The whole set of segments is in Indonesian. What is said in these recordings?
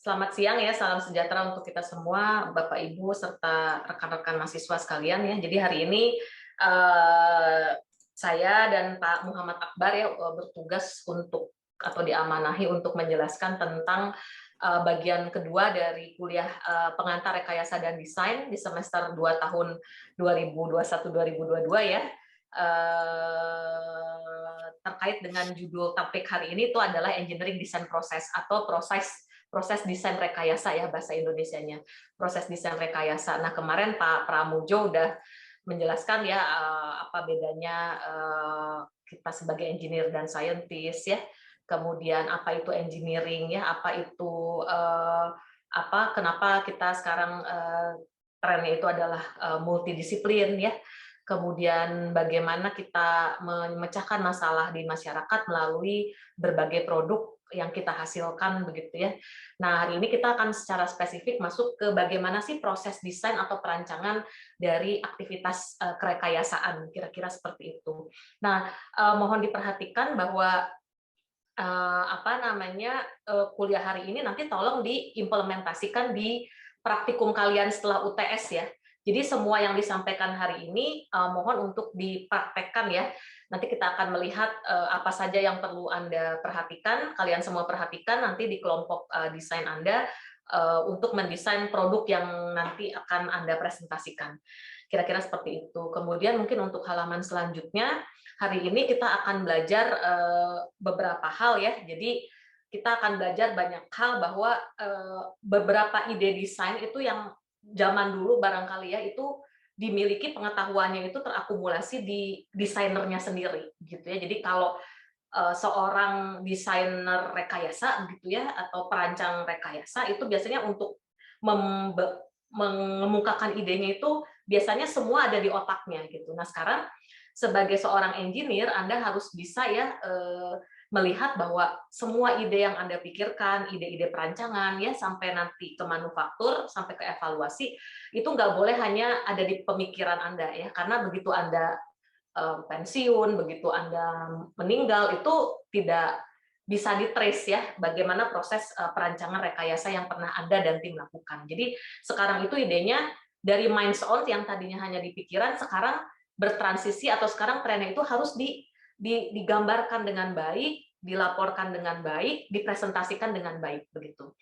Selamat siang ya, salam sejahtera untuk kita semua, Bapak Ibu serta rekan-rekan mahasiswa sekalian ya. Jadi hari ini eh, saya dan Pak Muhammad Akbar ya bertugas untuk atau diamanahi untuk menjelaskan tentang bagian kedua dari kuliah pengantar rekayasa dan desain di semester 2 tahun 2021-2022 ya. Terkait dengan judul topik hari ini itu adalah engineering design process atau proses desain rekayasa ya bahasa Indonesianya, proses desain rekayasa. Nah kemarin Pak Pramujo udah menjelaskan ya apa bedanya kita sebagai engineer dan scientist ya, kemudian apa itu engineering ya, apa itu kenapa kita sekarang trennya itu adalah multidisiplin ya, kemudian bagaimana kita memecahkan masalah di masyarakat melalui berbagai produk yang kita hasilkan begitu ya. Nah, hari ini kita akan secara spesifik masuk ke bagaimana sih proses desain atau perancangan dari aktivitas kerekayasaan, kira-kira seperti itu. Nah, mohon diperhatikan bahwa kuliah hari ini nanti tolong diimplementasikan di praktikum kalian setelah UTS ya. Jadi semua yang disampaikan hari ini mohon untuk dipraktekkan ya. Nanti kita akan melihat apa saja yang perlu Anda perhatikan, kalian semua perhatikan nanti di kelompok desain Anda untuk mendesain produk yang nanti akan Anda presentasikan. Kira-kira seperti itu. Kemudian mungkin untuk halaman selanjutnya, hari ini kita akan belajar beberapa hal ya. Jadi kita akan belajar banyak hal bahwa beberapa ide desain itu yang zaman dulu barangkali ya itu dimiliki pengetahuannya itu terakumulasi di desainernya sendiri gitu ya. Jadi kalau seorang desainer rekayasa gitu ya atau perancang rekayasa itu biasanya untuk mengemukakan idenya itu biasanya semua ada di otaknya gitu. Nah, sekarang sebagai seorang engineer Anda harus bisa ya melihat bahwa semua ide yang Anda pikirkan, ide-ide perancangan ya sampai nanti ke manufaktur, sampai ke evaluasi, itu nggak boleh hanya ada di pemikiran Anda ya, karena begitu Anda pensiun, begitu Anda meninggal itu tidak bisa di-trace ya bagaimana proses perancangan rekayasa yang pernah Anda dan tim lakukan. Jadi sekarang itu idenya dari minds on yang tadinya hanya di pikiran sekarang bertransisi atau sekarang trennya itu harus digambarkan dengan baik, dilaporkan dengan baik, dipresentasikan dengan baik begitu.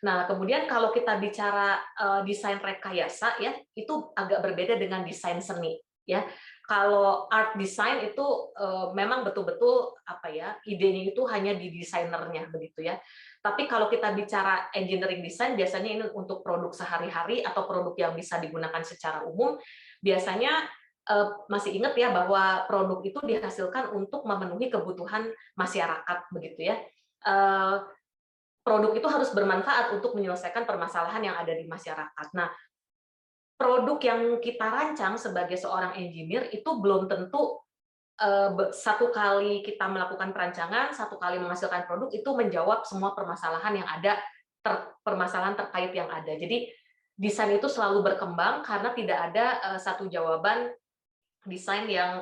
Nah, kemudian kalau kita bicara desain rekayasa ya, itu agak berbeda dengan desain seni ya. Kalau art design itu memang betul-betul apa ya, idenya itu hanya di desainernya begitu ya. Tapi kalau kita bicara engineering design biasanya ini untuk produk sehari-hari atau produk yang bisa digunakan secara umum, biasanya masih ingat ya bahwa produk itu dihasilkan untuk memenuhi kebutuhan masyarakat begitu ya. Produk itu harus bermanfaat untuk menyelesaikan permasalahan yang ada di masyarakat. Nah, produk yang kita rancang sebagai seorang engineer itu belum tentu satu kali kita melakukan perancangan, satu kali menghasilkan produk itu menjawab semua permasalahan yang ada, permasalahan terkait yang ada. Jadi desain itu selalu berkembang karena tidak ada satu jawaban desain yang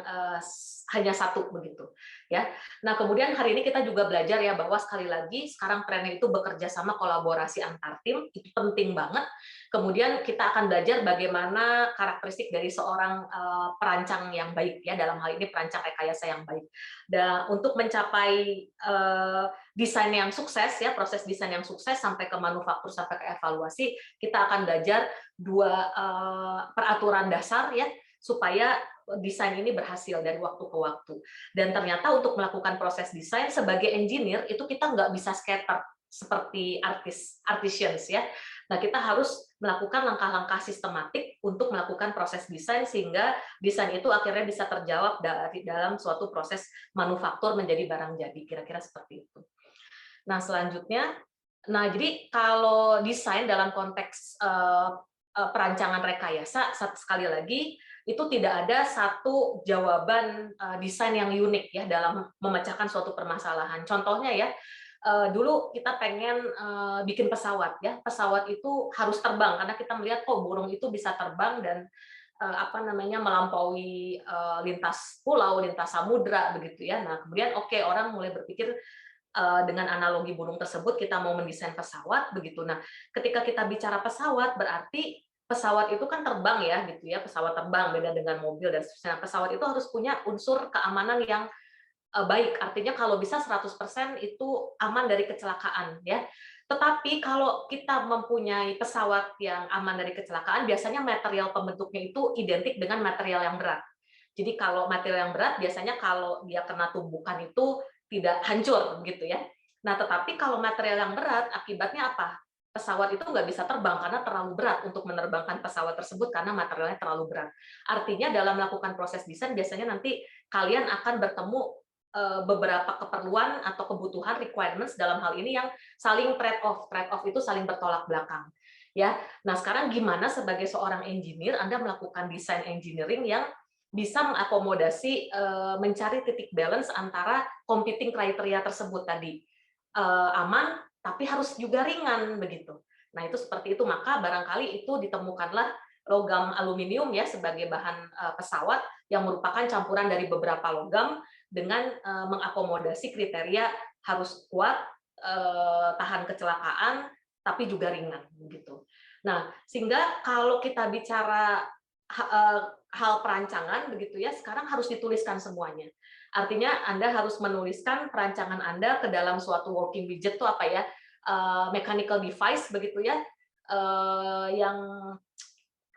hanya satu begitu ya. Nah, kemudian hari ini kita juga belajar ya bahwa sekali lagi sekarang trennya itu bekerja sama kolaborasi antar tim, itu penting banget. Kemudian kita akan belajar bagaimana karakteristik dari seorang perancang yang baik ya, dalam hal ini perancang rekayasa yang baik. Dan untuk mencapai desain yang sukses ya, proses desain yang sukses sampai ke manufaktur sampai ke evaluasi, kita akan belajar dua peraturan dasar ya supaya desain ini berhasil dari waktu ke waktu. Dan ternyata untuk melakukan proses desain sebagai engineer itu kita nggak bisa scatter seperti artisans ya. Nah, kita harus melakukan langkah-langkah sistematik untuk melakukan proses desain sehingga desain itu akhirnya bisa terjawab dari dalam suatu proses manufaktur menjadi barang jadi. Kira-kira seperti itu. Nah, selanjutnya, jadi kalau desain dalam konteks perancangan rekayasa, sekali lagi itu tidak ada satu jawaban desain yang unik ya dalam memecahkan suatu permasalahan. Contohnya ya, dulu kita pengen bikin pesawat ya, pesawat itu harus terbang karena kita melihat kok burung itu bisa terbang dan melampaui lintas pulau, lintas samudra begitu ya. Nah kemudian orang mulai berpikir dengan analogi burung tersebut kita mau mendesain pesawat begitu. Nah, ketika kita bicara pesawat berarti pesawat itu kan terbang ya gitu ya, pesawat terbang beda dengan mobil dan seterusnya. Pesawat itu harus punya unsur keamanan yang baik, artinya kalau bisa 100% itu aman dari kecelakaan ya. Tetapi kalau kita mempunyai pesawat yang aman dari kecelakaan, biasanya material pembentuknya itu identik dengan material yang berat. Jadi kalau material yang berat biasanya kalau dia kena tumbukan itu tidak hancur begitu ya. Nah, tetapi kalau material yang berat akibatnya apa? Pesawat itu nggak bisa terbang karena terlalu berat untuk menerbangkan pesawat tersebut karena materialnya terlalu berat. Artinya dalam melakukan proses desain biasanya nanti kalian akan bertemu beberapa keperluan atau kebutuhan requirements dalam hal ini yang saling trade off. Trade off itu saling bertolak belakang. Ya. Nah, sekarang gimana sebagai seorang engineer Anda melakukan desain engineering yang bisa mengakomodasi mencari titik balance antara competing kriteria tersebut tadi. Aman tapi harus juga ringan begitu. Nah, itu seperti itu, maka barangkali itu ditemukanlah logam aluminium ya sebagai bahan pesawat yang merupakan campuran dari beberapa logam dengan mengakomodasi kriteria harus kuat, tahan kecelakaan, tapi juga ringan begitu. Nah, sehingga kalau kita bicara hal perancangan begitu ya, sekarang harus dituliskan semuanya. Artinya Anda harus menuliskan perancangan Anda ke dalam suatu working widget itu apa ya, mechanical device begitu ya, yang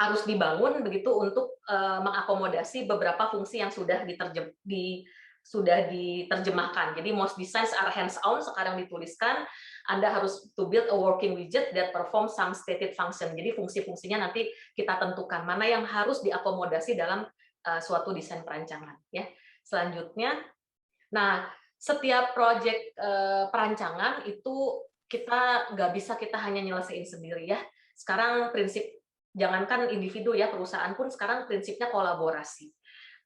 harus dibangun begitu untuk mengakomodasi beberapa fungsi yang sudah diterjemahkan. Jadi most designs are hands-on, sekarang dituliskan, Anda harus to build a working widget that perform some stated function. Jadi fungsi-fungsinya nanti kita tentukan mana yang harus diakomodasi dalam suatu desain perancangan. Ya. Selanjutnya, nah setiap proyek perancangan itu kita nggak bisa kita hanya nyelesain sendiri ya. Sekarang prinsip jangankan individu ya, perusahaan pun sekarang prinsipnya kolaborasi.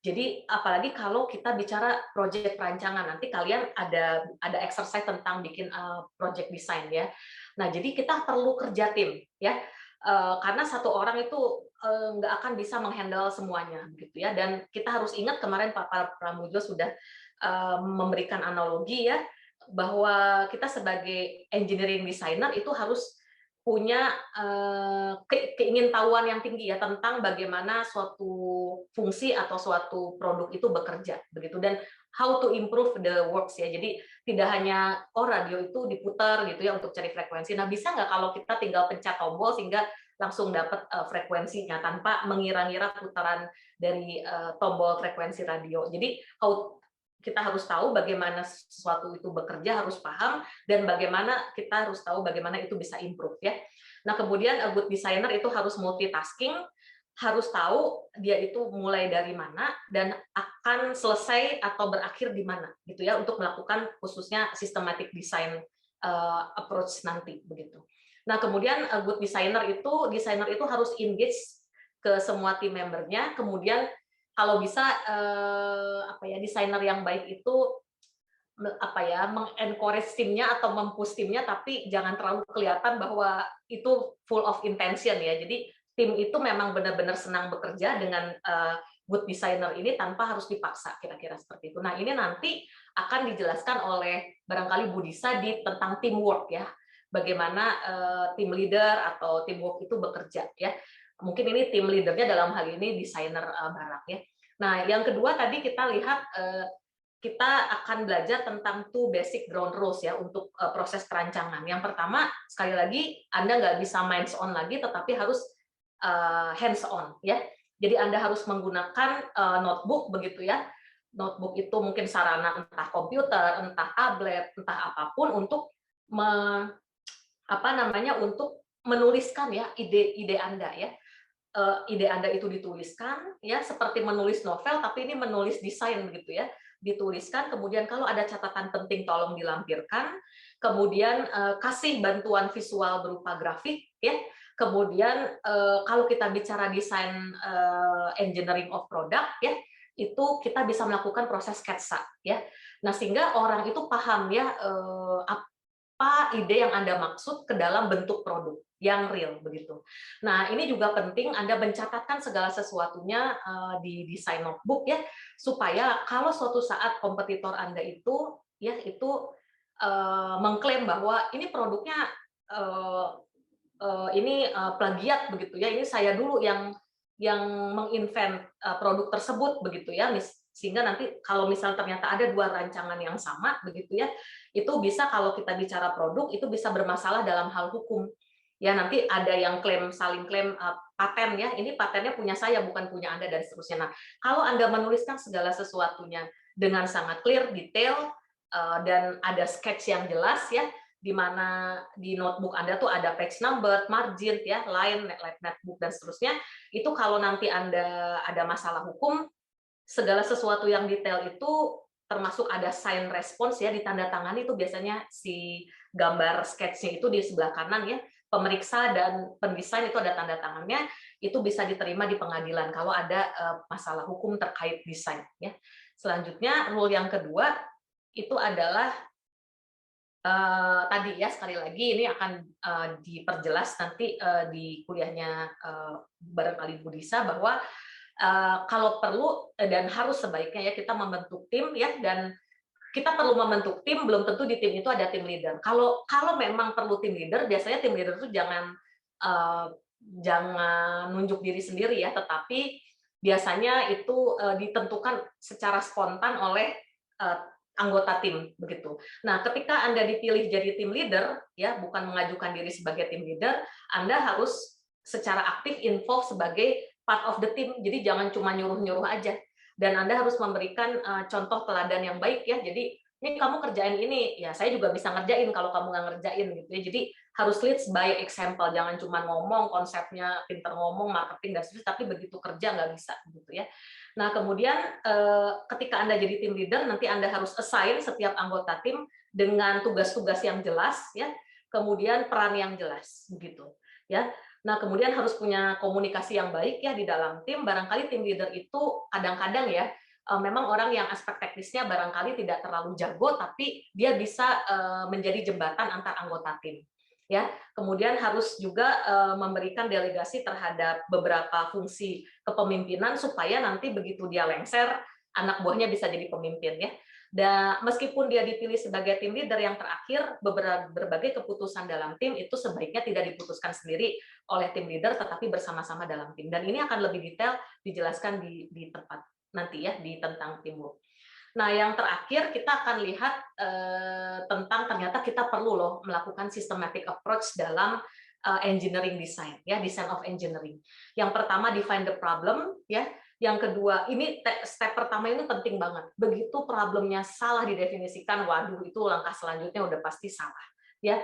Jadi apalagi kalau kita bicara proyek perancangan, nanti kalian ada exercise tentang bikin project design ya. Nah, jadi kita perlu kerja tim ya. Karena satu orang itu nggak akan bisa menghandle semuanya gitu ya. Dan kita harus ingat kemarin Pak Pramujo sudah memberikan analogi ya bahwa kita sebagai engineering designer itu harus punya keingintahuan yang tinggi ya tentang bagaimana suatu fungsi atau suatu produk itu bekerja begitu, dan how to improve the works ya. Jadi tidak hanya radio itu diputar gitu ya untuk cari frekuensi. Nah, bisa nggak kalau kita tinggal pencet tombol sehingga langsung dapat frekuensinya tanpa mengira-ngira putaran dari tombol frekuensi radio. Jadi kita harus tahu bagaimana sesuatu itu bekerja, harus paham, dan bagaimana kita harus tahu bagaimana itu bisa improve ya. Nah, kemudian a good designer itu harus multitasking, harus tahu dia itu mulai dari mana dan akan selesai atau berakhir di mana gitu ya untuk melakukan khususnya systematic design approach nanti begitu. Nah, kemudian a good designer itu harus engage ke semua tim membernya, kemudian kalau bisa desainer yang baik itu mengencourage timnya atau mempush timnya, tapi jangan terlalu kelihatan bahwa itu full of intention ya. Jadi tim itu memang benar-benar senang bekerja dengan good designer ini tanpa harus dipaksa, kira-kira seperti itu. Nah, ini nanti akan dijelaskan oleh barangkali Bu Disa tentang teamwork ya. Bagaimana tim leader atau teamwork itu bekerja ya. Mungkin ini tim leadernya dalam hal ini desainer barang ya. Nah, yang kedua tadi kita lihat kita akan belajar tentang two basic ground rules ya untuk proses perancangan. Yang pertama, sekali lagi Anda nggak bisa minds on lagi, tetapi harus hands on ya. Jadi Anda harus menggunakan notebook begitu ya. Notebook itu mungkin sarana entah komputer, entah tablet, entah apapun untuk untuk menuliskan ya ide-ide Anda ya. Ide Anda itu dituliskan ya seperti menulis novel, tapi ini menulis desain begitu ya, dituliskan, kemudian kalau ada catatan penting tolong dilampirkan, kemudian kasih bantuan visual berupa grafik ya, kemudian kalau kita bicara desain engineering of product ya, itu kita bisa melakukan proses sketsa ya. Nah, sehingga orang itu paham ya apa ide yang Anda maksud ke dalam bentuk produk yang real begitu. Nah, ini juga penting Anda mencatatkan segala sesuatunya di desain notebook ya, supaya kalau suatu saat kompetitor Anda itu ya itu mengklaim bahwa ini produknya eh, ini plagiat begitu ya, ini saya dulu yang menginvent produk tersebut begitu ya, sehingga nanti kalau misal ternyata ada dua rancangan yang sama begitu ya, itu bisa kalau kita bicara produk itu bisa bermasalah dalam hal hukum ya, nanti ada yang saling klaim paten ya, ini patennya punya saya bukan punya Anda dan seterusnya. Nah, kalau Anda menuliskan segala sesuatunya dengan sangat clear, detail, dan ada sketch yang jelas ya, di mana di notebook Anda tuh ada page number, margin ya, line, netbook dan seterusnya. Itu kalau nanti Anda ada masalah hukum, segala sesuatu yang detail itu termasuk ada sign response ya, ditandatangani itu biasanya si gambar sketch-nya itu di sebelah kanan ya. Pemeriksa dan pendesain itu ada tanda tangannya, itu bisa diterima di pengadilan kalau ada masalah hukum terkait desain ya. Selanjutnya rule yang kedua itu adalah tadi ya, sekali lagi ini akan diperjelas nanti di kuliahnya barangkali Bu Disa, bahwa kalau perlu dan harus sebaiknya ya kita membentuk tim ya, dan kita perlu membentuk tim, belum tentu di tim itu ada tim leader. Kalau memang perlu tim leader, biasanya tim leader itu uh, jangan nunjuk diri sendiri ya, tetapi biasanya itu ditentukan secara spontan oleh uh, anggota tim begitu. Nah, ketika Anda dipilih jadi tim leader ya, bukan mengajukan diri sebagai tim leader, Anda harus secara aktif involve sebagai part of the team. Jadi jangan cuma nyuruh-nyuruh aja. Dan Anda harus memberikan contoh teladan yang baik ya. Jadi ini kamu kerjain ini, ya saya juga bisa ngerjain kalau kamu nggak ngerjain gitu ya. Jadi harus lead by example, jangan cuma ngomong konsepnya, pinter ngomong, marketing dan sebagainya, tapi begitu kerja nggak bisa gitu ya. Nah, kemudian ketika Anda jadi tim leader, nanti Anda harus assign setiap anggota tim dengan tugas-tugas yang jelas ya, kemudian peran yang jelas begitu ya. Nah, kemudian harus punya komunikasi yang baik ya di dalam tim. Barangkali tim leader itu kadang-kadang ya memang orang yang aspek teknisnya barangkali tidak terlalu jago, tapi dia bisa menjadi jembatan antar anggota tim. Ya, kemudian harus juga memberikan delegasi terhadap beberapa fungsi kepemimpinan supaya nanti begitu dia lengser, anak buahnya bisa jadi pemimpin ya. Dan meskipun dia dipilih sebagai tim leader, yang terakhir berbagai keputusan dalam tim itu sebaiknya tidak diputuskan sendiri oleh tim leader, tetapi bersama-sama dalam tim. Dan ini akan lebih detail dijelaskan di tempat nanti ya, di tentang teamwork. Nah, yang terakhir kita akan lihat tentang ternyata kita perlu loh melakukan systematic approach dalam engineering design ya, design of engineering. Yang pertama define the problem ya. Yang kedua, ini step pertama ini penting banget. Begitu problemnya salah didefinisikan, waduh itu langkah selanjutnya udah pasti salah. Ya,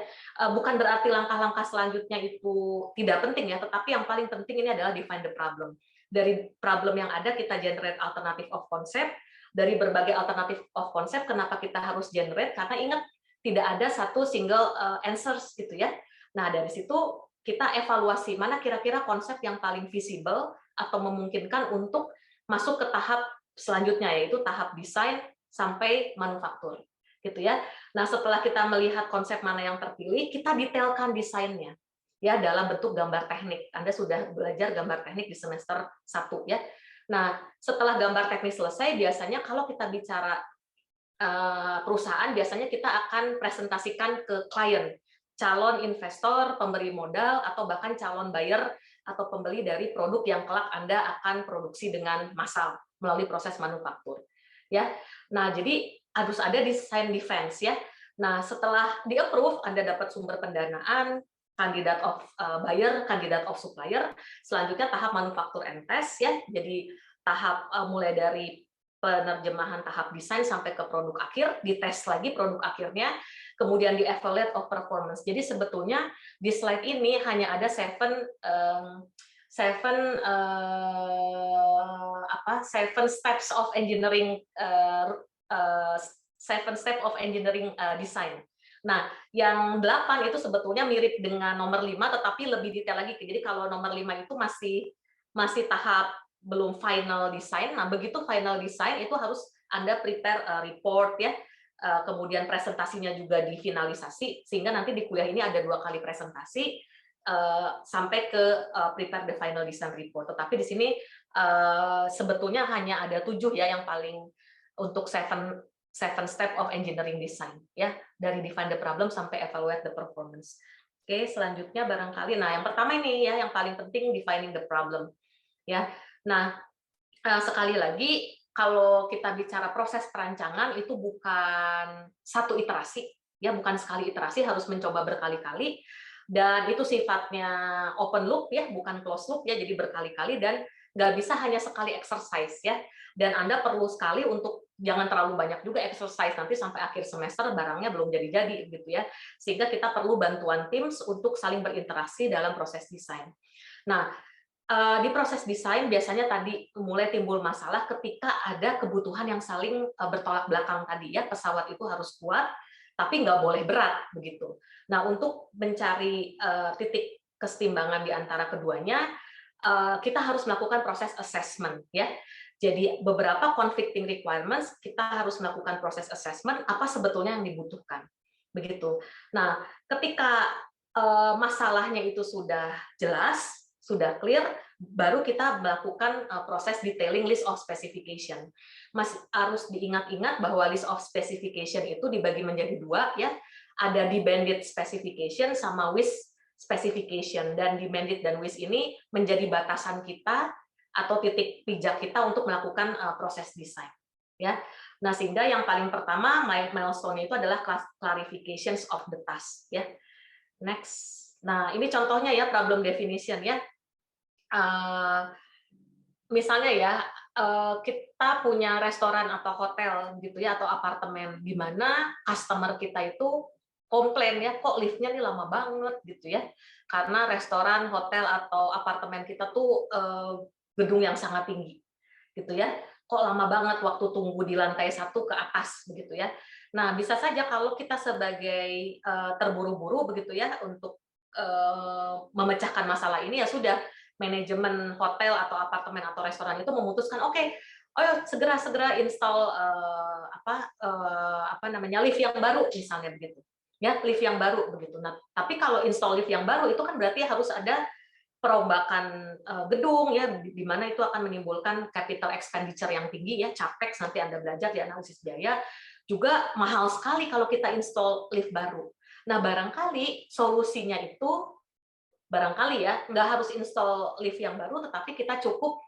bukan berarti langkah-langkah selanjutnya itu tidak penting ya, tetapi yang paling penting ini adalah define the problem. Dari problem yang ada kita generate alternative of concept. Dari berbagai alternatif of concept, kenapa kita harus generate? Karena ingat, tidak ada satu single answers gitu ya. Nah, dari situ kita evaluasi mana kira-kira konsep yang paling visible atau memungkinkan untuk masuk ke tahap selanjutnya, yaitu tahap desain sampai manufaktur. Gitu ya. Nah, setelah kita melihat konsep mana yang terpilih, kita detailkan desainnya ya dalam bentuk gambar teknik. Anda sudah belajar gambar teknik di semester 1 ya. Nah, setelah gambar teknis selesai, biasanya kalau kita bicara perusahaan, biasanya kita akan presentasikan ke klien, calon investor, pemberi modal, atau bahkan calon buyer atau pembeli dari produk yang kelak Anda akan produksi dengan massal melalui proses manufaktur. Ya, nah jadi harus ada design defense ya. Nah, setelah di-approve, Anda dapat sumber pendanaan, kandidat of buyer, kandidat of supplier, selanjutnya tahap manufaktur and test ya. Jadi tahap mulai dari penerjemahan tahap desain sampai ke produk akhir, dites lagi produk akhirnya, kemudian di evaluate of performance. Jadi sebetulnya di slide ini hanya ada seven steps of engineering seven step of engineering design. Nah, yang 8 itu sebetulnya mirip dengan nomor 5, tetapi lebih detail lagi. Jadi kalau nomor 5 itu masih tahap belum final design. Nah, begitu final design itu harus Anda prepare report ya, kemudian presentasinya juga difinalisasi, sehingga nanti di kuliah ini ada 2 kali presentasi sampai ke prepare the final design report. Tetapi di sini sebetulnya hanya ada 7 ya yang paling untuk seven step of engineering design ya. dari define the problem sampai evaluate the performance. Oke, selanjutnya barangkali, nah yang pertama ini ya, yang paling penting defining the problem. Ya, nah sekali lagi kalau kita bicara proses perancangan itu bukan satu iterasi, ya bukan sekali iterasi, harus mencoba berkali-kali, dan itu sifatnya open loop ya, bukan closed loop ya, jadi berkali-kali dan nggak bisa hanya sekali exercise ya. Dan Anda perlu sekali untuk jangan terlalu banyak juga exercise, nanti sampai akhir semester barangnya belum jadi-jadi gitu ya. Sehingga kita perlu bantuan teams untuk saling berinteraksi dalam proses desain. Nah, di proses desain biasanya tadi mulai timbul masalah ketika ada kebutuhan yang saling bertolak belakang tadi ya, pesawat itu harus kuat tapi nggak boleh berat begitu. Nah, untuk mencari titik kesetimbangan di antara keduanya, kita harus melakukan proses assessment ya. Jadi beberapa conflicting requirements kita harus melakukan proses assessment apa sebetulnya yang dibutuhkan begitu. Nah, ketika masalahnya itu sudah jelas, sudah clear, baru kita melakukan proses detailing list of specification. Masih harus diingat-ingat bahwa list of specification itu dibagi menjadi dua ya, ada demanded specification sama wish specification, dan demanded dan wish ini menjadi batasan kita atau titik pijak kita untuk melakukan proses desain ya. Nah, sehingga yang paling pertama milestone itu adalah clarifications of the task ya. Next. Nah, ini contohnya ya problem definition ya. Misalnya ya, kita punya restoran atau hotel gitu ya, atau apartemen di mana customer kita itu komplain ya, kok liftnya nih lama banget gitu ya, karena restoran, hotel atau apartemen kita tuh gedung yang sangat tinggi gitu ya, kok lama banget waktu tunggu di lantai 1 ke atas begitu ya. Nah, bisa saja kalau kita sebagai terburu-buru begitu ya untuk memecahkan masalah ini, ya sudah, manajemen hotel atau apartemen atau restoran itu memutuskan, oke, oh segera install lift yang baru misalnya begitu ya, lift yang baru begitu. Nah, tapi kalau install lift yang baru itu kan berarti harus ada perombakan gedung ya, di mana itu akan menimbulkan capital expenditure yang tinggi ya, capex, nanti Anda belajar di analisis biaya, juga mahal sekali kalau kita install lift baru. Nah, barangkali solusinya itu barangkali ya, nggak harus install lift yang baru, tetapi kita cukup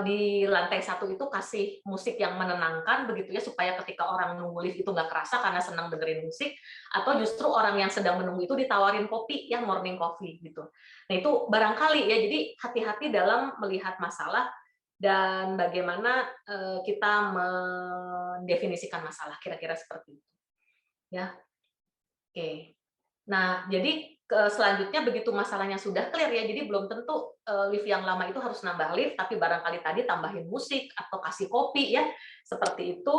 di lantai 1 itu kasih musik yang menenangkan begitu ya, supaya ketika orang nunggu lift itu nggak kerasa karena senang dengerin musik, atau justru orang yang sedang menunggu itu ditawarin kopi ya, morning coffee gitu. Nah, itu barangkali ya, jadi hati-hati dalam melihat masalah dan bagaimana kita mendefinisikan masalah, kira-kira seperti itu ya. Oke. Nah, jadi selanjutnya begitu masalahnya sudah clear ya, jadi belum tentu lift yang lama itu harus nambah lift, tapi barangkali tadi tambahin musik atau kasih kopi ya, seperti itu.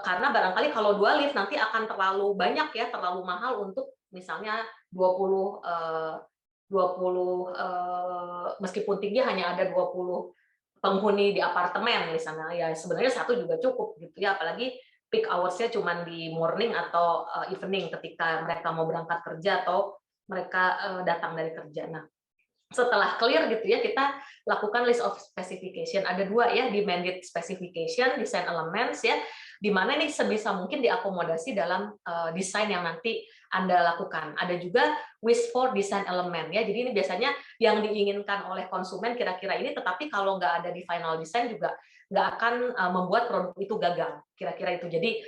Karena barangkali kalau 2 lift nanti akan terlalu banyak ya, terlalu mahal untuk misalnya 20 meskipun tinggi hanya ada 20 penghuni di apartemen misalnya, ya sebenarnya 1 juga cukup gitu ya, apalagi peak hours-nya cuma di morning atau evening ketika mereka mau berangkat kerja atau mereka datang dari kerja. Nah, setelah clear gitu ya, kita lakukan list of specification. Ada 2 ya, demanded specification, design elements ya, di mana ini sebisa mungkin diakomodasi dalam desain yang nanti Anda lakukan. Ada juga wish for design element ya. Jadi ini biasanya yang diinginkan oleh konsumen kira-kira ini, tetapi kalau nggak ada di final design juga nggak akan membuat produk itu gagal. Kira-kira itu. Jadi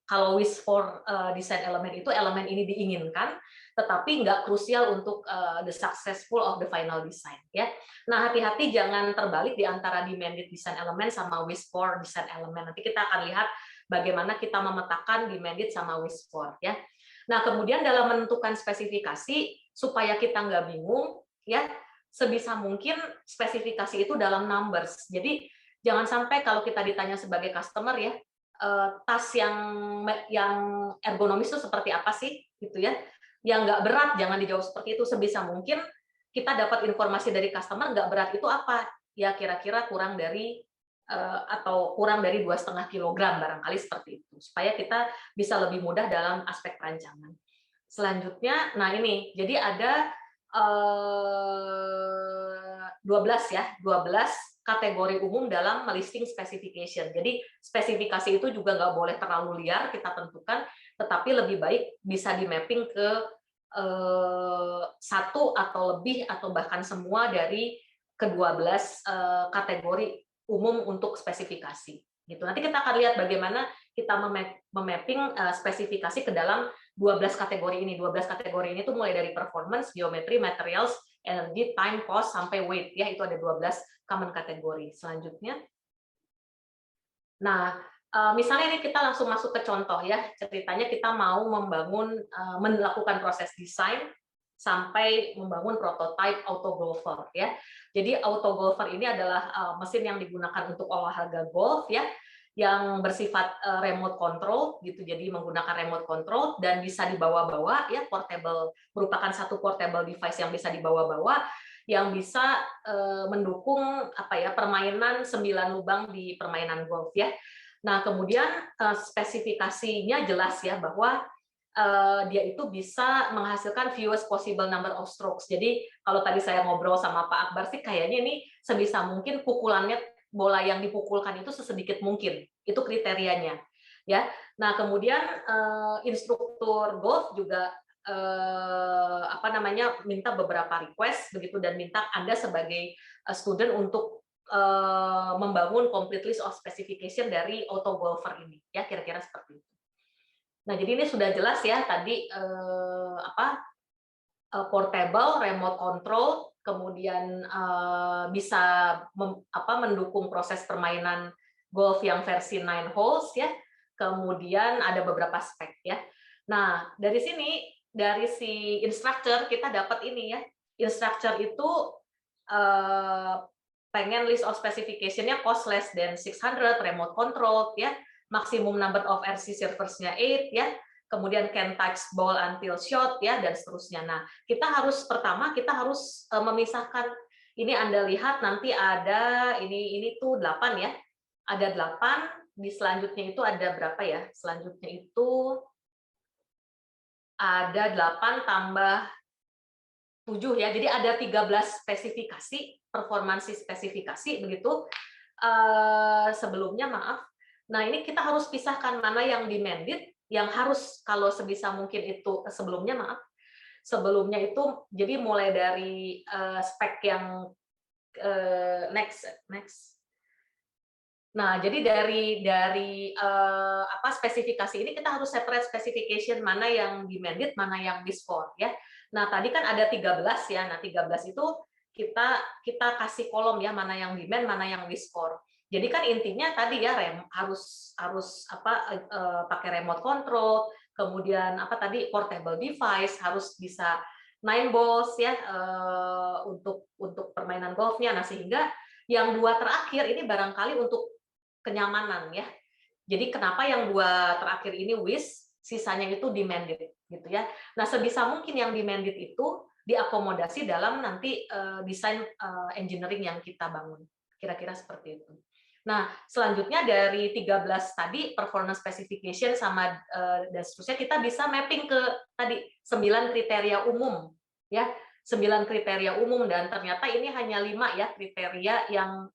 kalau wish for design element itu elemen ini diinginkan, tetapi nggak krusial untuk the successful of the final design ya. Nah, hati-hati jangan terbalik di antara demanded design element sama wish for design element. Nanti kita akan lihat bagaimana kita memetakan demanded sama wish for ya. Nah, kemudian dalam menentukan spesifikasi supaya kita nggak bingung ya, sebisa mungkin spesifikasi itu dalam numbers. Jadi jangan sampai kalau kita ditanya sebagai customer ya, tas yang ergonomis itu seperti apa sih gitu ya, yang nggak berat jangan dijawab seperti itu. Sebisa mungkin kita dapat informasi dari customer, nggak berat itu apa ya, kira-kira kurang dari atau kurang dari 2,5 kilogram barangkali, seperti itu, supaya kita bisa lebih mudah dalam aspek perancangan. Selanjutnya, nah ini jadi ada 12 ya, 12 kategori umum dalam melisting specification. Jadi spesifikasi itu juga nggak boleh terlalu liar kita tentukan, tetapi lebih baik bisa di mapping ke satu atau lebih atau bahkan semua dari ke-12 kategori umum untuk spesifikasi. Gitu. Nanti kita akan lihat bagaimana kita memapping spesifikasi ke dalam 12 kategori ini. 12 kategori ini tuh mulai dari performance, geometry, materials, energy, time, cost, sampai weight. Ya, itu ada 12 common kategori. Selanjutnya. Nah, misalnya ini kita langsung masuk ke contoh ya. Ceritanya kita mau melakukan proses desain sampai membangun prototipe autogolfer ya. Jadi autogolfer ini adalah mesin yang digunakan untuk olahraga golf ya, yang bersifat remote control gitu. Jadi menggunakan remote control dan bisa dibawa-bawa ya, portable, merupakan satu portable device yang bisa dibawa-bawa, yang bisa mendukung permainan 9 lubang di permainan golf ya. Nah, kemudian spesifikasinya jelas ya, bahwa dia itu bisa menghasilkan fewest possible number of strokes. Jadi kalau tadi saya ngobrol sama Pak Akbar sih kayaknya ini sebisa mungkin pukulannya, bola yang dipukulkan itu sesedikit mungkin. Itu kriterianya. Ya. Nah, kemudian instruktur golf juga minta beberapa request begitu, dan minta Anda sebagai student untuk membangun complete list of specification dari autogolfer ini. Ya, kira-kira seperti itu. Nah, jadi ini sudah jelas ya tadi portable, remote control, kemudian bisa mendukung proses permainan golf yang versi 9 holes ya. Kemudian ada beberapa spek ya. Nah, dari sini dari si instructor kita dapat ini ya. Instructor itu pengen list of specification-nya cost less than 600, remote control ya. Maksimum number of RC servers-nya 8 ya, kemudian can touch ball until shot ya, dan seterusnya. Nah, kita harus memisahkan. Ini Anda lihat nanti ada ini tuh 8 ya. Ada 8, di selanjutnya itu ada berapa ya? Selanjutnya itu ada 8 tambah 7 ya. Jadi ada 13 spesifikasi, performansi spesifikasi begitu. Sebelumnya maaf. Nah, ini kita harus pisahkan mana yang demanded, yang harus kalau sebisa mungkin itu sebelumnya itu jadi mulai dari spek yang next. Nah, jadi dari spesifikasi ini kita harus separate specification mana yang demanded, mana yang wished for ya. Nah, tadi kan ada 13 ya. Nah, 13 itu kita kasih kolom ya, mana yang demand, mana yang wished for. Jadi kan intinya tadi ya harus pakai remote control, kemudian portable device, harus bisa 9 balls ya untuk permainan golfnya. Nah, sehingga yang 2 terakhir ini barangkali untuk kenyamanan ya. Jadi kenapa yang 2 terakhir ini wish, sisanya itu demanded gitu ya. Nah, sebisa mungkin yang demanded itu diakomodasi dalam nanti desain engineering yang kita bangun. Kira-kira seperti itu. Nah, selanjutnya dari 13 tadi performance specification sama dan seterusnya, kita bisa mapping ke tadi 9 kriteria umum ya. 9 kriteria umum, dan ternyata ini hanya 5 ya kriteria yang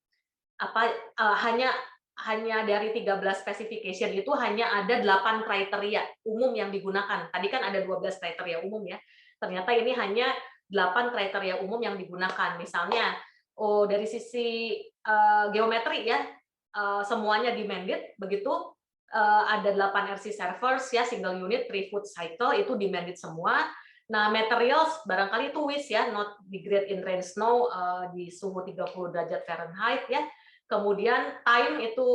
hanya dari 13 specification itu hanya ada 8 kriteria umum yang digunakan. Tadi kan ada 12 kriteria umum ya. Ternyata ini hanya 8 kriteria umum yang digunakan. Misalnya, dari sisi geometri ya, semuanya demanded, begitu ada 8 RC servers ya, single unit 3 foot cycle itu demanded semua. Nah, materials barangkali itu wish ya, not degrade in rain snow di suhu 30 derajat Fahrenheit ya. Kemudian time itu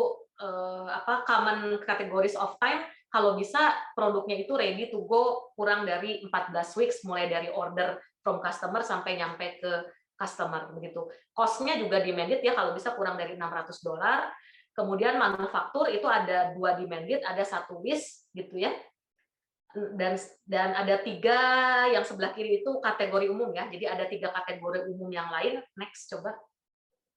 common categories of time, kalau bisa produknya itu ready to go kurang dari 14 weeks mulai dari order from customer sampai nyampe ke customer begitu. Cost-nya juga demanded ya, kalau bisa kurang dari $600. Kemudian manufaktur itu ada 2 demanded, ada 1 wish gitu ya. Dan ada 3 yang sebelah kiri itu kategori umum ya. Jadi ada 3 kategori umum yang lain. Next coba.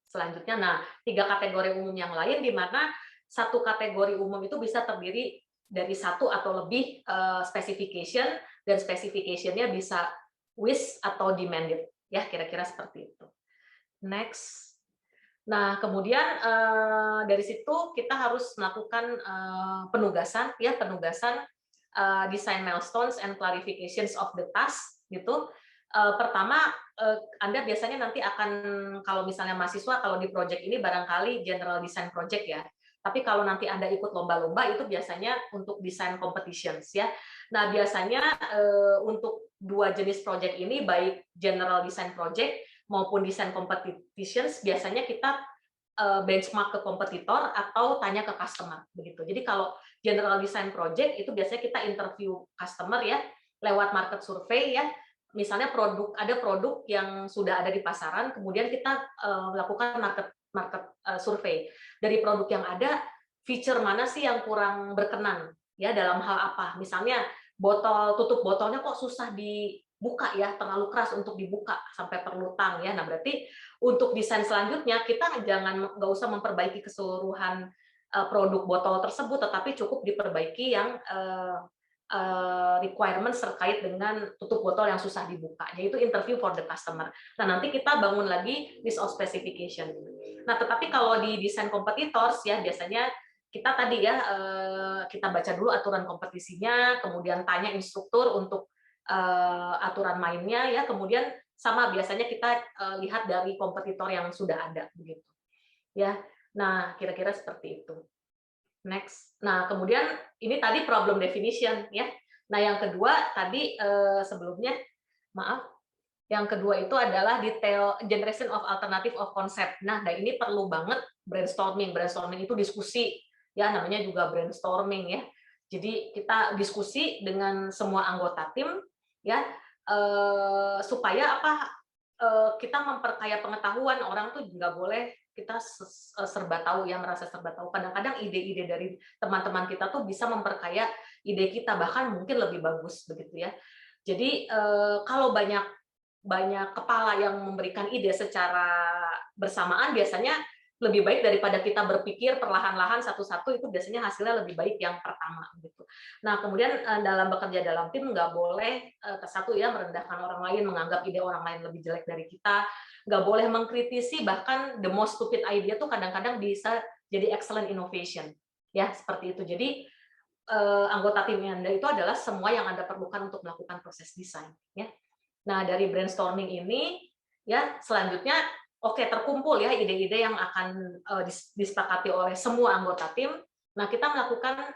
Selanjutnya, nah 3 kategori umum yang lain di mana 1 kategori umum itu bisa terdiri dari 1 atau lebih specification, dan specification-nya bisa wish atau demanded ya, kira-kira seperti itu. Next. Nah, kemudian dari situ kita harus melakukan penugasan design milestones and clarifications of the task gitu. Pertama, Anda biasanya nanti akan, kalau misalnya mahasiswa, kalau di project ini barangkali general design project ya. Tapi kalau nanti Anda ikut lomba-lomba itu biasanya untuk design competitions ya. Nah, biasanya untuk dua jenis project ini, baik general design project maupun design competitions, biasanya kita benchmark ke kompetitor atau tanya ke customer begitu. Jadi kalau general design project itu biasanya kita interview customer ya, lewat market survey ya. Misalnya ada produk yang sudah ada di pasaran, kemudian kita melakukan market survey. Dari produk yang ada, feature mana sih yang kurang berkenan ya, dalam hal apa? Misalnya tutup botolnya kok susah dibuka ya, terlalu keras untuk dibuka sampai perlu tang ya. Nah, berarti untuk desain selanjutnya kita nggak usah memperbaiki keseluruhan produk botol tersebut, tetapi cukup diperbaiki yang requirements terkait dengan tutup botol yang susah dibuka, yaitu interview for the customer. Nah, nanti kita bangun lagi list of specification. Nah, tetapi kalau di desain competitors ya, biasanya kita tadi ya, kita baca dulu aturan kompetisinya, kemudian tanya instruktur untuk aturan mainnya ya, kemudian sama biasanya kita lihat dari kompetitor yang sudah ada begitu. Ya. Nah, kira-kira seperti itu. Next. Nah, kemudian ini tadi problem definition ya. Nah, yang kedua tadi sebelumnya, maaf, yang kedua itu adalah detail generation of alternative of concept. Nah, ini perlu banget brainstorming. Brainstorming itu diskusi ya, namanya juga brainstorming ya. Jadi kita diskusi dengan semua anggota tim ya, supaya apa? Kita memperkaya pengetahuan. Orang tuh nggak boleh kita serba tahu ya, merasa serba tahu. Kadang-kadang ide-ide dari teman-teman kita tuh bisa memperkaya ide kita, bahkan mungkin lebih bagus begitu ya. Jadi kalau banyak kepala yang memberikan ide secara bersamaan, biasanya lebih baik daripada kita berpikir perlahan-lahan satu-satu, itu biasanya hasilnya lebih baik yang pertama gitu. Nah, kemudian dalam bekerja dalam tim nggak boleh satu ya, merendahkan orang lain, menganggap ide orang lain lebih jelek dari kita, nggak boleh mengkritisi, bahkan the most stupid idea tuh kadang-kadang bisa jadi excellent innovation ya, seperti itu. Jadi anggota tim Anda itu adalah semua yang Anda perlukan untuk melakukan proses desain ya. Nah, dari brainstorming ini ya, selanjutnya oke, terkumpul ya ide-ide yang akan disepakati oleh semua anggota tim. Nah, kita melakukan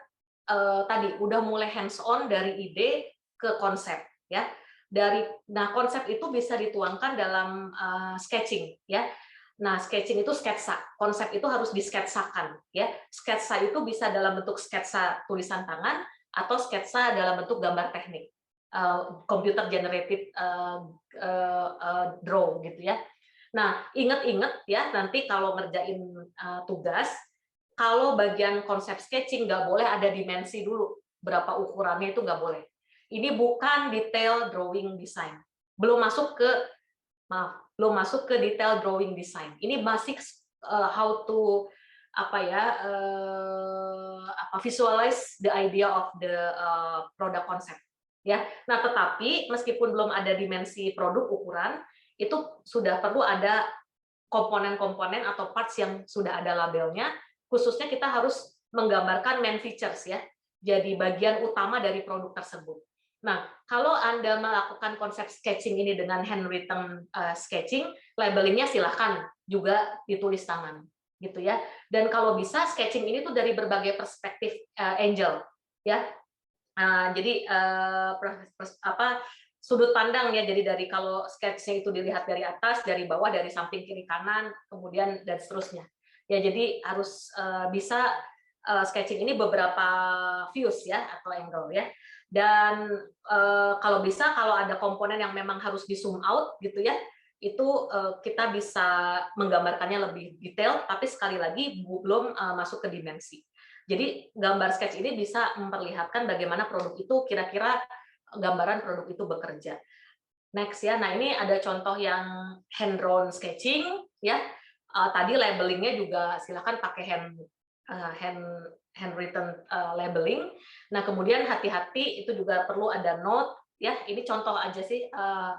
tadi udah mulai hands on dari ide ke konsep ya. Nah, konsep itu bisa dituangkan dalam sketching ya. Nah, sketching itu sketsa, konsep itu harus disketsakan ya. Sketsa itu bisa dalam bentuk sketsa tulisan tangan atau sketsa dalam bentuk gambar teknik, computer generated draw gitu ya. Nah, ingat-ingat ya, nanti kalau ngerjain tugas, kalau bagian konsep sketching nggak boleh ada dimensi dulu, berapa ukurannya itu nggak boleh. Ini bukan detail drawing design, belum masuk ke detail drawing design. Ini basic how to visualize the idea of the product concept ya. Nah, tetapi meskipun belum ada dimensi produk ukuran, itu sudah perlu ada komponen-komponen atau parts yang sudah ada labelnya, khususnya kita harus menggambarkan main features ya, jadi bagian utama dari produk tersebut. Nah, kalau Anda melakukan konsep sketching ini dengan handwritten sketching, labelingnya silahkan juga ditulis tangan, gitu ya. Dan kalau bisa sketching ini tuh dari berbagai perspektif angle, ya. Jadi sudut pandang ya. Jadi dari kalau sketchnya itu dilihat dari atas, dari bawah, dari samping kiri kanan, kemudian dan seterusnya. Ya, jadi harus bisa sketching ini beberapa views ya atau angle ya. Dan kalau bisa, kalau ada komponen yang memang harus di zoom out gitu ya, itu kita bisa menggambarkannya lebih detail, tapi sekali lagi belum masuk ke dimensi. Jadi gambar sketch ini bisa memperlihatkan bagaimana produk itu kira-kira gambaran produk itu bekerja. Next ya, nah ini ada contoh yang hand drawn sketching ya. Tadi labelingnya juga silakan pakai handwritten labeling. Nah, kemudian hati-hati itu juga perlu ada note ya. Ini contoh aja sih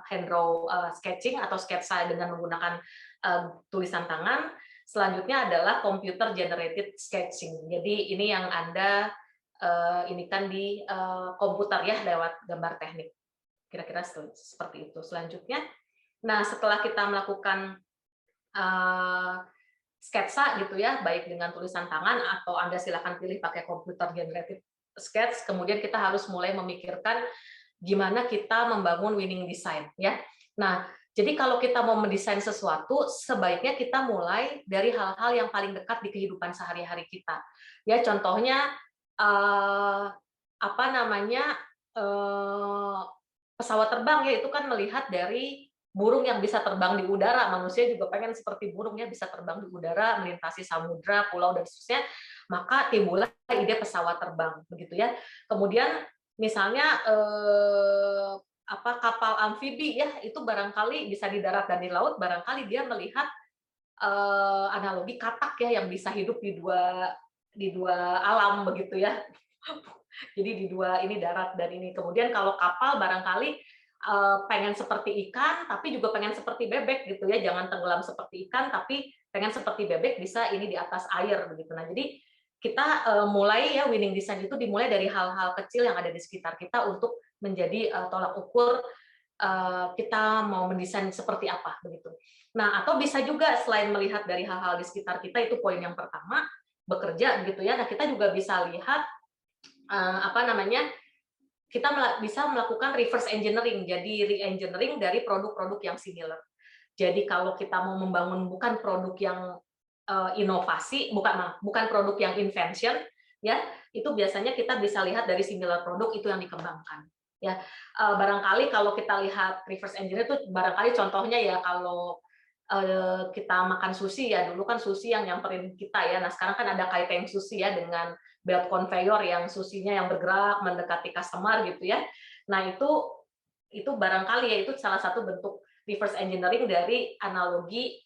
hand draw sketching atau sketsa dengan menggunakan tulisan tangan. Selanjutnya adalah computer generated sketching. Jadi ini yang Anda ini kan di komputer ya lewat gambar teknik. Kira-kira seperti itu. Selanjutnya, nah setelah kita melakukan sketsa gitu ya, baik dengan tulisan tangan atau Anda silakan pilih pakai computer generated sketch, kemudian kita harus mulai memikirkan gimana kita membangun winning design ya. Nah, jadi kalau kita mau mendesain sesuatu, sebaiknya kita mulai dari hal-hal yang paling dekat di kehidupan sehari-hari kita. Ya, contohnya apa namanya pesawat terbang ya, itu kan melihat dari burung yang bisa terbang di udara. Manusia juga pengen seperti burung ya, bisa terbang di udara, melintasi samudra, pulau dan seterusnya. Maka timbullah ide pesawat terbang, begitu ya. Kemudian misalnya kapal amfibi ya, itu barangkali bisa di darat dan di laut, barangkali dia melihat analogi katak ya yang bisa hidup di dua alam begitu ya. Jadi di dua ini darat dan ini. Kemudian kalau kapal barangkali pengen seperti ikan tapi juga pengen seperti bebek gitu ya. Jangan tenggelam seperti ikan tapi pengen seperti bebek bisa ini di atas air begitu. Nah, jadi kita mulai ya winning design itu dimulai dari hal-hal kecil yang ada di sekitar kita untuk menjadi tolak ukur kita mau mendesain seperti apa begitu. Nah, atau bisa juga selain melihat dari hal-hal di sekitar kita, itu poin yang pertama, bekerja gitu ya. Nah, kita juga bisa lihat kita bisa melakukan reverse engineering, jadi re-engineering dari produk-produk yang similar. Jadi kalau kita mau membangun bukan produk yang inovasi, bukan produk yang invention, ya itu biasanya kita bisa lihat dari similar produk itu yang dikembangkan. Ya, barangkali kalau kita lihat reverse engineering itu barangkali contohnya ya kalau kita makan sushi ya, dulu kan sushi yang nyamperin kita ya. Nah sekarang kan ada kaiteng sushi ya dengan belt conveyor yang susinya yang bergerak mendekati customer gitu ya. Nah itu barangkali ya itu salah satu bentuk reverse engineering dari analogi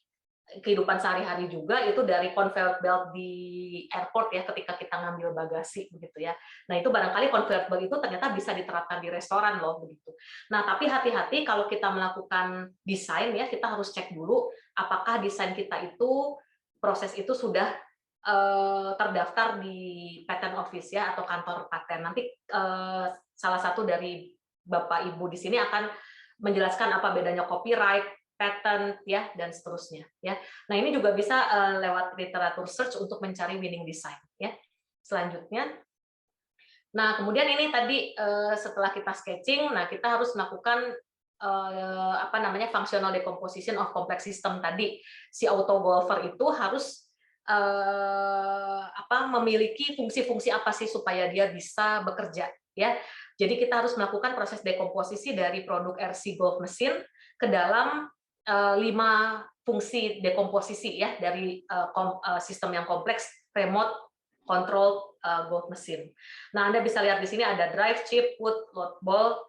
kehidupan sehari-hari juga, itu dari conveyor belt di airport ya ketika kita ngambil bagasi begitu ya. Nah itu barangkali conveyor belt itu ternyata bisa diterapkan di restoran loh begitu. Nah tapi hati-hati kalau kita melakukan desain ya, kita harus cek dulu apakah desain kita itu proses itu sudah terdaftar di patent office ya atau kantor paten. Nanti salah satu dari Bapak Ibu di sini akan menjelaskan apa bedanya copyright, patent ya dan seterusnya ya. Nah, ini juga bisa lewat literatur search untuk mencari winning design ya. Selanjutnya, nah kemudian ini tadi setelah kita sketching, nah kita harus melakukan functional decomposition of complex system tadi. Si auto golfer itu harus memiliki fungsi-fungsi apa sih supaya dia bisa bekerja ya. Jadi kita harus melakukan proses dekomposisi dari produk RC golf mesin ke dalam 5 fungsi dekomposisi ya dari sistem yang kompleks remote control golf mesin. Nah, Anda bisa lihat di sini ada drive, chip, put, load ball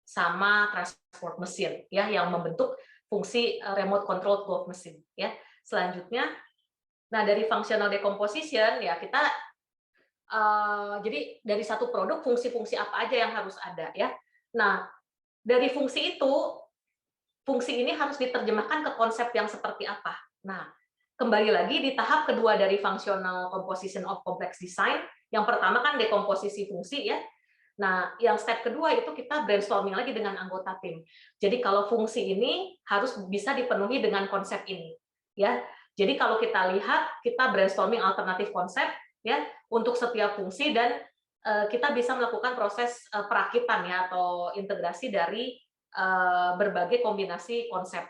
sama transport mesin ya yang membentuk fungsi remote control golf mesin ya. Selanjutnya, nah dari functional decomposition ya kita jadi dari satu produk fungsi-fungsi apa aja yang harus ada ya. Nah, dari fungsi itu fungsi ini harus diterjemahkan ke konsep yang seperti apa. Nah, kembali lagi di tahap kedua dari functional composition of complex design, yang pertama kan dekomposisi fungsi ya. Nah, yang step kedua itu kita brainstorming lagi dengan anggota tim. Jadi kalau fungsi ini harus bisa dipenuhi dengan konsep ini, ya. Jadi kalau kita lihat, kita brainstorming alternatif konsep ya untuk setiap fungsi dan kita bisa melakukan proses perakitan ya atau integrasi dari berbagai kombinasi konsep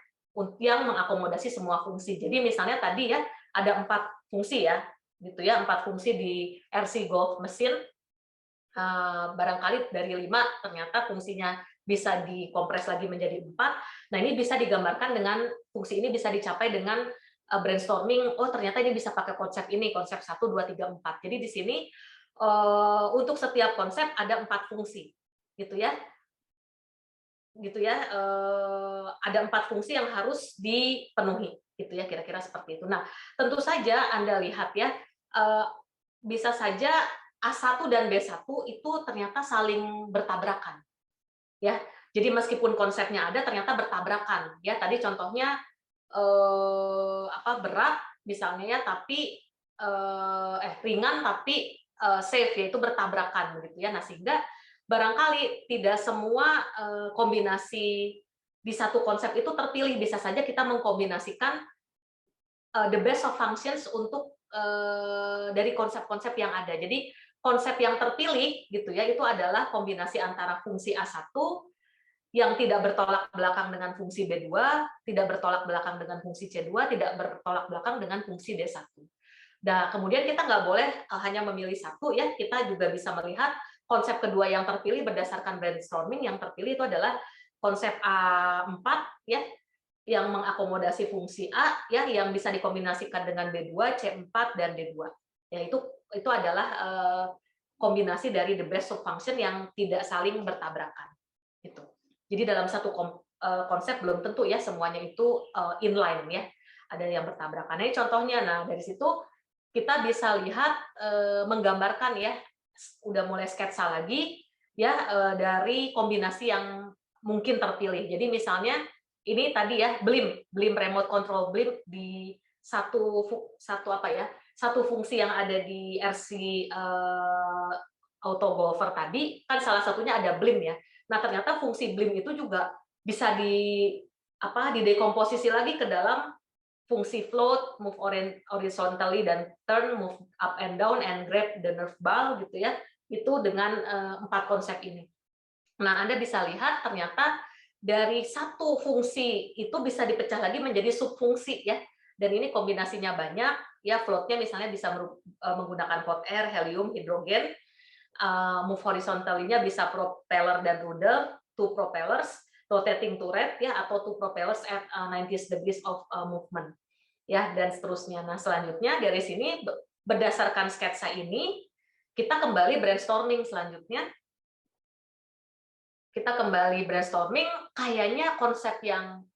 yang mengakomodasi semua fungsi. Jadi misalnya tadi ya ada 4 fungsi ya, gitu ya 4 fungsi di RC golf mesin. Barangkali dari 5 ternyata fungsinya bisa dikompres lagi menjadi 4. Nah ini bisa digambarkan dengan fungsi ini bisa dicapai dengan brainstorming. Oh ternyata ini bisa pakai konsep ini, konsep 1, 2, 3, 4. Jadi di sini untuk setiap konsep ada 4 fungsi, gitu ya. Ada 4 fungsi yang harus dipenuhi gitu ya kira-kira seperti itu. Nah tentu saja Anda lihat ya bisa saja A1 dan B1 itu ternyata saling bertabrakan ya. Jadi meskipun konsepnya ada ternyata bertabrakan ya. Tadi contohnya berat misalnya ya tapi ringan tapi safe, yaitu bertabrakan begitu ya. Nah, sehingga barangkali tidak semua kombinasi di satu konsep itu terpilih, bisa saja kita mengkombinasikan the best of functions untuk dari konsep-konsep yang ada. Jadi konsep yang terpilih gitu ya itu adalah kombinasi antara fungsi A1 yang tidak bertolak belakang dengan fungsi B2, tidak bertolak belakang dengan fungsi C2, tidak bertolak belakang dengan fungsi D1. Nah, kemudian kita nggak boleh hanya memilih satu ya, kita juga bisa melihat konsep kedua yang terpilih berdasarkan brainstorming, yang terpilih itu adalah konsep A4 ya, yang mengakomodasi fungsi A ya, yang bisa dikombinasikan dengan B2, C4 dan D2. Ya, itu adalah kombinasi dari the best of function yang tidak saling bertabrakan. Gitu. Jadi dalam satu konsep belum tentu ya semuanya itu inline ya, ada yang bertabrakan. Nah, ini contohnya. Nah, dari situ kita bisa lihat menggambarkan ya, udah mulai sketsa lagi ya dari kombinasi yang mungkin terpilih. Jadi misalnya ini tadi ya BLIM remote control BLIM di satu apa ya, satu fungsi yang ada di RC auto golfer tadi kan salah satunya ada BLIM ya. Nah, ternyata fungsi BLIM itu juga bisa didekomposisi lagi ke dalam fungsi float, move horizontally dan turn, move up and down and grab the nerve ball gitu ya. Itu dengan 4 konsep ini. Nah, Anda bisa lihat ternyata dari satu fungsi itu bisa dipecah lagi menjadi subfungsi ya. Dan ini kombinasinya banyak ya, floatnya misalnya bisa menggunakan hot air, helium, hidrogen. Move horizontally-nya bisa propeller dan rudder, two propellers, rotating turret ya, atau two propellers at 90 degrees of movement ya, dan seterusnya. Nah, selanjutnya dari sini berdasarkan sketsa ini kita kembali brainstorming selanjutnya. Kita kembali brainstorming, kayaknya konsep yang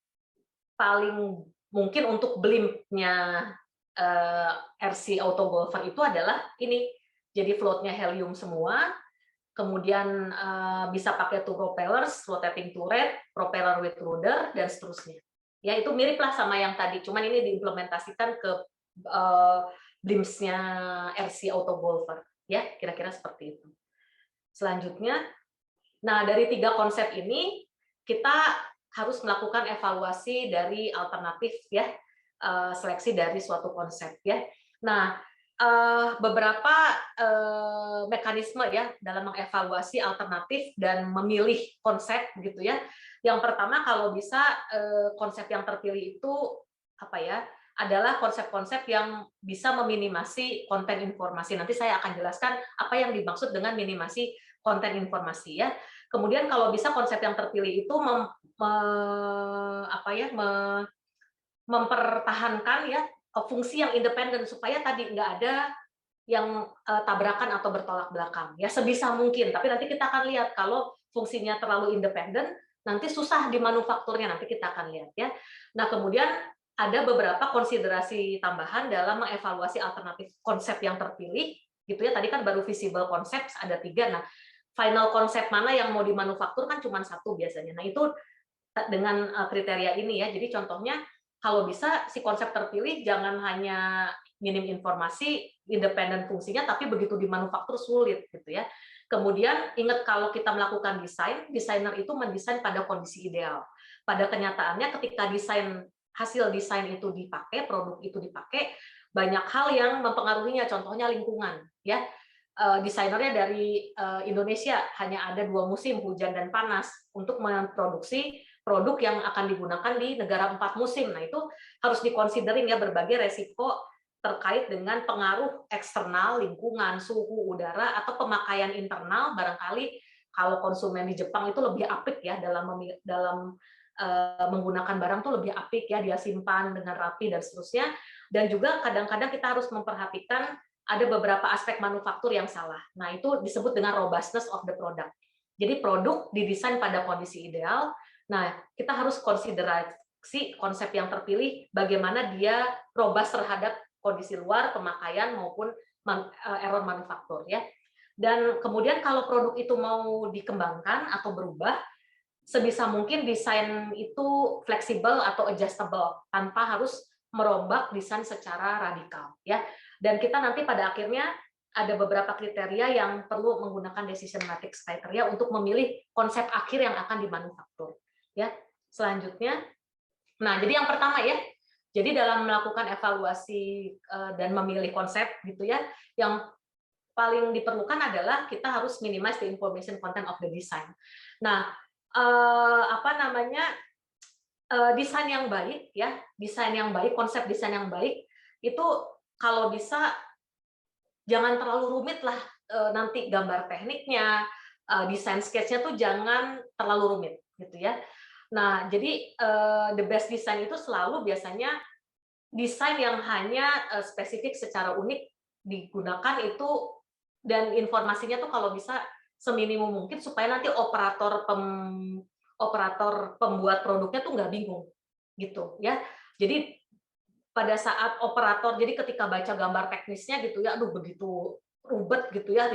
paling mungkin untuk BLIM-nya RC Auto Golfer itu adalah ini. Jadi float-nya helium semua, kemudian bisa pakai two propellers, rotating turret, propeller with rudder, dan seterusnya. Ya, itu miriplah sama yang tadi, cuman ini diimplementasikan ke BLIMS-nya RC Auto Golfer. Ya, kira-kira seperti itu. Selanjutnya, nah dari 3 konsep ini, kita harus melakukan evaluasi dari alternatif ya, seleksi dari suatu konsep ya. Nah, beberapa mekanisme ya dalam mengevaluasi alternatif dan memilih konsep gitu ya. Yang pertama kalau bisa konsep yang terpilih itu apa ya? Adalah konsep-konsep yang bisa meminimasi konten informasi. Nanti saya akan jelaskan apa yang dimaksud dengan minimasi konten informasi ya. Kemudian kalau bisa konsep yang terpilih itu mempertahankan ya fungsi yang independen supaya tadi nggak ada yang tabrakan atau bertolak belakang ya sebisa mungkin. Tapi nanti kita akan lihat kalau fungsinya terlalu independen nanti susah di manufakturnya, nanti kita akan lihat ya. Nah, kemudian ada beberapa konsiderasi tambahan dalam mengevaluasi alternatif konsep yang terpilih gitu ya. Tadi kan baru visible concepts ada 3. Nah, final konsep mana yang mau dimanufaktur kan cuma 1 biasanya. Nah, itu dengan kriteria ini ya. Jadi contohnya kalau bisa si konsep terpilih jangan hanya minim informasi, independen fungsinya, tapi begitu dimanufaktur sulit gitu ya. Kemudian ingat kalau kita melakukan desain, desainer itu mendesain pada kondisi ideal. Pada kenyataannya ketika hasil desain itu dipakai, produk itu dipakai, banyak hal yang mempengaruhinya, contohnya lingkungan ya. Desainernya dari Indonesia hanya ada 2 musim, hujan dan panas, untuk memproduksi produk yang akan digunakan di negara 4 musim. Nah, itu harus dikonsiderin ya berbagai resiko terkait dengan pengaruh eksternal, lingkungan, suhu udara, atau pemakaian internal. Barangkali kalau konsumen di Jepang itu lebih apik ya dalam menggunakan barang tuh lebih apik ya, dia simpan dengan rapi dan seterusnya. Dan juga kadang-kadang kita harus memperhatikan ada beberapa aspek manufaktur yang salah. Nah, itu disebut dengan robustness of the product. Jadi produk didesain pada kondisi ideal. Nah, kita harus konsiderasi konsep yang terpilih bagaimana dia robust terhadap kondisi luar, pemakaian maupun error manufaktur ya. Dan kemudian kalau produk itu mau dikembangkan atau berubah, sebisa mungkin desain itu fleksibel atau adjustable tanpa harus merombak desain secara radikal ya. Dan kita nanti pada akhirnya ada beberapa kriteria yang perlu menggunakan decision matrix criteria untuk memilih konsep akhir yang akan dimanufaktur. Ya, selanjutnya, nah jadi yang pertama ya, jadi dalam melakukan evaluasi dan memilih konsep gitu ya, yang paling diperlukan adalah kita harus minimize the information content of the design. Nah, apa namanya, desain yang baik ya, desain yang baik, konsep desain yang baik itu kalau bisa jangan terlalu rumit lah, nanti gambar tekniknya, desain sketch-nya tuh jangan terlalu rumit gitu ya. Nah, jadi the best design itu selalu biasanya desain yang hanya spesifik secara unik digunakan itu, dan informasinya tuh kalau bisa seminimum mungkin supaya nanti operator pembuat produknya tuh nggak bingung gitu ya. Jadi pada saat operator, jadi ketika baca gambar teknisnya gitu ya, aduh begitu ribet gitu ya,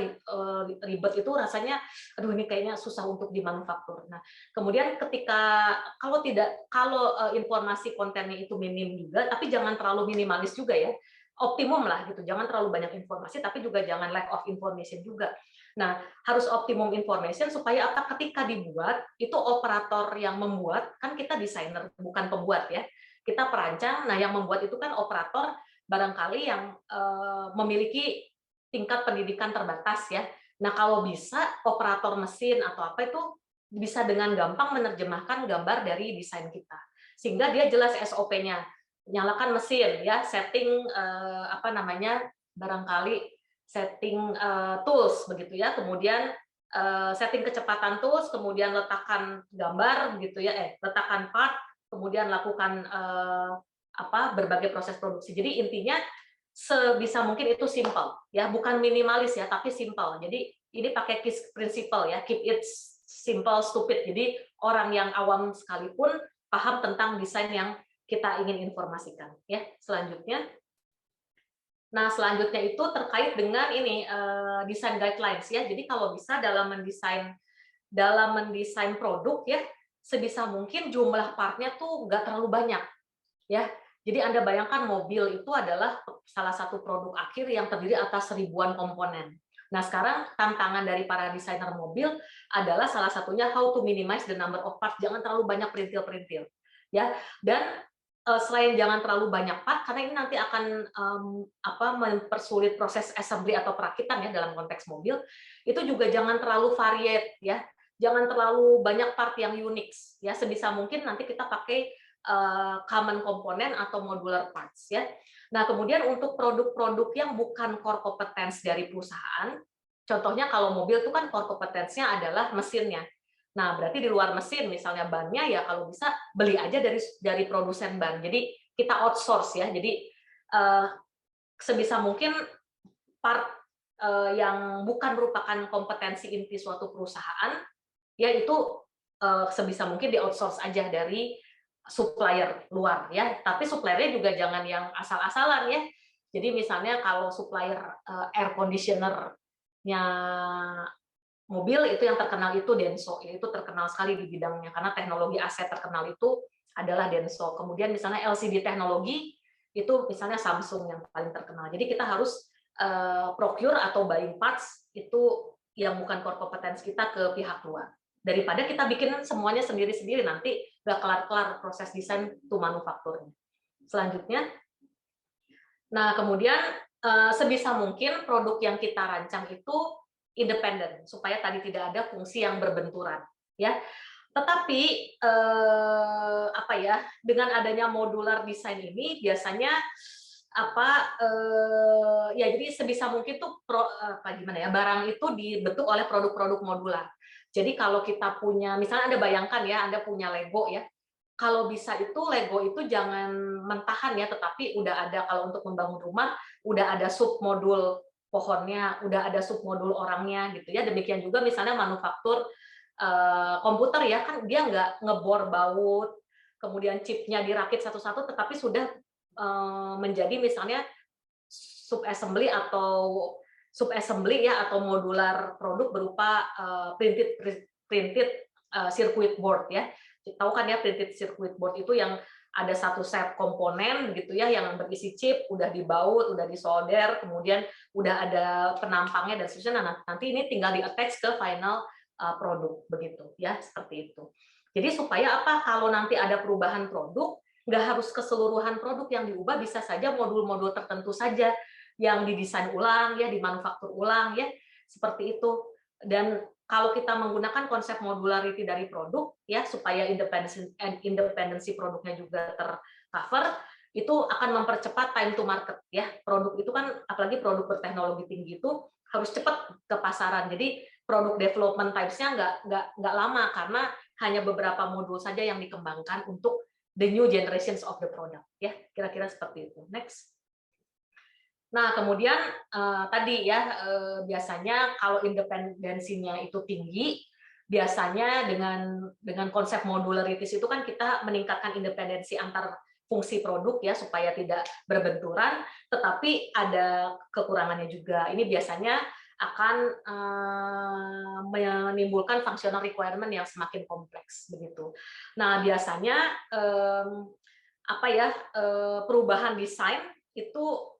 ribet itu rasanya, aduh ini kayaknya susah untuk dimanufaktur. Nah, kemudian ketika kalau informasi kontennya itu minim juga, tapi jangan terlalu minimalis juga ya, optimum lah gitu, jangan terlalu banyak informasi, tapi juga jangan lack of information juga. Nah, harus optimum information supaya apa? Ketika dibuat, itu operator yang membuat, kan kita desainer bukan pembuat ya, kita perancang. Nah, yang membuat itu kan operator barangkali yang memiliki tingkat pendidikan terbatas ya. Nah, kalau bisa operator mesin atau apa itu bisa dengan gampang menerjemahkan gambar dari desain kita, sehingga dia jelas SOP-nya. Nyalakan mesin ya, setting apa namanya, barangkali setting tools begitu ya, kemudian setting kecepatan tools, kemudian letakkan gambar gitu ya, letakkan part, kemudian lakukan berbagai proses produksi. Jadi intinya sebisa mungkin itu simple ya, bukan minimalis ya, tapi simple. Jadi ini pakai KISS principle ya, keep it simple stupid. Jadi orang yang awam sekalipun paham tentang desain yang kita ingin informasikan ya. Selanjutnya, nah selanjutnya itu terkait dengan ini desain guidelines ya. Jadi kalau bisa dalam mendesain produk ya, sebisa mungkin jumlah partnya tuh nggak terlalu banyak ya. Jadi Anda bayangkan mobil itu adalah salah satu produk akhir yang terdiri atas ribuan komponen. Nah, sekarang tantangan dari para desainer mobil adalah salah satunya how to minimize the number of parts, jangan terlalu banyak perintil-perintil. Ya, dan selain jangan terlalu banyak part, karena ini nanti akan mempersulit proses assembly atau perakitan ya dalam konteks mobil, itu juga jangan terlalu variate ya. Jangan terlalu banyak part yang unik ya, sebisa mungkin nanti kita pakai common komponen atau modular parts ya. Nah, kemudian untuk produk-produk yang bukan core competence dari perusahaan, contohnya kalau mobil itu kan core competence-nya adalah mesinnya. Nah, berarti di luar mesin, misalnya bannya ya kalau bisa beli aja dari produsen ban. Jadi kita outsource ya. Jadi sebisa mungkin part yang bukan merupakan kompetensi inti suatu perusahaan, ya itu sebisa mungkin di outsource aja dari supplier luar ya, tapi suppliernya juga jangan yang asal-asalan ya. Jadi misalnya kalau supplier air conditioner-nya mobil itu yang terkenal itu Denso, itu terkenal sekali di bidangnya karena teknologi AC terkenal itu adalah Denso. Kemudian misalnya LCD teknologi itu misalnya Samsung yang paling terkenal. Jadi kita harus procure atau buying parts itu yang bukan core competence kita ke pihak luar. Daripada kita bikin semuanya sendiri-sendiri, nanti nggak kelar-kelar proses desain to manufakturnya. Selanjutnya, nah kemudian sebisa mungkin produk yang kita rancang itu independen, supaya tadi tidak ada fungsi yang berbenturan. Ya, tetapi dengan adanya modular design ini biasanya jadi sebisa mungkin tuh barang itu dibentuk oleh produk-produk modular. Jadi kalau kita punya, misalnya Anda bayangkan ya, Anda punya Lego ya, kalau bisa itu Lego itu jangan mentahan ya, tetapi udah ada, kalau untuk membangun rumah udah ada submodul pohonnya, udah ada submodul orangnya gitu ya. Demikian juga misalnya manufaktur komputer ya, kan dia nggak ngebor baut, kemudian chipnya dirakit satu-satu, tetapi sudah menjadi misalnya subassembly ya, atau modular produk berupa printed circuit board ya. Tahu kan ya, printed circuit board itu yang ada satu set komponen gitu ya yang berisi chip, udah dibaut, udah disolder, kemudian udah ada penampangnya dan seterusnya. Nah, nanti ini tinggal di-attach ke final produk begitu ya, seperti itu. Jadi supaya apa? Kalau nanti ada perubahan produk, nggak harus keseluruhan produk yang diubah, bisa saja modul-modul tertentu saja yang didesain ulang ya, dimanufaktur ulang ya, seperti itu. Dan kalau kita menggunakan konsep modularity dari produk ya, supaya independensi produknya juga tercover, itu akan mempercepat time to market ya. Produk itu kan, apalagi produk berteknologi tinggi itu harus cepat ke pasaran. Jadi produk development types-nya nggak lama, karena hanya beberapa modul saja yang dikembangkan untuk the new generations of the product ya, kira-kira seperti itu. Next. Nah, kemudian tadi ya, biasanya kalau independensinya itu tinggi, biasanya dengan konsep modularities itu kan kita meningkatkan independensi antar fungsi produk ya, supaya tidak berbenturan, tetapi ada kekurangannya juga. Ini biasanya akan menimbulkan functional requirement yang semakin kompleks begitu. Nah, biasanya perubahan desain itu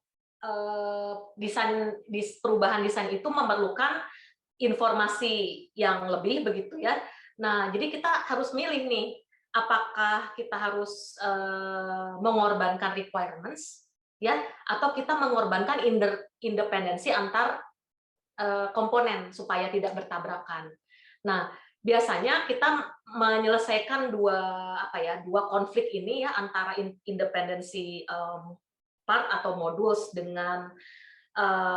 perubahan desain itu memerlukan informasi yang lebih begitu ya. Nah, jadi kita harus milih nih, apakah kita harus mengorbankan requirements ya, atau kita mengorbankan independensi antar komponen supaya tidak bertabrakan. Nah, biasanya kita menyelesaikan dua konflik ini ya, antara independensi part atau modules dengan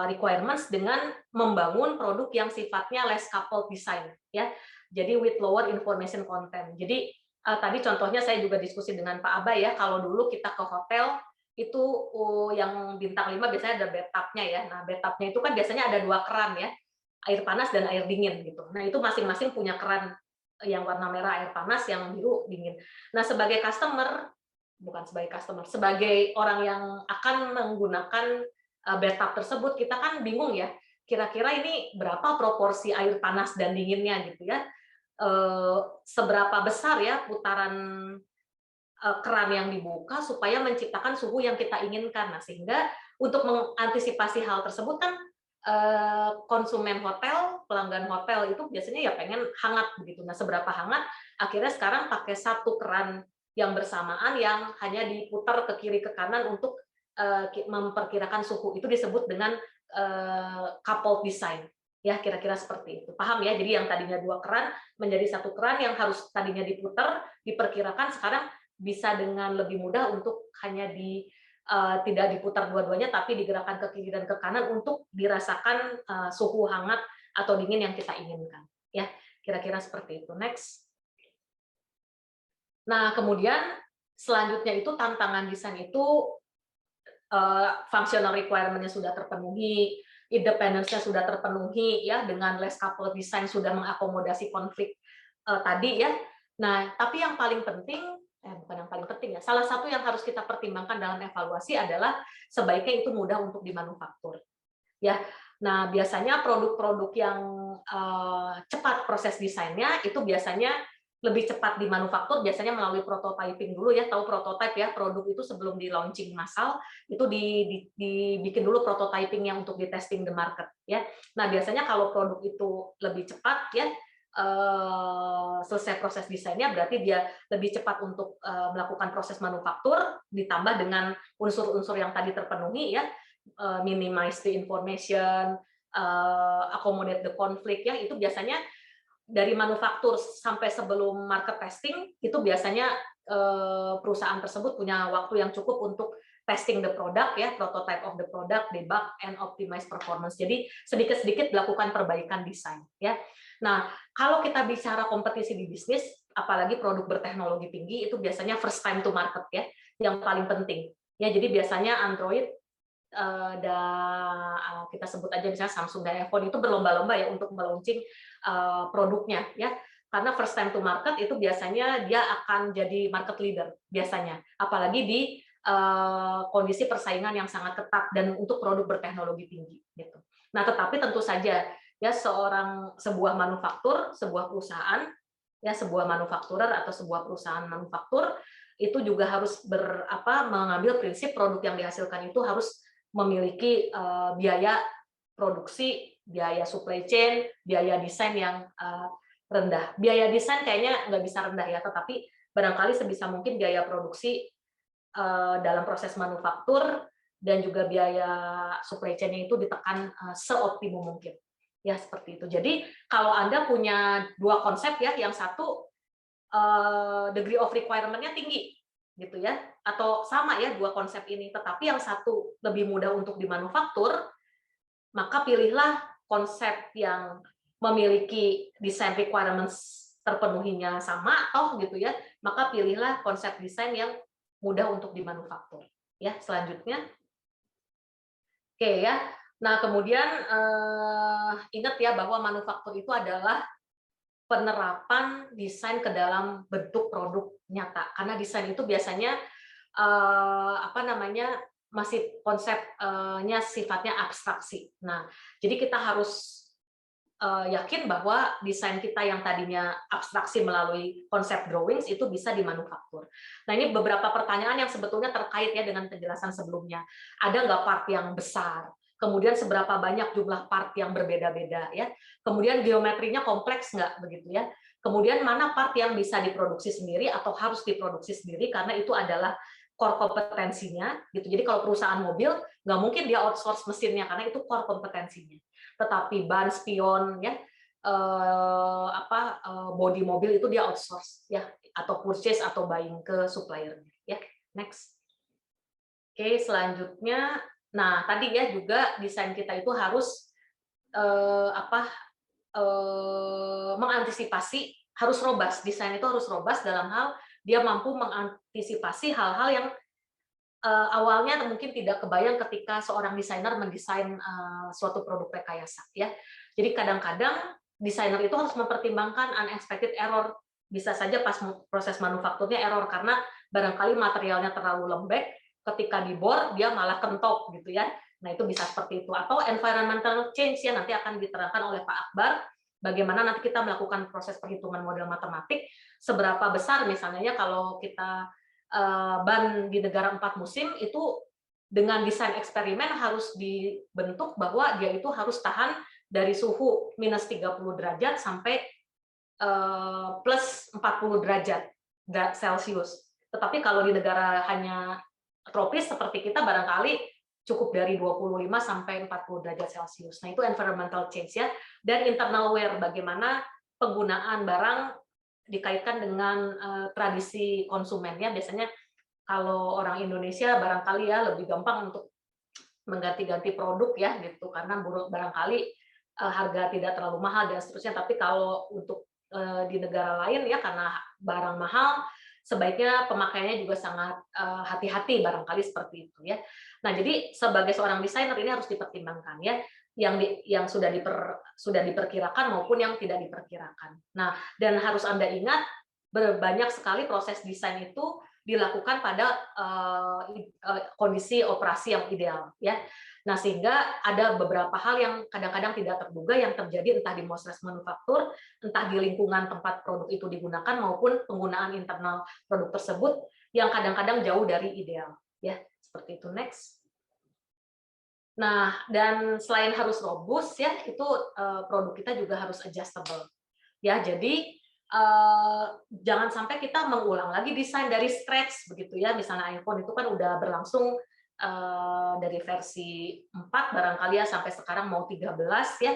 requirements dengan membangun produk yang sifatnya less coupled design ya. Jadi with lower information content. Jadi tadi contohnya saya juga diskusi dengan Pak Abay ya, kalau dulu kita ke hotel itu yang bintang 5 biasanya ada bathtub-nya ya. Nah, bathtub-nya itu kan biasanya ada 2 keran ya, air panas dan air dingin gitu. Nah, itu masing-masing punya keran yang warna merah air panas, yang biru dingin. Nah, sebagai sebagai orang yang akan menggunakan bathtub tersebut, kita kan bingung ya, kira-kira ini berapa proporsi air panas dan dinginnya gitu ya, seberapa besar ya putaran keran yang dibuka supaya menciptakan suhu yang kita inginkan. Nah, sehingga untuk mengantisipasi hal tersebut kan konsumen hotel, pelanggan hotel itu biasanya ya pengen hangat begitu. Nah, seberapa hangat? Akhirnya sekarang pakai satu keran yang bersamaan yang hanya diputar ke kiri ke kanan untuk memperkirakan suhu. Itu disebut dengan coupled design. Ya, kira-kira seperti itu. Paham ya? Jadi yang tadinya 2 keran menjadi satu keran yang harus tadinya diputar, diperkirakan, sekarang bisa dengan lebih mudah untuk hanya tidak diputar dua-duanya, tapi digerakkan ke kiri dan ke kanan untuk dirasakan suhu hangat atau dingin yang kita inginkan. Ya, kira-kira seperti itu. Next. Nah, kemudian selanjutnya itu tantangan desain itu functional requirement-nya sudah terpenuhi, independence-nya sudah terpenuhi ya, dengan less coupled design sudah mengakomodasi konflik tadi ya. Nah, tapi yang paling penting, bukan yang paling penting ya, salah satu yang harus kita pertimbangkan dalam evaluasi adalah sebaiknya itu mudah untuk dimanufaktur. Ya, nah biasanya produk-produk yang cepat proses desainnya itu biasanya lebih cepat dimanufaktur, biasanya melalui prototyping dulu ya. Tahu prototype ya, produk itu sebelum di launching massal itu dibikin dulu prototyping yang untuk di testing the market ya. Nah, biasanya kalau produk itu lebih cepat ya, selesai proses desainnya, berarti dia lebih cepat untuk melakukan proses manufaktur, ditambah dengan unsur-unsur yang tadi terpenuhi ya, minimize the information, accommodate the conflict ya, itu biasanya dari manufaktur sampai sebelum market testing itu biasanya perusahaan tersebut punya waktu yang cukup untuk testing the product ya, prototype of the product, debug and optimize performance. Jadi sedikit-sedikit dilakukan perbaikan desain ya. Nah, kalau kita bicara kompetisi di bisnis, apalagi produk berteknologi tinggi, itu biasanya first time to market ya, yang paling penting. Ya, jadi biasanya Android kita sebut aja misalnya Samsung dan iPhone itu berlomba-lomba ya untuk melaunching produknya ya, karena first time to market itu biasanya dia akan jadi market leader biasanya, apalagi di kondisi persaingan yang sangat ketat dan untuk produk berteknologi tinggi gitu. Nah, tetapi tentu saja ya sebuah manufaktur, sebuah perusahaan ya, sebuah manufakturer atau sebuah perusahaan manufaktur itu juga harus mengambil prinsip produk yang dihasilkan itu harus memiliki biaya produksi, biaya supply chain, biaya desain yang rendah. Biaya desain kayaknya nggak bisa rendah ya, tetapi barangkali sebisa mungkin biaya produksi dalam proses manufaktur dan juga biaya supply chain-nya itu ditekan seoptimum mungkin. Ya, seperti itu. Jadi, kalau Anda punya dua konsep ya, yang satu degree of requirement-nya tinggi, gitu ya, atau sama ya dua konsep ini, tetapi yang satu lebih mudah untuk dimanufaktur, maka pilihlah konsep yang memiliki design requirements terpenuhinya sama, gitu ya, maka pilihlah konsep desain yang mudah untuk dimanufaktur. Ya, selanjutnya. Oke ya. Nah, kemudian ingat ya bahwa manufaktur itu adalah penerapan desain ke dalam bentuk produk nyata. Karena desain itu biasanya masih konsepnya sifatnya abstraksi. Nah, jadi kita harus yakin bahwa desain kita yang tadinya abstraksi melalui konsep drawings itu bisa dimanufaktur. Nah, ini beberapa pertanyaan yang sebetulnya terkait ya dengan penjelasan sebelumnya. Ada nggak part yang besar? Kemudian seberapa banyak jumlah part yang berbeda-beda ya? Kemudian geometrinya kompleks nggak begitu ya? Kemudian mana part yang bisa diproduksi sendiri atau harus diproduksi sendiri karena itu adalah core kompetensinya gitu. Jadi kalau perusahaan mobil nggak mungkin dia outsource mesinnya karena itu core kompetensinya. Tetapi ban, spion, ya, body mobil itu dia outsource, ya, atau purchase atau buying ke supplier. Ya, next. Oke, selanjutnya, nah tadi ya juga desain kita itu harus mengantisipasi, harus robust. Desain itu harus robust dalam hal dia mampu mengantisipasi hal-hal yang awalnya mungkin tidak kebayang ketika seorang desainer mendesain suatu produk rekayasa ya. Jadi kadang-kadang desainer itu harus mempertimbangkan unexpected error. Bisa saja pas proses manufakturnya error karena barangkali materialnya terlalu lembek, ketika dibor dia malah kentok gitu ya. Nah, itu bisa seperti itu. Atau environmental change ya, nanti akan diterangkan oleh Pak Akbar bagaimana nanti kita melakukan proses perhitungan model matematik seberapa besar misalnya ya kalau kita ban di negara 4 musim itu dengan desain eksperimen harus dibentuk bahwa dia itu harus tahan dari suhu minus 30 derajat sampai plus 40 derajat Celcius. Tetapi kalau di negara hanya tropis seperti kita barangkali cukup dari 25 sampai 40 derajat Celcius. Nah, itu environmental change ya. Dan internal wear, bagaimana penggunaan barang dikaitkan dengan tradisi konsumennya. Biasanya kalau orang Indonesia barangkali ya lebih gampang untuk mengganti-ganti produk ya gitu karena barangkali harga tidak terlalu mahal dan seterusnya. Tapi kalau untuk di negara lain ya karena barang mahal sebaiknya pemakaiannya juga sangat hati-hati barangkali seperti itu ya. Nah, jadi sebagai seorang desainer ini harus dipertimbangkan ya yang sudah diperkirakan maupun yang tidak diperkirakan. Nah, dan harus Anda ingat banyak sekali proses desain itu dilakukan pada kondisi operasi yang ideal ya. Nah, sehingga ada beberapa hal yang kadang-kadang tidak terduga yang terjadi entah di proses manufaktur, entah di lingkungan tempat produk itu digunakan maupun penggunaan internal produk tersebut yang kadang-kadang jauh dari ideal ya. Seperti itu. Next. Nah, dan selain harus robust ya, itu produk kita juga harus adjustable. Ya, jadi jangan sampai kita mengulang lagi desain dari scratch begitu ya. Misalnya iPhone itu kan udah berlangsung dari versi 4 barangkali ya sampai sekarang mau 13 ya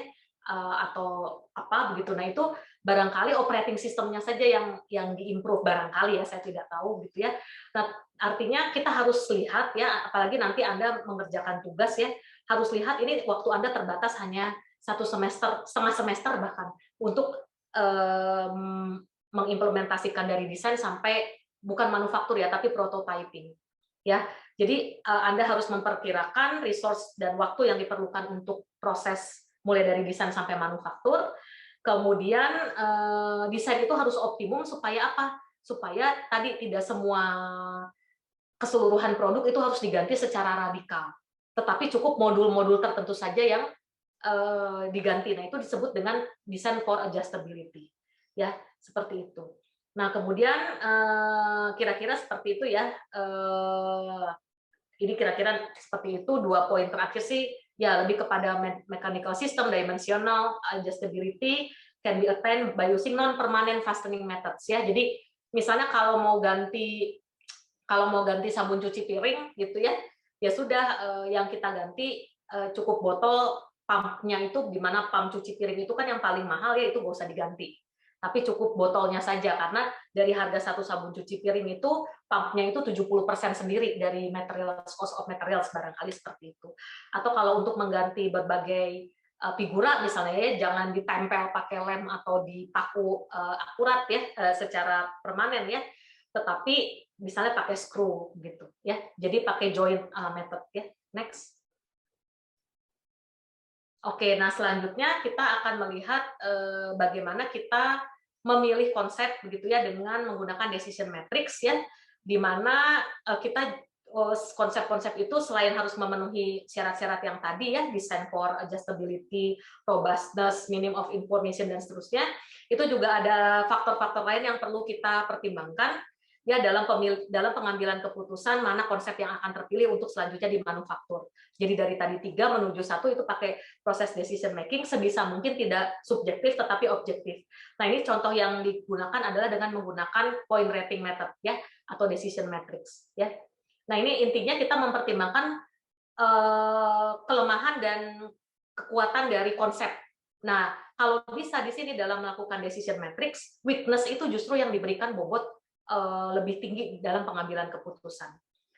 atau apa begitu. Nah, itu barangkali operating sistemnya saja yang diimprove barangkali ya, saya tidak tahu gitu ya. Nah, artinya kita harus lihat ya, apalagi nanti Anda mengerjakan tugas ya, harus lihat ini waktu Anda terbatas hanya 1 semester, setengah semester bahkan untuk mengimplementasikan dari desain sampai bukan manufaktur ya, tapi prototyping. Ya, jadi Anda harus memperkirakan resource dan waktu yang diperlukan untuk proses mulai dari desain sampai manufaktur. Kemudian desain itu harus optimum supaya apa? Supaya tadi tidak semua keseluruhan produk itu harus diganti secara radikal. Tetapi cukup modul-modul tertentu saja yang diganti. Nah, itu disebut dengan design for adjustability. Ya, seperti itu. Nah, kemudian kira-kira seperti itu ya. Ini kira-kira seperti itu. 2 poin terakhir sih ya lebih kepada mechanical system, dimensional, adjustability can be attained by using non-permanent fastening methods ya. Jadi misalnya kalau mau ganti sabun cuci piring gitu ya, ya sudah yang kita ganti cukup botol pumpnya itu, di mana pump cuci piring itu kan yang paling mahal ya, itu nggak usah diganti. Tapi cukup botolnya saja, karena dari harga satu sabun cuci piring itu pumpnya itu 70% sendiri dari materials, cost of materials barangkali seperti itu. Atau kalau untuk mengganti berbagai figura misalnya ya, jangan ditempel pakai lem atau dipaku akurat ya secara permanen ya, tetapi misalnya pakai screw gitu ya. Jadi pakai joint method ya. Next. Oke, nah selanjutnya kita akan melihat bagaimana kita memilih konsep begitu ya dengan menggunakan decision matrix ya, di mana kita konsep-konsep itu selain harus memenuhi syarat-syarat yang tadi ya, design for adjustability, robustness, minimum of information dan seterusnya, itu juga ada faktor-faktor lain yang perlu kita pertimbangkan ya dalam pengambilan keputusan mana konsep yang akan terpilih untuk selanjutnya di manufaktur. Jadi dari tadi 3 menuju 1 itu pakai proses decision making, sebisa mungkin tidak subjektif tetapi objektif. Nah, ini contoh yang digunakan adalah dengan menggunakan point rating method ya, atau decision matrix ya. Nah, ini intinya kita mempertimbangkan kelemahan dan kekuatan dari konsep. Nah, kalau bisa di sini dalam melakukan decision matrix, weakness itu justru yang diberikan bobot lebih tinggi dalam pengambilan keputusan.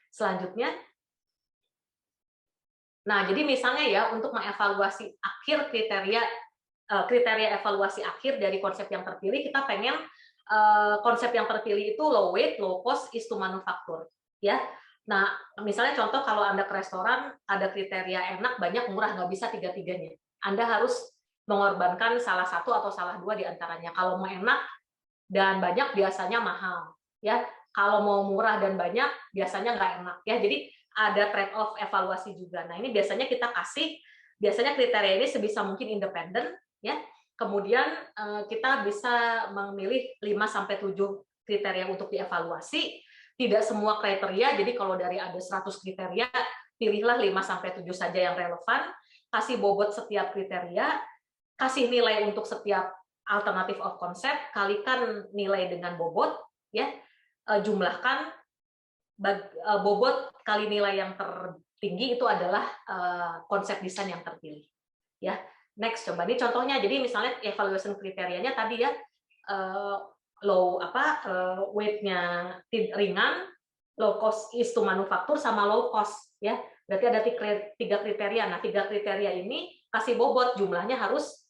Selanjutnya, nah jadi misalnya ya untuk mengevaluasi akhir kriteria evaluasi akhir dari konsep yang terpilih, kita pengen konsep yang terpilih itu low weight, low cost, is to manufacture ya. Nah, misalnya contoh kalau Anda ke restoran, ada kriteria enak, banyak, murah, nggak bisa tiga-tiganya. Anda harus mengorbankan salah satu atau salah 2 di antaranya. Kalau mau enak dan banyak biasanya mahal ya, kalau mau murah dan banyak biasanya nggak enak ya. Jadi ada trade off evaluasi juga. Nah, ini biasanya kita kasih, biasanya kriteria ini sebisa mungkin independen ya. Kemudian kita bisa memilih 5 sampai 7 kriteria untuk dievaluasi. Tidak semua kriteria, jadi kalau dari ada 100 kriteria, pilihlah 5 sampai 7 saja yang relevan, kasih bobot setiap kriteria, kasih nilai untuk setiap alternatif of concept, kalikan nilai dengan bobot ya, jumlahkan bobot kali nilai yang tertinggi itu adalah konsep desain yang terpilih ya. Next, coba ini contohnya. Jadi misalnya evaluation kriterianya tadi ya, weight-nya ringan, low cost is to manufacture, sama low cost ya. Berarti ada 3 kriteria. Nah, 3 kriteria ini kasih bobot jumlahnya harus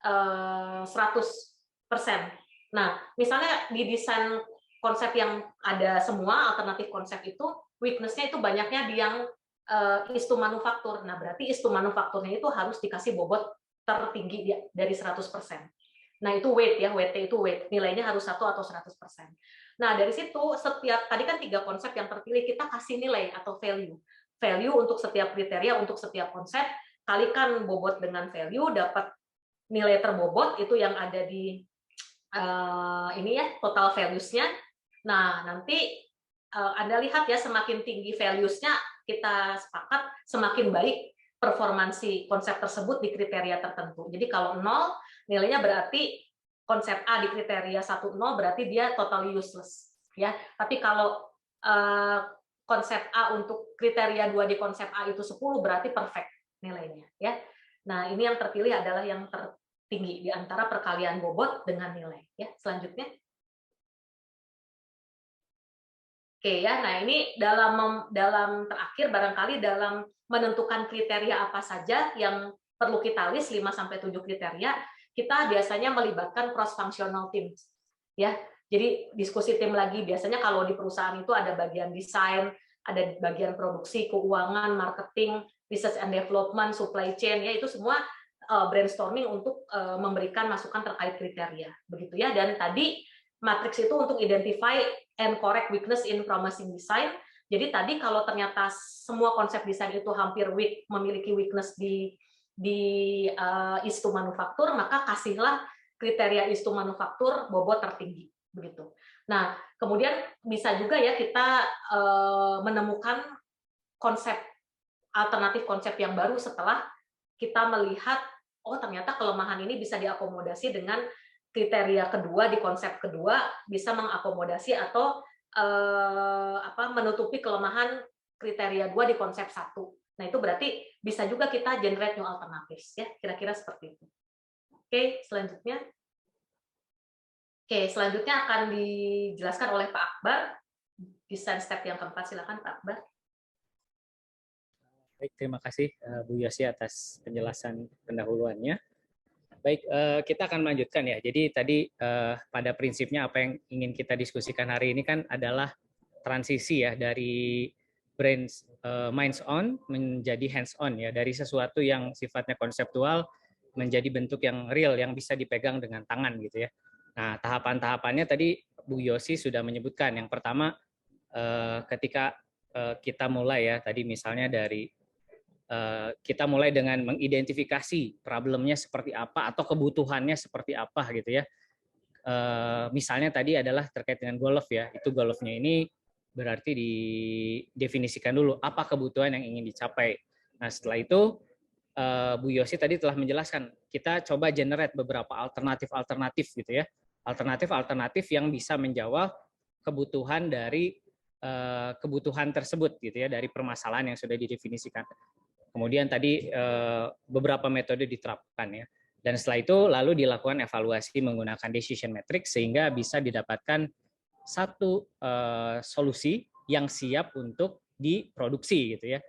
100%. Nah, misalnya di desain konsep yang ada semua alternatif konsep itu, weakness-nya itu banyaknya di yang is to manufacture. Nah, berarti is to manufacture-nya itu harus dikasih bobot tertinggi dari 100%. Nah, itu weight ya, WT itu weight. Nilainya harus 1 atau 100%. Nah, dari situ setiap, tadi kan 3 konsep yang terpilih, kita kasih nilai atau value. Value untuk setiap kriteria, untuk setiap konsep, kalikan bobot dengan value, dapat nilai terbobot itu yang ada di ini ya, total values-nya. Nah, nanti Anda lihat ya, semakin tinggi values-nya, kita sepakat semakin baik performansi konsep tersebut di kriteria tertentu. Jadi kalau 0, nilainya berarti konsep A di kriteria 1, 0, berarti dia totally useless ya. Tapi kalau konsep A untuk kriteria 2 di konsep A itu 10, berarti perfect nilainya ya. Nah, ini yang terpilih adalah yang tertinggi di antara perkalian bobot dengan nilai ya. Selanjutnya. Oke ya, nah ini dalam terakhir barangkali dalam menentukan kriteria apa saja yang perlu kita list 5 sampai 7 kriteria, kita biasanya melibatkan cross functional teams ya. Jadi diskusi tim lagi, biasanya kalau di perusahaan itu ada bagian desain, ada bagian produksi, keuangan, marketing, research and development, supply chain ya, itu semua brainstorming untuk memberikan masukan terkait kriteria begitu ya. Dan tadi matriks itu untuk identify and correct weakness in promising design. Jadi tadi kalau ternyata semua konsep desain itu hampir memiliki weakness di is to manufacture, maka kasihlah kriteria is to manufacture bobot tertinggi begitu. Nah, kemudian bisa juga ya kita menemukan konsep alternatif konsep yang baru setelah kita melihat oh ternyata kelemahan ini bisa diakomodasi dengan kriteria kedua di konsep kedua bisa mengakomodasi atau menutupi kelemahan kriteria 2 di konsep 1. Nah, itu berarti bisa juga kita generate new alternatives ya, kira-kira seperti itu. Oke, selanjutnya. Oke, selanjutnya akan dijelaskan oleh Pak Akbar. Desain step yang keempat, silakan Pak Akbar. Baik, terima kasih Bu Yosi atas penjelasan pendahuluannya. Baik, kita akan melanjutkan ya. Jadi tadi pada prinsipnya apa yang ingin kita diskusikan hari ini kan adalah transisi ya dari minds on menjadi hands on ya, dari sesuatu yang sifatnya konseptual menjadi bentuk yang real yang bisa dipegang dengan tangan gitu ya. Nah, tahapan-tahapannya tadi Bu Yosi sudah menyebutkan. Yang pertama ketika kita mulai ya, tadi misalnya dari kita mulai dengan mengidentifikasi problemnya seperti apa atau kebutuhannya seperti apa gitu ya. Misalnya tadi adalah terkait dengan goal love ya. Itu goal love-nya ini berarti didefinisikan dulu apa kebutuhan yang ingin dicapai. Nah, setelah itu Bu Yosi tadi telah menjelaskan kita coba generate beberapa alternatif gitu ya. Alternatif yang bisa menjawab kebutuhan dari kebutuhan tersebut gitu ya, dari permasalahan yang sudah didefinisikan. Kemudian tadi beberapa metode diterapkan ya. Dan setelah itu lalu dilakukan evaluasi menggunakan decision matrix sehingga bisa didapatkan satu solusi yang siap untuk diproduksi gitu ya.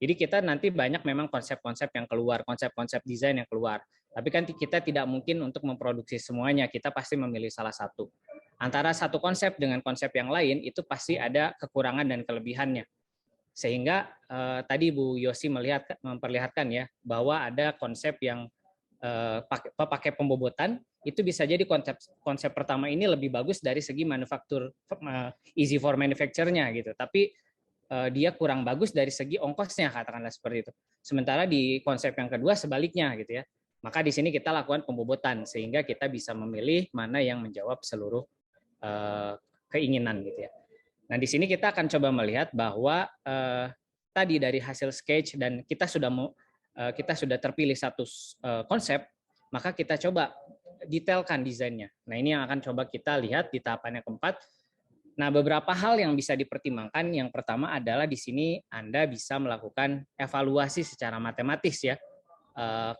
Jadi kita nanti banyak memang konsep-konsep yang keluar, konsep-konsep desain yang keluar. Tapi kan kita tidak mungkin untuk memproduksi semuanya, kita pasti memilih salah satu. Antara satu konsep dengan konsep yang lain itu pasti ada kekurangan dan kelebihannya. Sehingga tadi Bu Yosi memperlihatkan ya bahwa ada konsep yang pakai pembobotan itu bisa jadi konsep pertama ini lebih bagus dari segi manufaktur easy for manufacture-nya gitu. Tapi dia kurang bagus dari segi ongkosnya katakanlah seperti itu. Sementara di konsep yang kedua sebaliknya gitu ya. Maka di sini kita lakukan pembobotan sehingga kita bisa memilih mana yang menjawab seluruh keinginan gitu ya. Nah, di sini kita akan coba melihat bahwa tadi dari hasil sketch dan kita sudah terpilih satu konsep, maka kita coba detailkan desainnya. Nah, ini yang akan coba kita lihat di tahapan yang keempat. Nah, beberapa hal yang bisa dipertimbangkan. Yang pertama adalah di sini Anda bisa melakukan evaluasi secara matematis ya.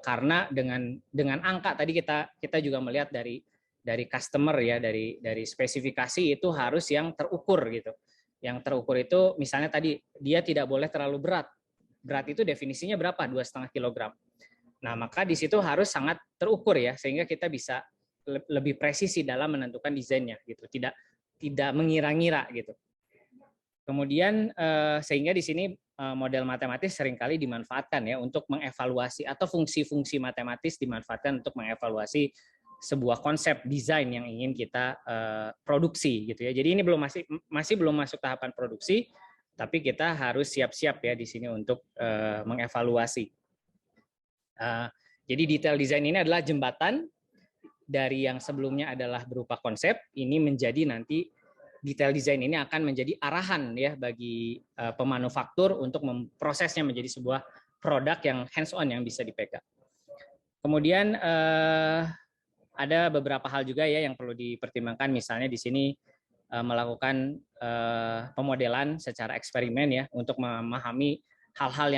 Karena dengan angka tadi kita juga melihat dari customer ya, dari spesifikasi itu harus yang terukur gitu. Yang terukur itu misalnya tadi dia tidak boleh terlalu berat. Berat itu definisinya berapa? 2,5 kg. Nah, maka di situ harus sangat terukur ya sehingga kita bisa lebih presisi dalam menentukan desainnya gitu. Tidak mengira-ngira gitu. Kemudian sehingga di sini model matematis seringkali dimanfaatkan ya untuk mengevaluasi atau fungsi-fungsi matematis dimanfaatkan untuk mengevaluasi sebuah konsep desain yang ingin kita produksi gitu ya. Jadi ini masih belum masuk tahapan produksi, tapi kita harus siap-siap ya di sini untuk mengevaluasi. Jadi detail desain ini adalah jembatan dari yang sebelumnya adalah berupa konsep, ini menjadi nanti detail desain ini akan menjadi arahan ya bagi pemanufaktur untuk memprosesnya menjadi sebuah produk yang hands on yang bisa dipegang. Kemudian ada beberapa hal juga ya yang perlu dipertimbangkan, misalnya di sini melakukan pemodelan secara eksperimen ya untuk memahami hal-hal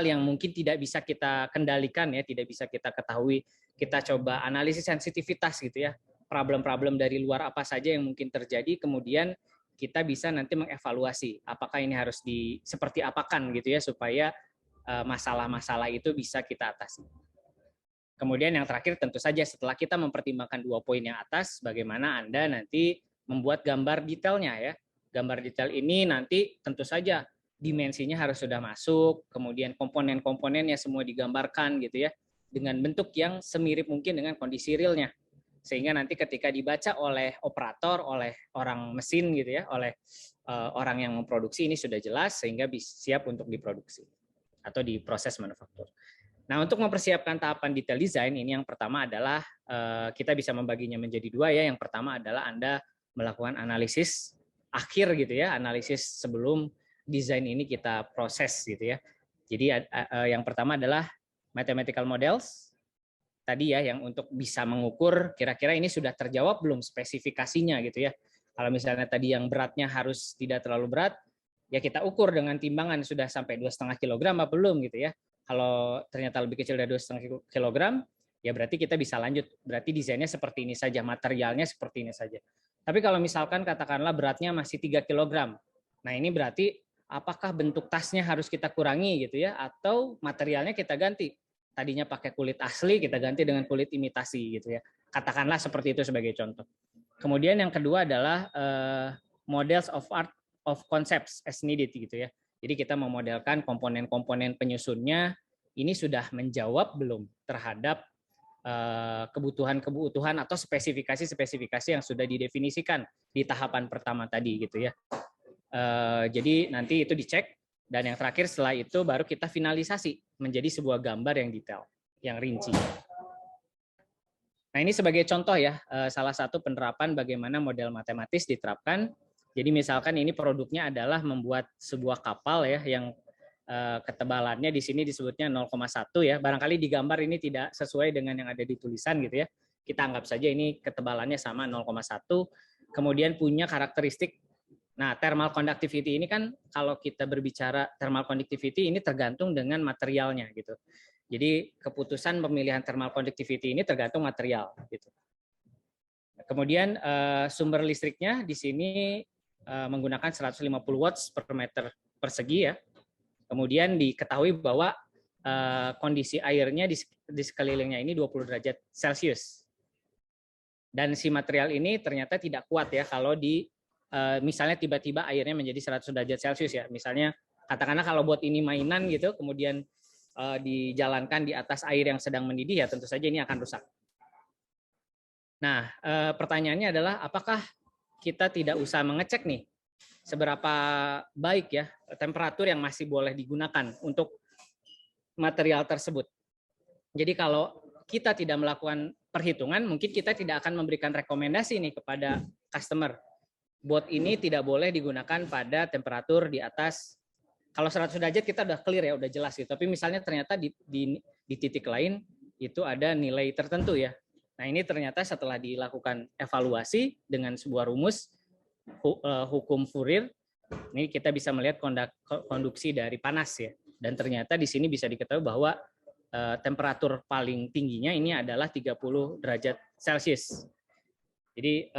yang mungkin tidak bisa kita kendalikan ya, tidak bisa kita ketahui. Kita coba analisis sensitivitas gitu ya, problem-problem dari luar apa saja yang mungkin terjadi, kemudian kita bisa nanti mengevaluasi apakah ini harus seperti apakan gitu ya supaya masalah-masalah itu bisa kita atasi. Kemudian yang terakhir tentu saja setelah kita mempertimbangkan 2 poin yang atas, bagaimana Anda nanti membuat gambar detailnya ya. Gambar detail ini nanti tentu saja dimensinya harus sudah masuk, kemudian komponen-komponennya semua digambarkan gitu ya, dengan bentuk yang semirip mungkin dengan kondisi realnya. Sehingga nanti ketika dibaca oleh operator, oleh orang mesin gitu ya, oleh orang yang memproduksi ini sudah jelas sehingga siap untuk diproduksi atau diproses manufaktur. Nah, untuk mempersiapkan tahapan detail design ini yang pertama adalah kita bisa membaginya menjadi dua ya. Yang pertama adalah Anda melakukan analisis akhir gitu ya, analisis sebelum desain ini kita proses gitu ya. Jadi yang pertama adalah mathematical models tadi ya, yang untuk bisa mengukur kira-kira ini sudah terjawab belum spesifikasinya gitu ya. Kalau misalnya tadi yang beratnya harus tidak terlalu berat, ya kita ukur dengan timbangan sudah sampai 2,5 kilogram apa belum gitu ya. Kalau ternyata lebih kecil dari 2,5 kilogram, ya berarti kita bisa lanjut. Berarti desainnya seperti ini saja, materialnya seperti ini saja. Tapi kalau misalkan katakanlah beratnya masih 3 kilogram, nah ini berarti apakah bentuk tasnya harus kita kurangi gitu ya, atau materialnya kita ganti. Tadinya pakai kulit asli, kita ganti dengan kulit imitasi gitu ya. Katakanlah seperti itu sebagai contoh. Kemudian yang kedua adalah models of art of concepts as needed gitu ya. Jadi kita memodelkan komponen-komponen penyusunnya ini sudah menjawab belum terhadap kebutuhan-kebutuhan atau spesifikasi-spesifikasi yang sudah didefinisikan di tahapan pertama tadi gitu ya. Jadi nanti itu dicek dan yang terakhir setelah itu baru kita finalisasi menjadi sebuah gambar yang detail, yang rinci. Nah ini sebagai contoh ya, salah satu penerapan bagaimana model matematis diterapkan. Jadi misalkan ini produknya adalah membuat sebuah kapal ya yang ketebalannya di sini disebutnya 0,1 ya. Barangkali di gambar ini tidak sesuai dengan yang ada di tulisan gitu ya. Kita anggap saja ini ketebalannya sama 0,1. Kemudian punya karakteristik. Nah, thermal conductivity ini kan kalau kita berbicara thermal conductivity ini tergantung dengan materialnya gitu. Jadi keputusan pemilihan thermal conductivity ini tergantung material gitu. Kemudian sumber listriknya di sini menggunakan 150 watts per meter persegi ya. Kemudian diketahui bahwa kondisi airnya di sekelilingnya ini 20 derajat Celcius. Dan si material ini ternyata tidak kuat ya kalau misalnya tiba-tiba airnya menjadi 100 derajat Celcius ya. Misalnya katakanlah kalau buat ini mainan gitu, kemudian dijalankan di atas air yang sedang mendidih ya tentu saja ini akan rusak. Nah, pertanyaannya adalah apakah kita tidak usah mengecek nih seberapa baik ya temperatur yang masih boleh digunakan untuk material tersebut. Jadi kalau kita tidak melakukan perhitungan, mungkin kita tidak akan memberikan rekomendasi nih kepada customer. Bot ini tidak boleh digunakan pada temperatur di atas, kalau 100 derajat kita udah clear ya, udah jelas gitu. Tapi misalnya ternyata di titik lain itu ada nilai tertentu ya. Nah ini ternyata setelah dilakukan evaluasi dengan sebuah rumus hukum Fourier, ini kita bisa melihat konduksi dari panas ya. Dan ternyata di sini bisa diketahui bahwa temperatur paling tingginya ini adalah 30 derajat Celcius. Jadi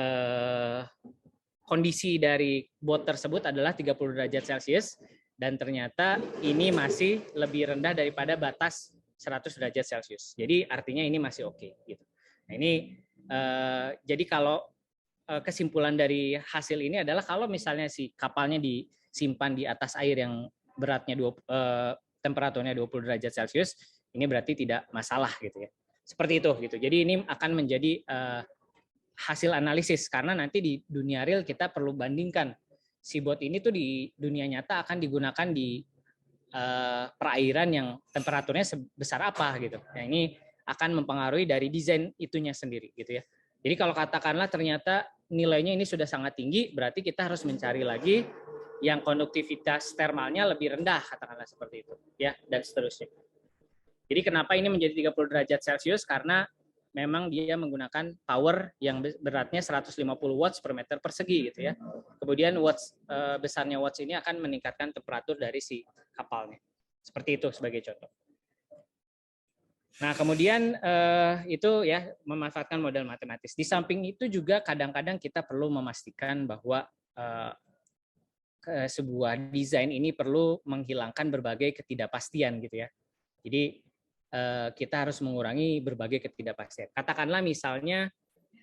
kondisi dari bot tersebut adalah 30 derajat Celcius dan ternyata ini masih lebih rendah daripada batas 100 derajat Celcius. Jadi artinya ini masih oke gitu. Nah, ini jadi kalau kesimpulan dari hasil ini adalah kalau misalnya si kapalnya disimpan di atas air yang beratnya temperaturnya 20 derajat Celcius, ini berarti tidak masalah gitu ya. Seperti itu gitu. Jadi ini akan menjadi hasil analisis karena nanti di dunia real kita perlu bandingkan si bot ini tuh di dunia nyata akan digunakan di perairan yang temperaturnya sebesar apa gitu. Nah, ini akan mempengaruhi dari desain itunya sendiri gitu ya. Jadi kalau katakanlah ternyata nilainya ini sudah sangat tinggi, berarti kita harus mencari lagi yang konduktivitas termalnya lebih rendah, katakanlah seperti itu ya, dan seterusnya. Jadi kenapa ini menjadi 30 derajat Celcius? Karena memang dia menggunakan power yang beratnya 150 watts per meter persegi gitu ya. Kemudian besarnya watts ini akan meningkatkan temperatur dari si kapalnya. Seperti itu sebagai contoh. Nah, kemudian itu ya memanfaatkan model matematis. Di samping itu juga kadang-kadang kita perlu memastikan bahwa sebuah desain ini perlu menghilangkan berbagai ketidakpastian gitu ya. Jadi kita harus mengurangi berbagai ketidakpastian. Katakanlah misalnya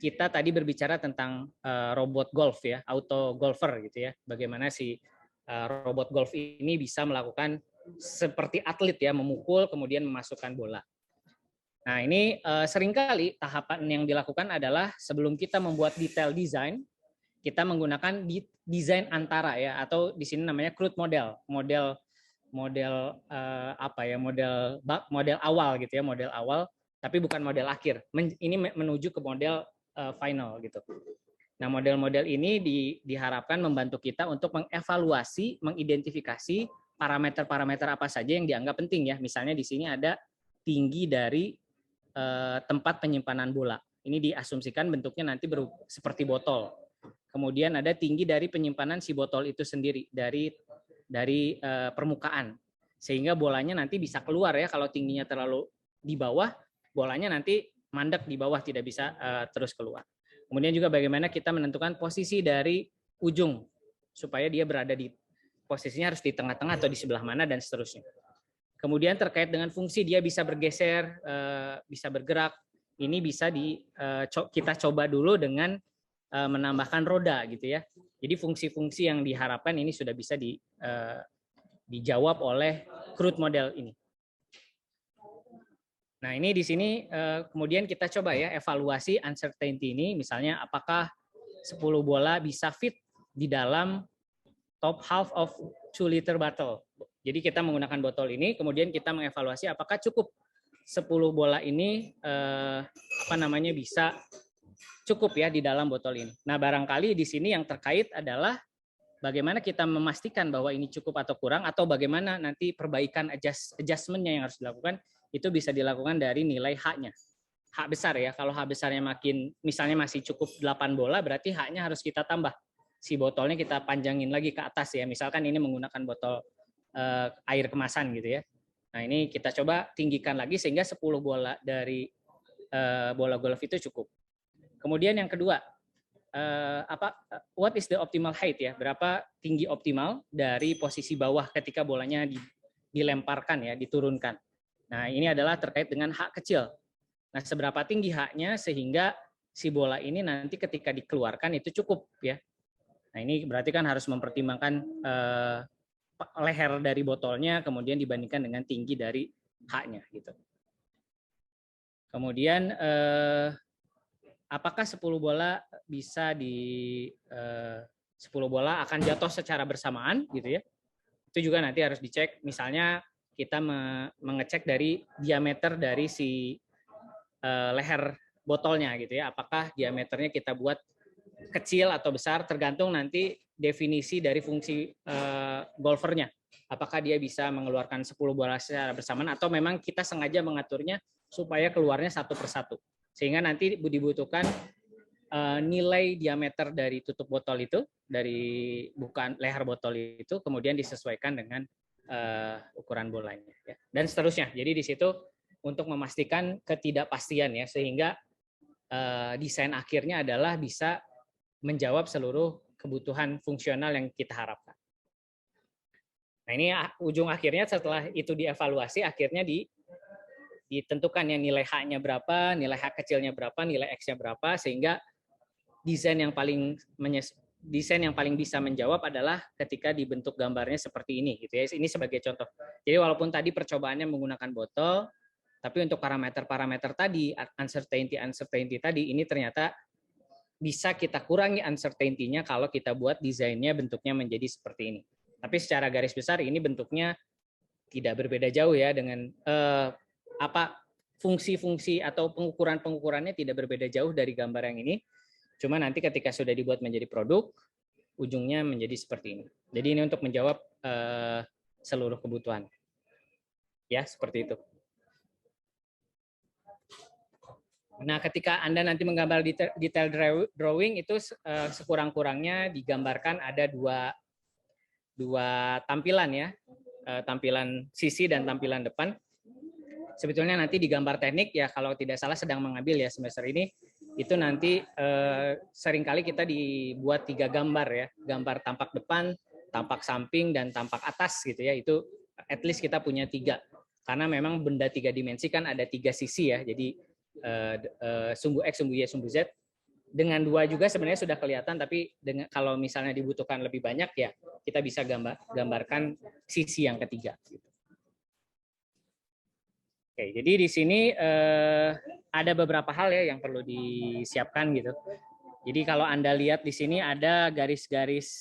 kita tadi berbicara tentang robot golf ya, auto golfer gitu ya. Bagaimana si robot golf ini bisa melakukan seperti atlet ya, memukul kemudian memasukkan bola. Nah, ini seringkali tahapan yang dilakukan adalah sebelum kita membuat detail design, kita menggunakan desain antara ya, atau di sini namanya crude model apa ya, model awal gitu ya, model awal, tapi bukan model akhir. Ini menuju ke model final gitu. Nah, model-model ini diharapkan membantu kita untuk mengevaluasi, mengidentifikasi parameter-parameter apa saja yang dianggap penting ya. Misalnya di sini ada tinggi dari tempat penyimpanan bola. Ini diasumsikan bentuknya nanti seperti botol. Kemudian ada tinggi dari penyimpanan si botol itu sendiri dari permukaan, sehingga bolanya nanti bisa keluar ya. Kalau tingginya terlalu di bawah, bolanya nanti mandek di bawah, tidak bisa terus keluar. Kemudian juga bagaimana kita menentukan posisi dari ujung supaya dia berada di posisinya harus di tengah-tengah atau di sebelah mana dan seterusnya. Kemudian terkait dengan fungsi, dia bisa bergeser, bisa bergerak. Ini bisa kita coba dulu dengan menambahkan roda gitu ya. Jadi fungsi-fungsi yang diharapkan ini sudah bisa dijawab oleh crude model ini. Nah, ini di sini kemudian kita coba ya evaluasi uncertainty ini, misalnya apakah 10 bola bisa fit di dalam top half of 2 liter bottle. Jadi kita menggunakan botol ini, kemudian kita mengevaluasi apakah cukup 10 bola ini bisa cukup ya di dalam botol ini. Nah, barangkali di sini yang terkait adalah bagaimana kita memastikan bahwa ini cukup atau kurang, atau bagaimana nanti perbaikan adjustment-nya yang harus dilakukan, itu bisa dilakukan dari nilai H-nya. H besar ya, kalau H besarnya misalnya masih cukup 8 bola, berarti H-nya harus kita tambah. Si botolnya kita panjangin lagi ke atas ya, misalkan ini menggunakan botol air kemasan gitu ya. Nah, ini kita coba tinggikan lagi sehingga 10 bola dari bola golf itu cukup. Kemudian yang kedua, what is the optimal height ya? Berapa tinggi optimal dari posisi bawah ketika bolanya dilemparkan ya, diturunkan. Nah, ini adalah terkait dengan H kecil. Nah, seberapa tinggi H-nya sehingga si bola ini nanti ketika dikeluarkan itu cukup ya. Nah, ini berarti kan harus mempertimbangkan leher dari botolnya, kemudian dibandingkan dengan tinggi dari H-nya gitu. Kemudian apakah 10 bola bisa 10 bola akan jatuh secara bersamaan gitu ya. Itu juga nanti harus dicek, misalnya kita mengecek dari diameter dari si leher botolnya gitu ya. Apakah diameternya kita buat kecil atau besar, tergantung nanti definisi dari fungsi golfernya. Apakah dia bisa mengeluarkan 10 bola secara bersamaan atau memang kita sengaja mengaturnya supaya keluarnya satu persatu. Sehingga nanti dibutuhkan nilai diameter dari tutup botol itu, dari bukan leher botol itu, kemudian disesuaikan dengan ukuran bolanya. Ya. Dan seterusnya. Jadi di situ untuk memastikan ketidakpastian ya, sehingga desain akhirnya adalah bisa menjawab seluruh kebutuhan fungsional yang kita harapkan. Nah, ini ujung akhirnya setelah itu dievaluasi, akhirnya ditentukan ya nilai H-nya berapa, nilai H kecilnya berapa, nilai X-nya berapa, sehingga desain yang paling bisa menjawab adalah ketika dibentuk gambarnya seperti ini gitu ya. Ini sebagai contoh. Jadi walaupun tadi percobaannya menggunakan botol, tapi untuk parameter-parameter tadi, uncertainty tadi, ini ternyata bisa kita kurangi uncertainty-nya kalau kita buat desainnya bentuknya menjadi seperti ini. Tapi secara garis besar ini bentuknya tidak berbeda jauh ya dengan fungsi-fungsi atau pengukurannya tidak berbeda jauh dari gambar yang ini. Cuma nanti ketika sudah dibuat menjadi produk, ujungnya menjadi seperti ini. Jadi ini untuk menjawab seluruh kebutuhan. Ya, seperti itu. Nah, ketika Anda nanti menggambar detail drawing itu sekurang-kurangnya digambarkan ada dua tampilan ya, tampilan sisi dan tampilan depan. Sebetulnya nanti di gambar teknik ya, kalau tidak salah sedang mengambil ya semester ini, itu nanti seringkali kita dibuat 3 gambar ya, gambar tampak depan, tampak samping, dan tampak atas gitu ya. Itu at least kita punya 3, karena memang benda 3 dimensi kan ada 3 sisi ya, jadi sumbu X, sumbu Y, sumbu Z. Dengan 2 juga sebenarnya sudah kelihatan, tapi kalau misalnya dibutuhkan lebih banyak ya kita bisa gambarkan sisi yang ketiga. Oke, jadi di sini ada beberapa hal ya yang perlu disiapkan gitu. Jadi kalau Anda lihat di sini ada garis-garis,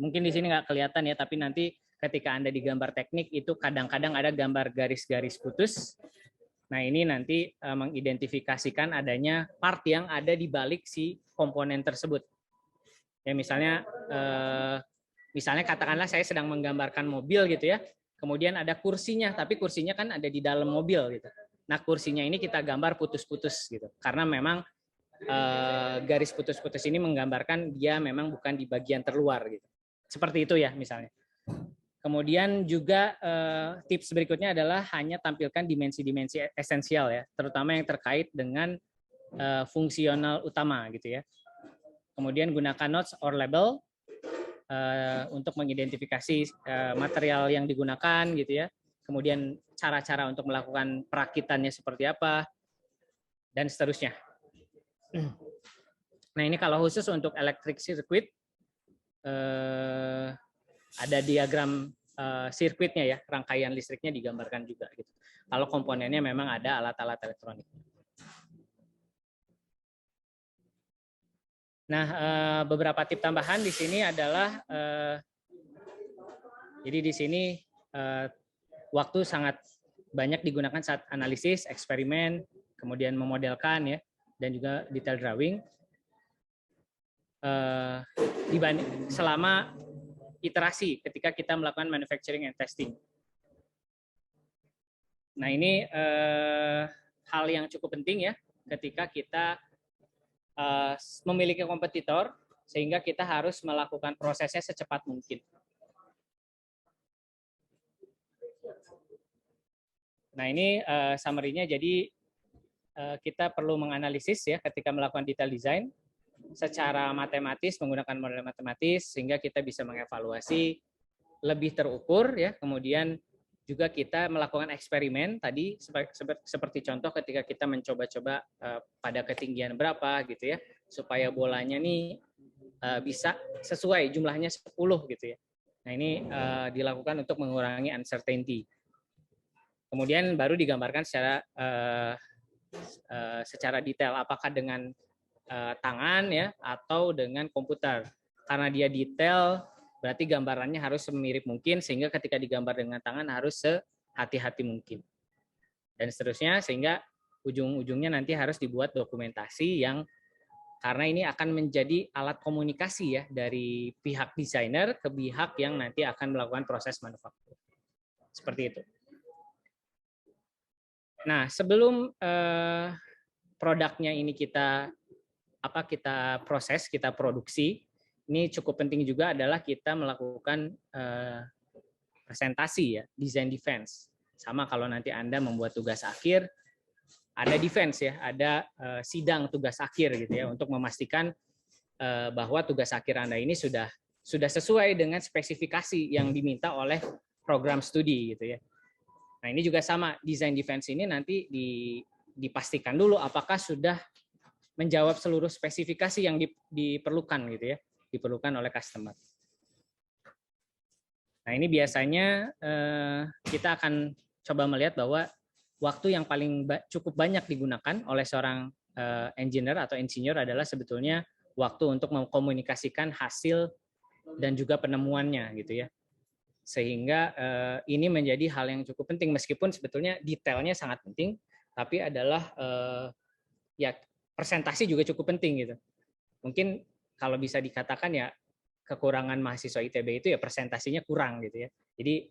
mungkin di sini nggak kelihatan ya, tapi nanti ketika Anda di gambar teknik itu kadang-kadang ada gambar garis-garis putus. Nah, ini nanti mengidentifikasikan adanya part yang ada di balik si komponen tersebut. Ya, misalnya katakanlah saya sedang menggambarkan mobil gitu ya. Kemudian ada kursinya, tapi kursinya kan ada di dalam mobil gitu. Nah, kursinya ini kita gambar putus-putus gitu. Karena memang garis putus-putus ini menggambarkan dia memang bukan di bagian terluar gitu. Seperti itu ya misalnya. Kemudian juga tips berikutnya adalah hanya tampilkan dimensi-dimensi esensial ya, terutama yang terkait dengan fungsional utama gitu ya. Kemudian gunakan notes or label untuk mengidentifikasi material yang digunakan gitu ya. Kemudian cara-cara untuk melakukan perakitannya seperti apa dan seterusnya. Nah, ini kalau khusus untuk electric circuit ada diagram sirkuitnya ya, rangkaian listriknya digambarkan juga gitu. Kalau komponennya memang ada alat-alat elektronik. Nah, beberapa tip tambahan di sini adalah jadi di sini waktu sangat banyak digunakan saat analisis, eksperimen, kemudian memodelkan ya, dan juga detail drawing. Selama iterasi ketika kita melakukan manufacturing and testing. Nah, ini hal yang cukup penting ya ketika kita memiliki kompetitor, sehingga kita harus melakukan prosesnya secepat mungkin. Nah, ini summary-nya. Jadi kita perlu menganalisis ya ketika melakukan detail design secara matematis, menggunakan model matematis, sehingga kita bisa mengevaluasi lebih terukur ya. Kemudian juga kita melakukan eksperimen tadi seperti contoh ketika kita mencoba-coba pada ketinggian berapa gitu ya, supaya bolanya nih bisa sesuai jumlahnya 10 gitu ya. Nah, ini dilakukan untuk mengurangi uncertainty. Kemudian baru digambarkan secara detail, apakah dengan tangan ya atau dengan komputer. Karena dia detail, berarti gambarannya harus semirip mungkin, sehingga ketika digambar dengan tangan harus sehati-hati mungkin. Dan seterusnya, sehingga ujung-ujungnya nanti harus dibuat dokumentasi yang, karena ini akan menjadi alat komunikasi ya dari pihak desainer ke pihak yang nanti akan melakukan proses manufaktur. Seperti itu. Nah, sebelum produknya ini kita proses, kita produksi, ini cukup penting juga adalah kita melakukan presentasi ya, design defense. Sama kalau nanti Anda membuat tugas akhir, ada defense ya, ada sidang tugas akhir gitu ya, untuk memastikan bahwa tugas akhir Anda ini sudah sesuai dengan spesifikasi yang diminta oleh program studi gitu ya. Nah, ini juga sama, design defense ini nanti dipastikan dulu apakah sudah menjawab seluruh spesifikasi yang diperlukan gitu ya, diperlukan oleh customer. Nah, ini biasanya kita akan coba melihat bahwa waktu yang paling cukup banyak digunakan oleh seorang engineer atau insinyur adalah sebetulnya waktu untuk mengkomunikasikan hasil dan juga penemuannya gitu ya. Sehingga ini menjadi hal yang cukup penting, meskipun sebetulnya detailnya sangat penting, tapi adalah ya presentasi juga cukup penting gitu. Mungkin kalau bisa dikatakan ya kekurangan mahasiswa ITB itu ya presentasinya kurang gitu ya. Jadi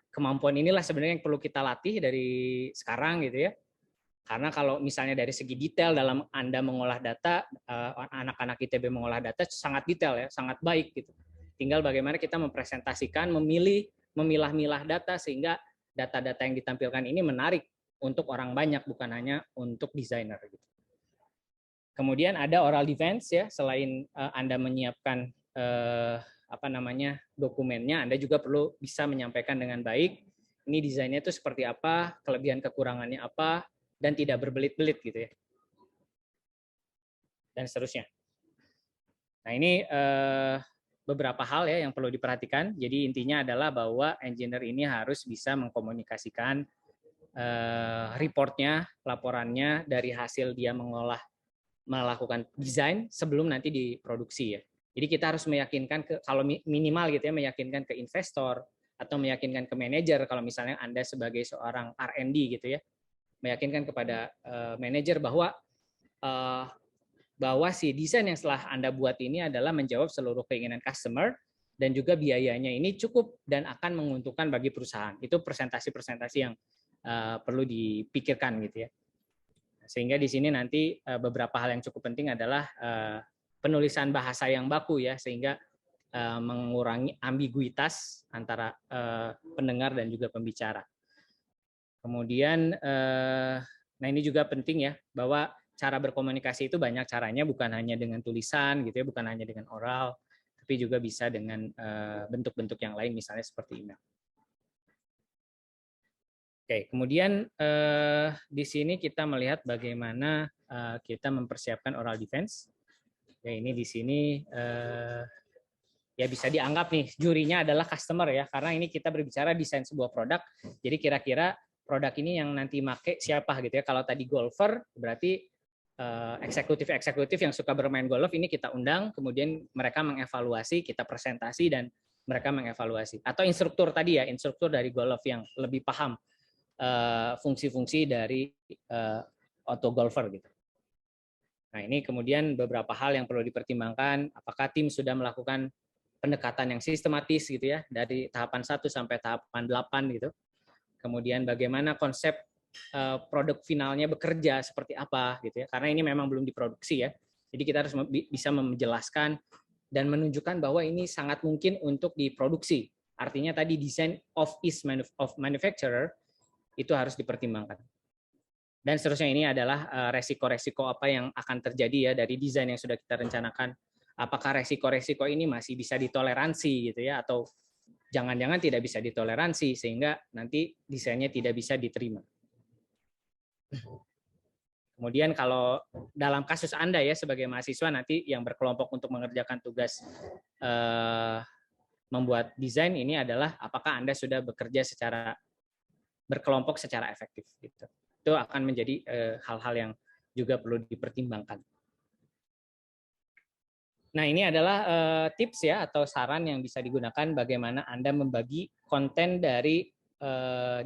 kemampuan inilah sebenarnya yang perlu kita latih dari sekarang gitu ya. Karena kalau misalnya dari segi detail dalam Anda mengolah data, anak-anak ITB mengolah data sangat detail ya, sangat baik gitu. Tinggal bagaimana kita mempresentasikan, memilah-milah data sehingga data-data yang ditampilkan ini menarik untuk orang banyak, bukan hanya untuk desainer gitu. Kemudian ada oral defense ya, selain Anda menyiapkan dokumennya, Anda juga perlu bisa menyampaikan dengan baik ini desainnya itu seperti apa, kelebihan kekurangannya apa, dan tidak berbelit-belit gitu ya. Dan seterusnya. Nah, ini beberapa hal ya yang perlu diperhatikan. Jadi intinya adalah bahwa engineer ini harus bisa mengkomunikasikan reportnya, laporannya dari hasil dia melakukan desain sebelum nanti diproduksi ya. Jadi kita harus meyakinkan kalau minimal gitu ya, meyakinkan ke investor, atau meyakinkan ke manajer kalau misalnya Anda sebagai seorang R&D gitu ya, meyakinkan kepada manajer bahwa si desain yang setelah Anda buat ini adalah menjawab seluruh keinginan customer dan juga biayanya ini cukup dan akan menguntungkan bagi perusahaan. Itu presentasi-presentasi yang perlu dipikirkan gitu ya. Sehingga di sini nanti beberapa hal yang cukup penting adalah penulisan bahasa yang baku ya, sehingga mengurangi ambiguitas antara pendengar dan juga pembicara. Kemudian, nah ini juga penting ya, bahwa cara berkomunikasi itu banyak caranya, bukan hanya dengan tulisan gitu ya, bukan hanya dengan oral, tapi juga bisa dengan bentuk-bentuk yang lain, misalnya seperti email. Oke, kemudian di sini kita melihat bagaimana kita mempersiapkan oral defense. Ya, ini di sini ya bisa dianggap nih jurinya adalah customer ya, karena ini kita berbicara desain sebuah produk. Jadi kira-kira produk ini yang nanti make siapa gitu ya. Kalau tadi golfer berarti eksekutif yang suka bermain golf ini kita undang, kemudian mereka mengevaluasi, kita presentasi dan mereka mengevaluasi. Atau instruktur tadi ya, instruktur dari golf yang lebih paham fungsi-fungsi dari auto golfer gitu. Nah, ini kemudian beberapa hal yang perlu dipertimbangkan, apakah tim sudah melakukan pendekatan yang sistematis gitu ya, dari tahapan 1 sampai tahapan 8 gitu. Kemudian bagaimana konsep produk finalnya bekerja seperti apa gitu ya, karena ini memang belum diproduksi ya. Jadi kita harus bisa menjelaskan dan menunjukkan bahwa ini sangat mungkin untuk diproduksi. Artinya tadi design of manufacturer itu harus dipertimbangkan. Dan seterusnya ini adalah resiko-resiko apa yang akan terjadi ya dari desain yang sudah kita rencanakan. Apakah resiko-resiko ini masih bisa ditoleransi gitu ya, atau jangan-jangan tidak bisa ditoleransi sehingga nanti desainnya tidak bisa diterima. Kemudian kalau dalam kasus Anda ya sebagai mahasiswa nanti yang berkelompok untuk mengerjakan tugas membuat desain ini adalah apakah Anda sudah bekerja secara berkelompok secara efektif gitu. Itu akan menjadi hal-hal yang juga perlu dipertimbangkan. Nah, ini adalah tips ya atau saran yang bisa digunakan bagaimana Anda membagi konten dari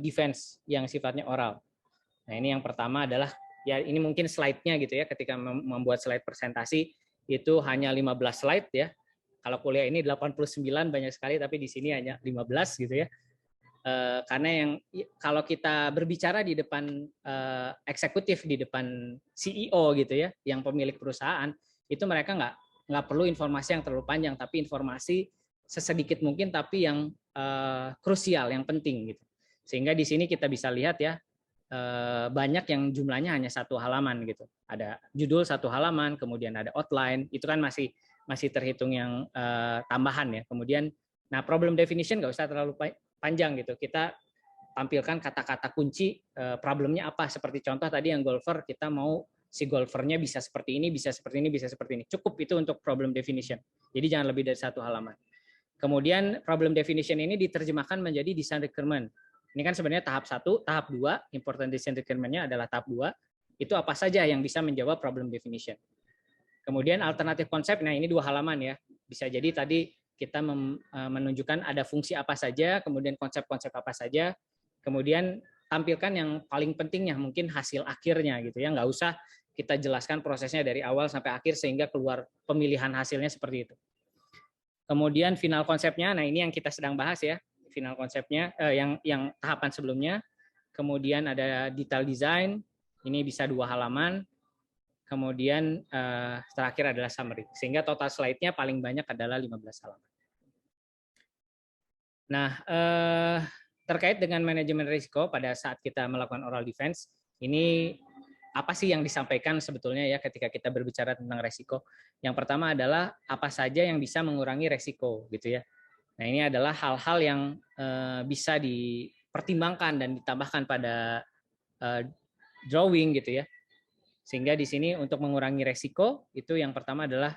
defense yang sifatnya oral. Nah, ini yang pertama adalah ya ini mungkin slide-nya gitu ya, ketika membuat slide presentasi itu hanya 15 slide ya. Kalau kuliah ini 89 banyak sekali, tapi di sini hanya 15 gitu ya. Karena yang kalau kita berbicara di depan eksekutif, di depan CEO gitu ya, yang pemilik perusahaan, itu mereka nggak perlu informasi yang terlalu panjang, tapi informasi sesedikit mungkin, tapi yang krusial, yang penting gitu. Sehingga di sini kita bisa lihat ya, banyak yang jumlahnya hanya 1 halaman gitu. Ada judul 1 halaman, kemudian ada outline, itu kan masih terhitung yang tambahan ya. Kemudian, nah problem definition nggak usah terlalu panjang gitu. Kita tampilkan kata-kata kunci problemnya apa. Seperti contoh tadi yang golfer, kita mau si golfernya bisa seperti ini, bisa seperti ini, bisa seperti ini. Cukup itu untuk problem definition. Jadi jangan lebih dari 1 halaman. Kemudian problem definition ini diterjemahkan menjadi design requirement. Ini kan sebenarnya tahap 1, tahap 2, important design requirement-nya adalah tahap 2. Itu apa saja yang bisa menjawab problem definition. Kemudian alternatif konsep, nah ini 2 halaman ya. Bisa jadi tadi kita menunjukkan ada fungsi apa saja, kemudian konsep-konsep apa saja, kemudian tampilkan yang paling pentingnya, mungkin hasil akhirnya gitu ya, nggak usah kita jelaskan prosesnya dari awal sampai akhir sehingga keluar pemilihan hasilnya seperti itu. Kemudian final konsepnya, nah ini yang kita sedang bahas ya, final konsepnya, yang tahapan sebelumnya, kemudian ada detail design, ini bisa 2 halaman, kemudian terakhir adalah summary, sehingga total slide-nya paling banyak adalah 15 halaman. Nah, terkait dengan manajemen risiko pada saat kita melakukan oral defense, ini apa sih yang disampaikan sebetulnya ya ketika kita berbicara tentang risiko? Yang pertama adalah apa saja yang bisa mengurangi risiko gitu ya. Nah, ini adalah hal-hal yang bisa dipertimbangkan dan ditambahkan pada drawing gitu ya. Sehingga di sini untuk mengurangi risiko itu yang pertama adalah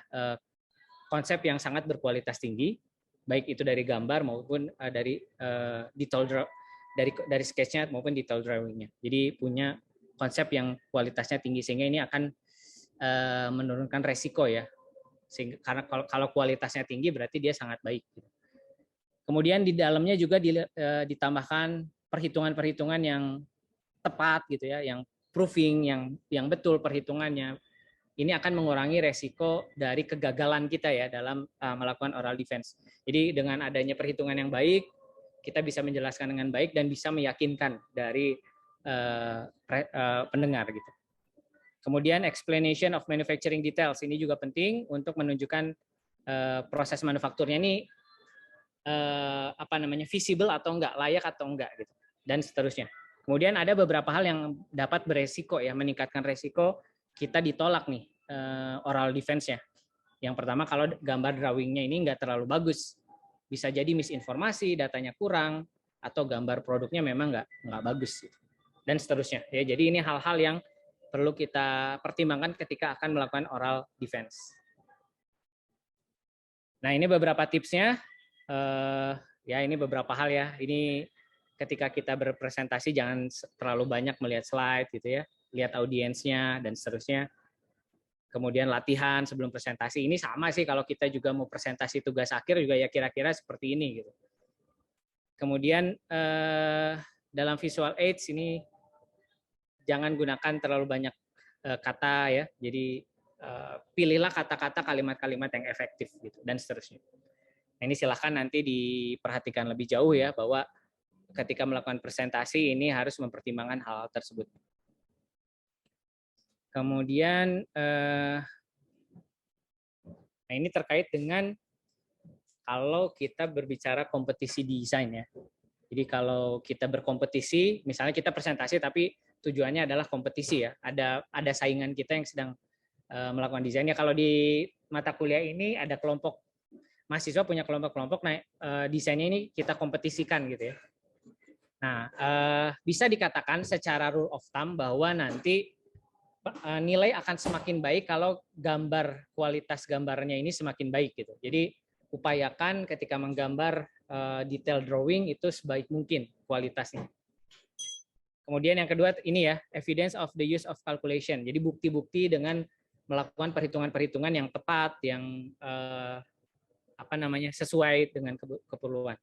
konsep yang sangat berkualitas tinggi, baik itu dari gambar maupun dari detail dari sketch-nya maupun detail drawing-nya. Jadi punya konsep yang kualitasnya tinggi sehingga ini akan menurunkan risiko ya. Sehingga karena kalau kualitasnya tinggi berarti dia sangat baik. Kemudian di dalamnya juga ditambahkan perhitungan-perhitungan yang tepat gitu ya, yang proofing, yang betul perhitungannya. Ini akan mengurangi resiko dari kegagalan kita ya dalam melakukan oral defense. Jadi dengan adanya perhitungan yang baik, kita bisa menjelaskan dengan baik dan bisa meyakinkan dari pendengar gitu. Kemudian explanation of manufacturing details ini juga penting untuk menunjukkan proses manufakturnya ini visible atau enggak, layak atau enggak gitu, dan seterusnya. Kemudian ada beberapa hal yang dapat beresiko ya, meningkatkan resiko kita ditolak nih oral defense-nya. Yang pertama, kalau gambar drawing-nya ini enggak terlalu bagus, bisa jadi misinformasi, datanya kurang, atau gambar produknya memang enggak bagus gitu, dan seterusnya ya. Jadi ini hal-hal yang perlu kita pertimbangkan ketika akan melakukan oral defense. Nah, ini beberapa tipsnya. Ya, ini beberapa hal ya. Ini ketika kita berpresentasi jangan terlalu banyak melihat slide gitu ya, lihat audiensnya dan seterusnya. Kemudian latihan sebelum presentasi. Ini sama sih kalau kita juga mau presentasi tugas akhir juga ya kira-kira seperti ini gitu. Kemudian dalam visual aids ini jangan gunakan terlalu banyak kata ya. Jadi pilihlah kata-kata, kalimat-kalimat yang efektif gitu dan seterusnya. Nah, ini silahkan nanti diperhatikan lebih jauh ya, bahwa ketika melakukan presentasi ini harus mempertimbangkan hal tersebut. Kemudian, nah ini terkait dengan kalau kita berbicara kompetisi desain ya. Jadi kalau kita berkompetisi, misalnya kita presentasi tapi tujuannya adalah kompetisi ya, ada saingan kita yang sedang melakukan desainnya. Kalau di mata kuliah ini ada kelompok mahasiswa punya kelompok-kelompok, nah desainnya ini kita kompetisikan gitu ya. Nah, bisa dikatakan secara rule of thumb bahwa nanti nilai akan semakin baik kalau kualitas gambarnya ini semakin baik gitu. Jadi upayakan ketika menggambar detail drawing itu sebaik mungkin kualitasnya. Kemudian yang kedua ini ya, evidence of the use of calculation. Jadi bukti-bukti dengan melakukan perhitungan-perhitungan yang tepat, yang sesuai dengan keperluan.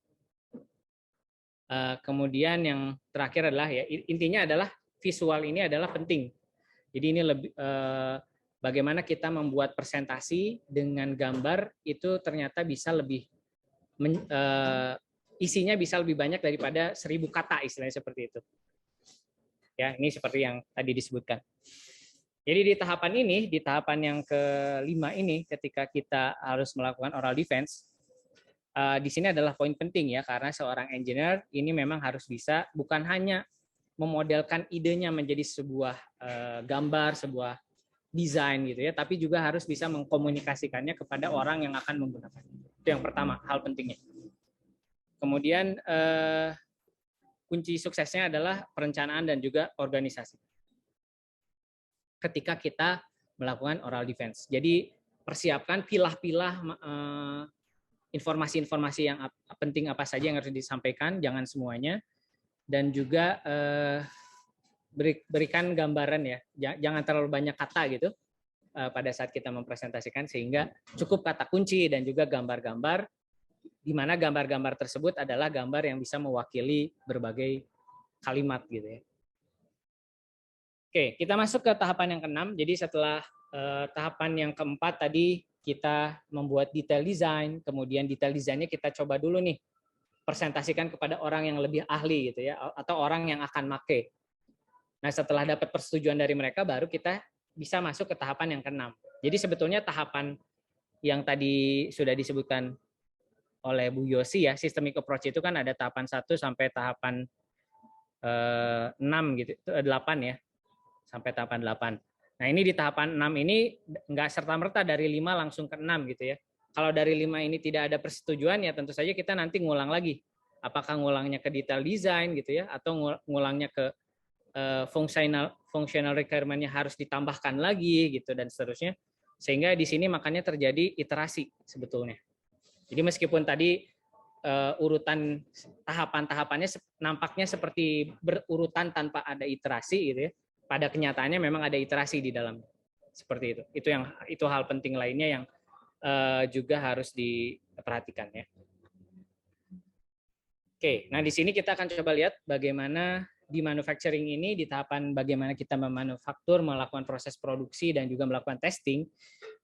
Kemudian yang terakhir adalah ya, intinya adalah visual ini adalah penting. Jadi ini lebih bagaimana kita membuat presentasi dengan gambar itu ternyata bisa lebih isinya bisa lebih banyak daripada 1000 kata, istilahnya seperti itu. Ya, ini seperti yang tadi disebutkan. Jadi di tahapan yang kelima ini, ketika kita harus melakukan oral defense, di sini adalah poin penting ya, karena seorang engineer ini memang harus bisa bukan hanya memodelkan idenya menjadi sebuah gambar, sebuah desain gitu ya, tapi juga harus bisa mengkomunikasikannya kepada orang yang akan menggunakan. Itu yang pertama, hal pentingnya. Kemudian kunci suksesnya adalah perencanaan dan juga organisasi ketika kita melakukan oral defense. Jadi persiapkan, pilah-pilah informasi-informasi yang penting apa saja yang harus disampaikan, jangan semuanya, dan juga berikan gambaran ya, jangan terlalu banyak kata gitu pada saat kita mempresentasikan, sehingga cukup kata kunci dan juga gambar-gambar, di mana gambar-gambar tersebut adalah gambar yang bisa mewakili berbagai kalimat gitu ya. Oke, kita masuk ke tahapan yang keenam. Jadi setelah tahapan yang keempat tadi kita membuat detail design, kemudian detail desainnya kita coba dulu nih presentasikan kepada orang yang lebih ahli gitu ya, atau orang yang akan make. Nah, setelah dapat persetujuan dari mereka, baru kita bisa masuk ke tahapan yang keenam. Jadi sebetulnya tahapan yang tadi sudah disebutkan oleh Bu Yosi ya, systemic approach itu kan ada tahapan 1 sampai tahapan 6 gitu, 8 ya. Sampai tahapan 8. Nah, ini di tahapan 6 ini nggak serta-merta dari 5 langsung ke 6 gitu ya. Kalau dari 5 ini tidak ada persetujuan, ya tentu saja kita nanti ngulang lagi. Apakah ngulangnya ke detail design gitu ya, atau ngulangnya ke functional requirement-nya harus ditambahkan lagi gitu dan seterusnya. Sehingga di sini makanya terjadi iterasi sebetulnya. Jadi meskipun tadi urutan tahapan-tahapannya nampaknya seperti berurutan tanpa ada iterasi gitu ya, pada kenyataannya memang ada iterasi di dalamnya. Seperti itu. Itu hal penting lainnya yang juga harus diperhatikan ya. Oke, nah di sini kita akan coba lihat bagaimana di manufacturing ini, di tahapan bagaimana kita memanufaktur, melakukan proses produksi, dan juga melakukan testing,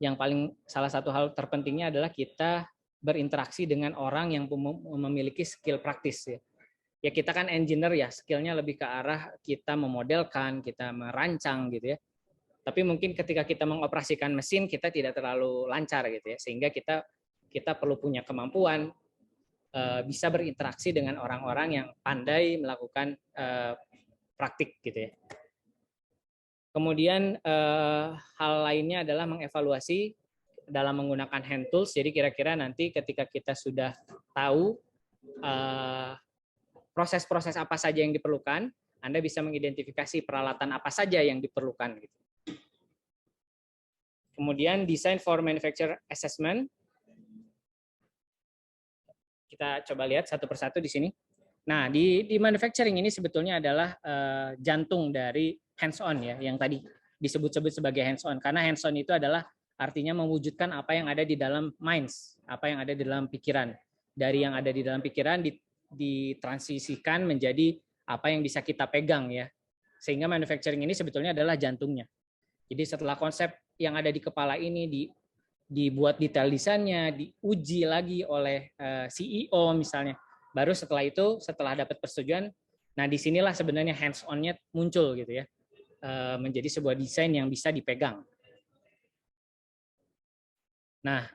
yang paling salah satu hal terpentingnya adalah kita berinteraksi dengan orang yang memiliki skill praktis ya. Ya kita kan engineer ya, skillnya lebih ke arah kita memodelkan, kita merancang gitu ya. Tapi mungkin ketika kita mengoperasikan mesin kita tidak terlalu lancar gitu ya, sehingga kita perlu punya kemampuan bisa berinteraksi dengan orang-orang yang pandai melakukan praktik gitu ya. Kemudian hal lainnya adalah mengevaluasi dalam menggunakan hand tools. Jadi kira-kira nanti ketika kita sudah tahu proses-proses apa saja yang diperlukan, Anda bisa mengidentifikasi peralatan apa saja yang diperlukan. Gitu. Kemudian design for manufacturer assessment. Kita coba lihat satu persatu di sini. Nah, di manufacturing ini sebetulnya adalah jantung dari hands-on ya, yang tadi disebut-sebut sebagai hands-on. Karena hands-on itu adalah artinya mewujudkan apa yang ada di dalam minds, apa yang ada di dalam pikiran. Dari yang ada di dalam pikiran ditransisikan menjadi apa yang bisa kita pegang ya. Sehingga manufacturing ini sebetulnya adalah jantungnya. Jadi setelah konsep yang ada di kepala ini dibuat detail desainnya, diuji lagi oleh CEO misalnya. Baru setelah itu, setelah dapat persetujuan, nah disinilah sebenarnya hands-on-nya muncul gitu ya, menjadi sebuah desain yang bisa dipegang. Nah,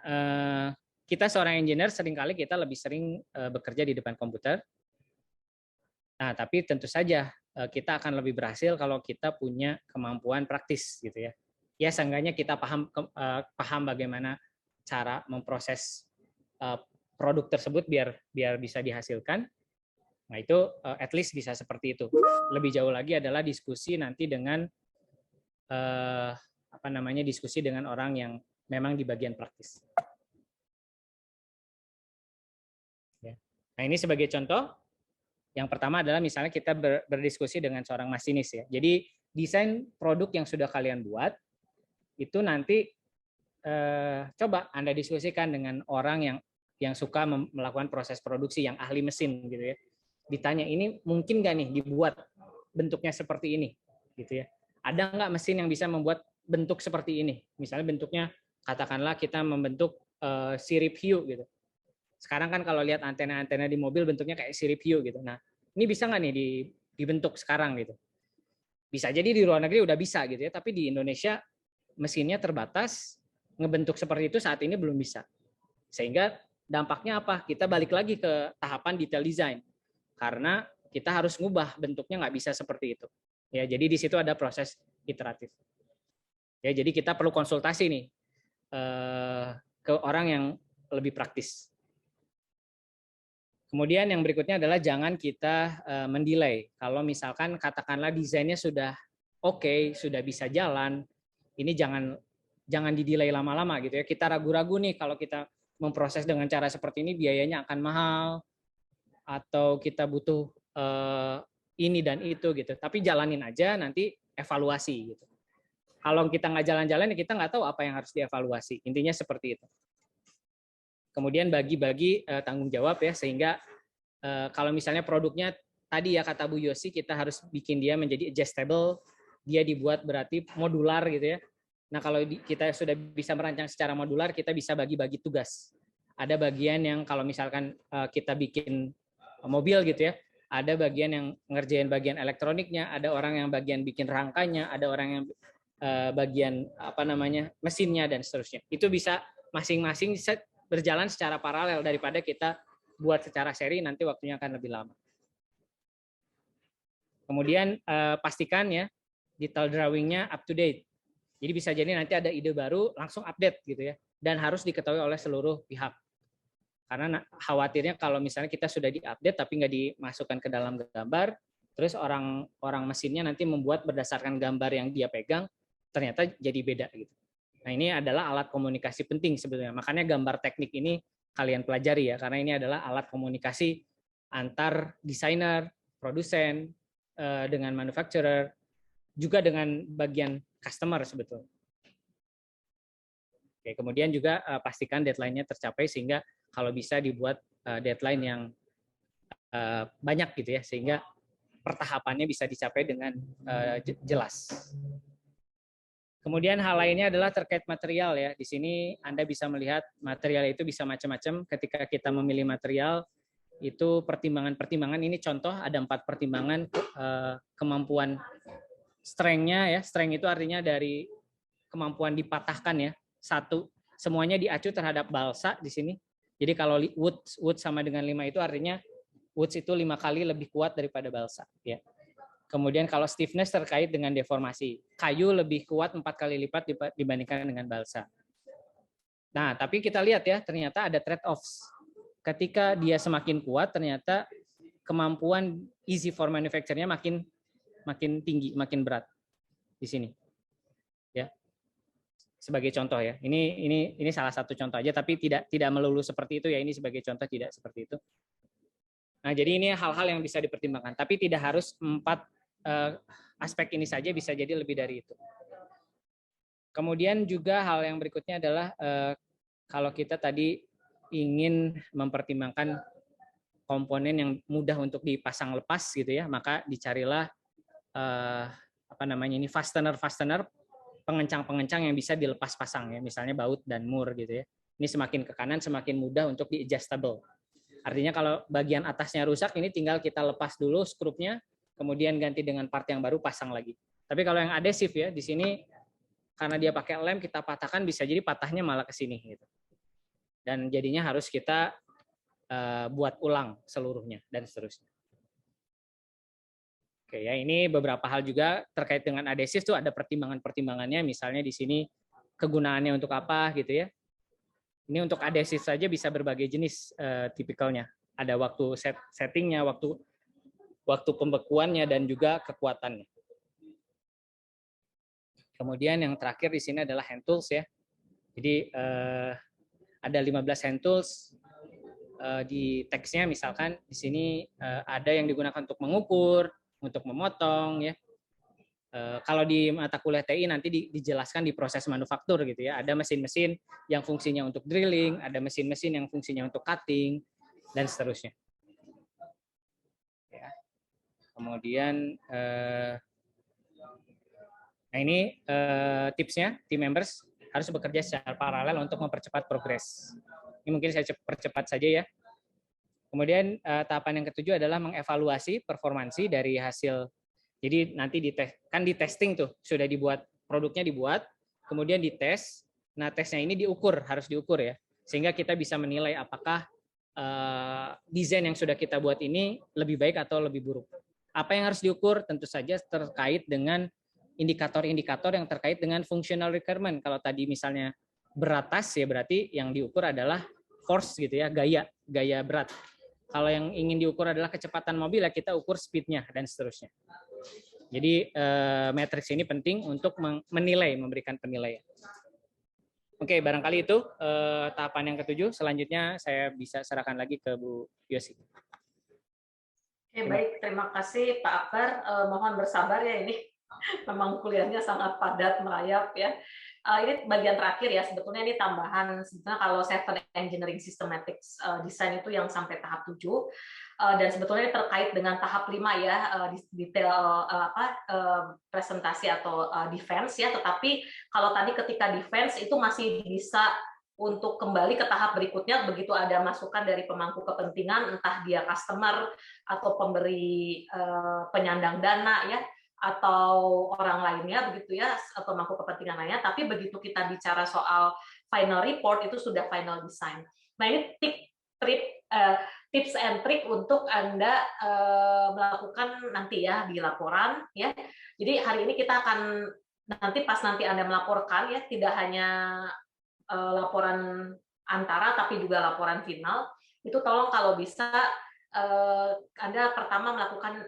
kita seorang engineer seringkali kita lebih sering bekerja di depan komputer. Nah, tapi tentu saja kita akan lebih berhasil kalau kita punya kemampuan praktis gitu ya. Ya seenggaknya kita paham bagaimana cara memproses produk tersebut biar bisa dihasilkan. Nah itu at least bisa seperti itu. Lebih jauh lagi adalah diskusi nanti dengan diskusi dengan orang yang memang di bagian praktis. Nah ini sebagai contoh. Yang pertama adalah misalnya kita berdiskusi dengan seorang masinis ya. Jadi desain produk yang sudah kalian buat itu nanti coba Anda diskusikan dengan orang yang suka melakukan proses produksi, yang ahli mesin gitu ya. Ditanya ini mungkin nggak nih dibuat bentuknya seperti ini gitu ya. Ada nggak mesin yang bisa membuat bentuk seperti ini? Misalnya bentuknya katakanlah kita membentuk sirip hiu gitu. Sekarang kan kalau lihat antena-antena di mobil bentuknya kayak sirip hiu gitu. Nah, ini bisa nggak nih dibentuk sekarang gitu? Bisa jadi di luar negeri udah bisa gitu ya, tapi di Indonesia mesinnya terbatas, ngebentuk seperti itu saat ini belum bisa. Sehingga dampaknya apa? Kita balik lagi ke tahapan detail design. Karena kita harus ngubah bentuknya nggak bisa seperti itu. Ya, jadi di situ ada proses iteratif. Ya, jadi kita perlu konsultasi nih ke orang yang lebih praktis. Kemudian yang berikutnya adalah jangan kita mendelay. Kalau misalkan katakanlah desainnya sudah oke, sudah bisa jalan, ini jangan didelay lama-lama gitu ya. Kita ragu-ragu nih kalau kita memproses dengan cara seperti ini biayanya akan mahal atau kita butuh ini dan itu gitu. Tapi jalanin aja nanti evaluasi gitu. Kalau kita nggak jalan-jalan kita nggak tahu apa yang harus dievaluasi. Intinya seperti itu. Kemudian bagi-bagi tanggung jawab ya, sehingga kalau misalnya produknya tadi ya kata Bu Yosi kita harus bikin dia menjadi adjustable, dia dibuat berarti modular gitu ya. Nah kalau kita sudah bisa merancang secara modular, kita bisa bagi-bagi tugas. Ada bagian yang kalau misalkan kita bikin mobil gitu ya, ada bagian yang ngerjain bagian elektroniknya, ada orang yang bagian bikin rangkanya, ada orang yang bagian mesinnya dan seterusnya. Itu bisa masing-masing berjalan secara paralel daripada kita buat secara seri, nanti waktunya akan lebih lama. Kemudian pastikan ya detail drawing-nya up to date. Jadi bisa jadi nanti ada ide baru langsung update gitu ya, dan harus diketahui oleh seluruh pihak. Karena khawatirnya kalau misalnya kita sudah diupdate tapi nggak dimasukkan ke dalam gambar, terus orang mesinnya nanti membuat berdasarkan gambar yang dia pegang, ternyata jadi beda gitu. Nah ini adalah alat komunikasi penting sebetulnya. Makanya gambar teknik ini kalian pelajari ya, karena ini adalah alat komunikasi antar desainer, produsen, dengan manufacturer, juga dengan bagian customer sebetulnya. Oke, kemudian juga pastikan deadline-nya tercapai sehingga kalau bisa dibuat deadline yang banyak gitu ya, sehingga pertahapannya bisa dicapai dengan jelas. Kemudian hal lainnya adalah terkait material ya. Di sini Anda bisa melihat material itu bisa macam-macam. Ketika kita memilih material, itu pertimbangan-pertimbangan, ini contoh ada 4 pertimbangan kemampuan strength-nya ya. Strength itu artinya dari kemampuan dipatahkan ya. 1, semuanya diacu terhadap balsa di sini. Jadi kalau wood sama dengan 5 itu artinya wood itu 5 kali lebih kuat daripada balsa ya. Kemudian kalau stiffness terkait dengan deformasi. Kayu lebih kuat 4 kali lipat dibandingkan dengan balsa. Nah, tapi kita lihat ya, ternyata ada trade-offs. Ketika dia semakin kuat, ternyata kemampuan easy for manufacture-nya makin tinggi, makin berat di sini. Ya. Sebagai contoh ya. Ini salah satu contoh aja, tapi tidak melulu seperti itu ya. Ini sebagai contoh tidak seperti itu. Nah, jadi ini hal-hal yang bisa dipertimbangkan, tapi tidak harus 4 aspek ini saja, bisa jadi lebih dari itu. Kemudian juga hal yang berikutnya adalah kalau kita tadi ingin mempertimbangkan komponen yang mudah untuk dipasang lepas gitu ya, maka dicarilah fastener pengencang yang bisa dilepas pasang ya, misalnya baut dan mur gitu ya. Ini semakin ke kanan semakin mudah untuk di adjustable. Artinya kalau bagian atasnya rusak, ini tinggal kita lepas dulu skrupnya, kemudian ganti dengan part yang baru, pasang lagi. Tapi kalau yang adhesif ya, di sini karena dia pakai lem, kita patahkan, bisa jadi patahnya malah ke sini gitu. Dan jadinya harus kita buat ulang seluruhnya dan seterusnya. Oke ya, ini beberapa hal juga terkait dengan adhesif tuh ada pertimbangan-pertimbangannya, misalnya di sini kegunaannya untuk apa gitu ya. Ini untuk adhesif saja bisa berbagai jenis tipikalnya. Ada waktu settingnya, waktu pembekuannya, dan juga kekuatannya. Kemudian yang terakhir di sini adalah hand tools ya. Jadi ada 15 hand tools di teksnya, misalkan di sini ada yang digunakan untuk mengukur, untuk memotong ya. Kalau di mata kuliah TI nanti dijelaskan di proses manufaktur gitu ya. Ada mesin-mesin yang fungsinya untuk drilling, ada mesin-mesin yang fungsinya untuk cutting, dan seterusnya. Ya. Kemudian nah ini tipsnya, team members harus bekerja secara paralel untuk mempercepat progres. Ini mungkin saya percepat saja ya. Kemudian tahapan yang ketujuh adalah mengevaluasi performansi dari hasil. Jadi nanti di testing tuh, sudah dibuat, produknya dibuat, kemudian dites. Nah, tesnya ini harus diukur ya. Sehingga kita bisa menilai apakah desain yang sudah kita buat ini lebih baik atau lebih buruk. Apa yang harus diukur? Tentu saja terkait dengan indikator-indikator yang terkait dengan functional requirement. Kalau tadi misalnya berat tas ya, berarti yang diukur adalah force gitu ya, gaya berat. Kalau yang ingin diukur adalah kecepatan mobil, ya kita ukur speed-nya dan seterusnya. Jadi matriks ini penting untuk memberikan penilaian. Oke, barangkali itu tahapan yang ketujuh. Selanjutnya saya bisa serahkan lagi ke Bu Yosi. Oke, baik. Terima kasih Pak Akbar. Mohon bersabar ya, ini memang kuliahnya sangat padat, merayap ya. Ini bagian terakhir ya, sebetulnya ini tambahan. Sebetulnya kalau 7 Engineering Systematics Design itu yang sampai tahap 7. Dan sebetulnya terkait dengan tahap 5 ya, detail presentasi atau defense ya. Tetapi kalau tadi ketika defense itu masih bisa untuk kembali ke tahap berikutnya begitu ada masukan dari pemangku kepentingan, entah dia customer atau pemberi penyandang dana ya, atau orang lainnya begitu ya, pemangku kepentingan lainnya. Tapi begitu kita bicara soal final report, itu sudah final design. Nah, ini tips and trick untuk Anda melakukan nanti ya di laporan ya. Jadi hari ini kita akan nanti Anda melaporkan ya, tidak hanya laporan antara tapi juga laporan final. Itu tolong kalau bisa Anda pertama melakukan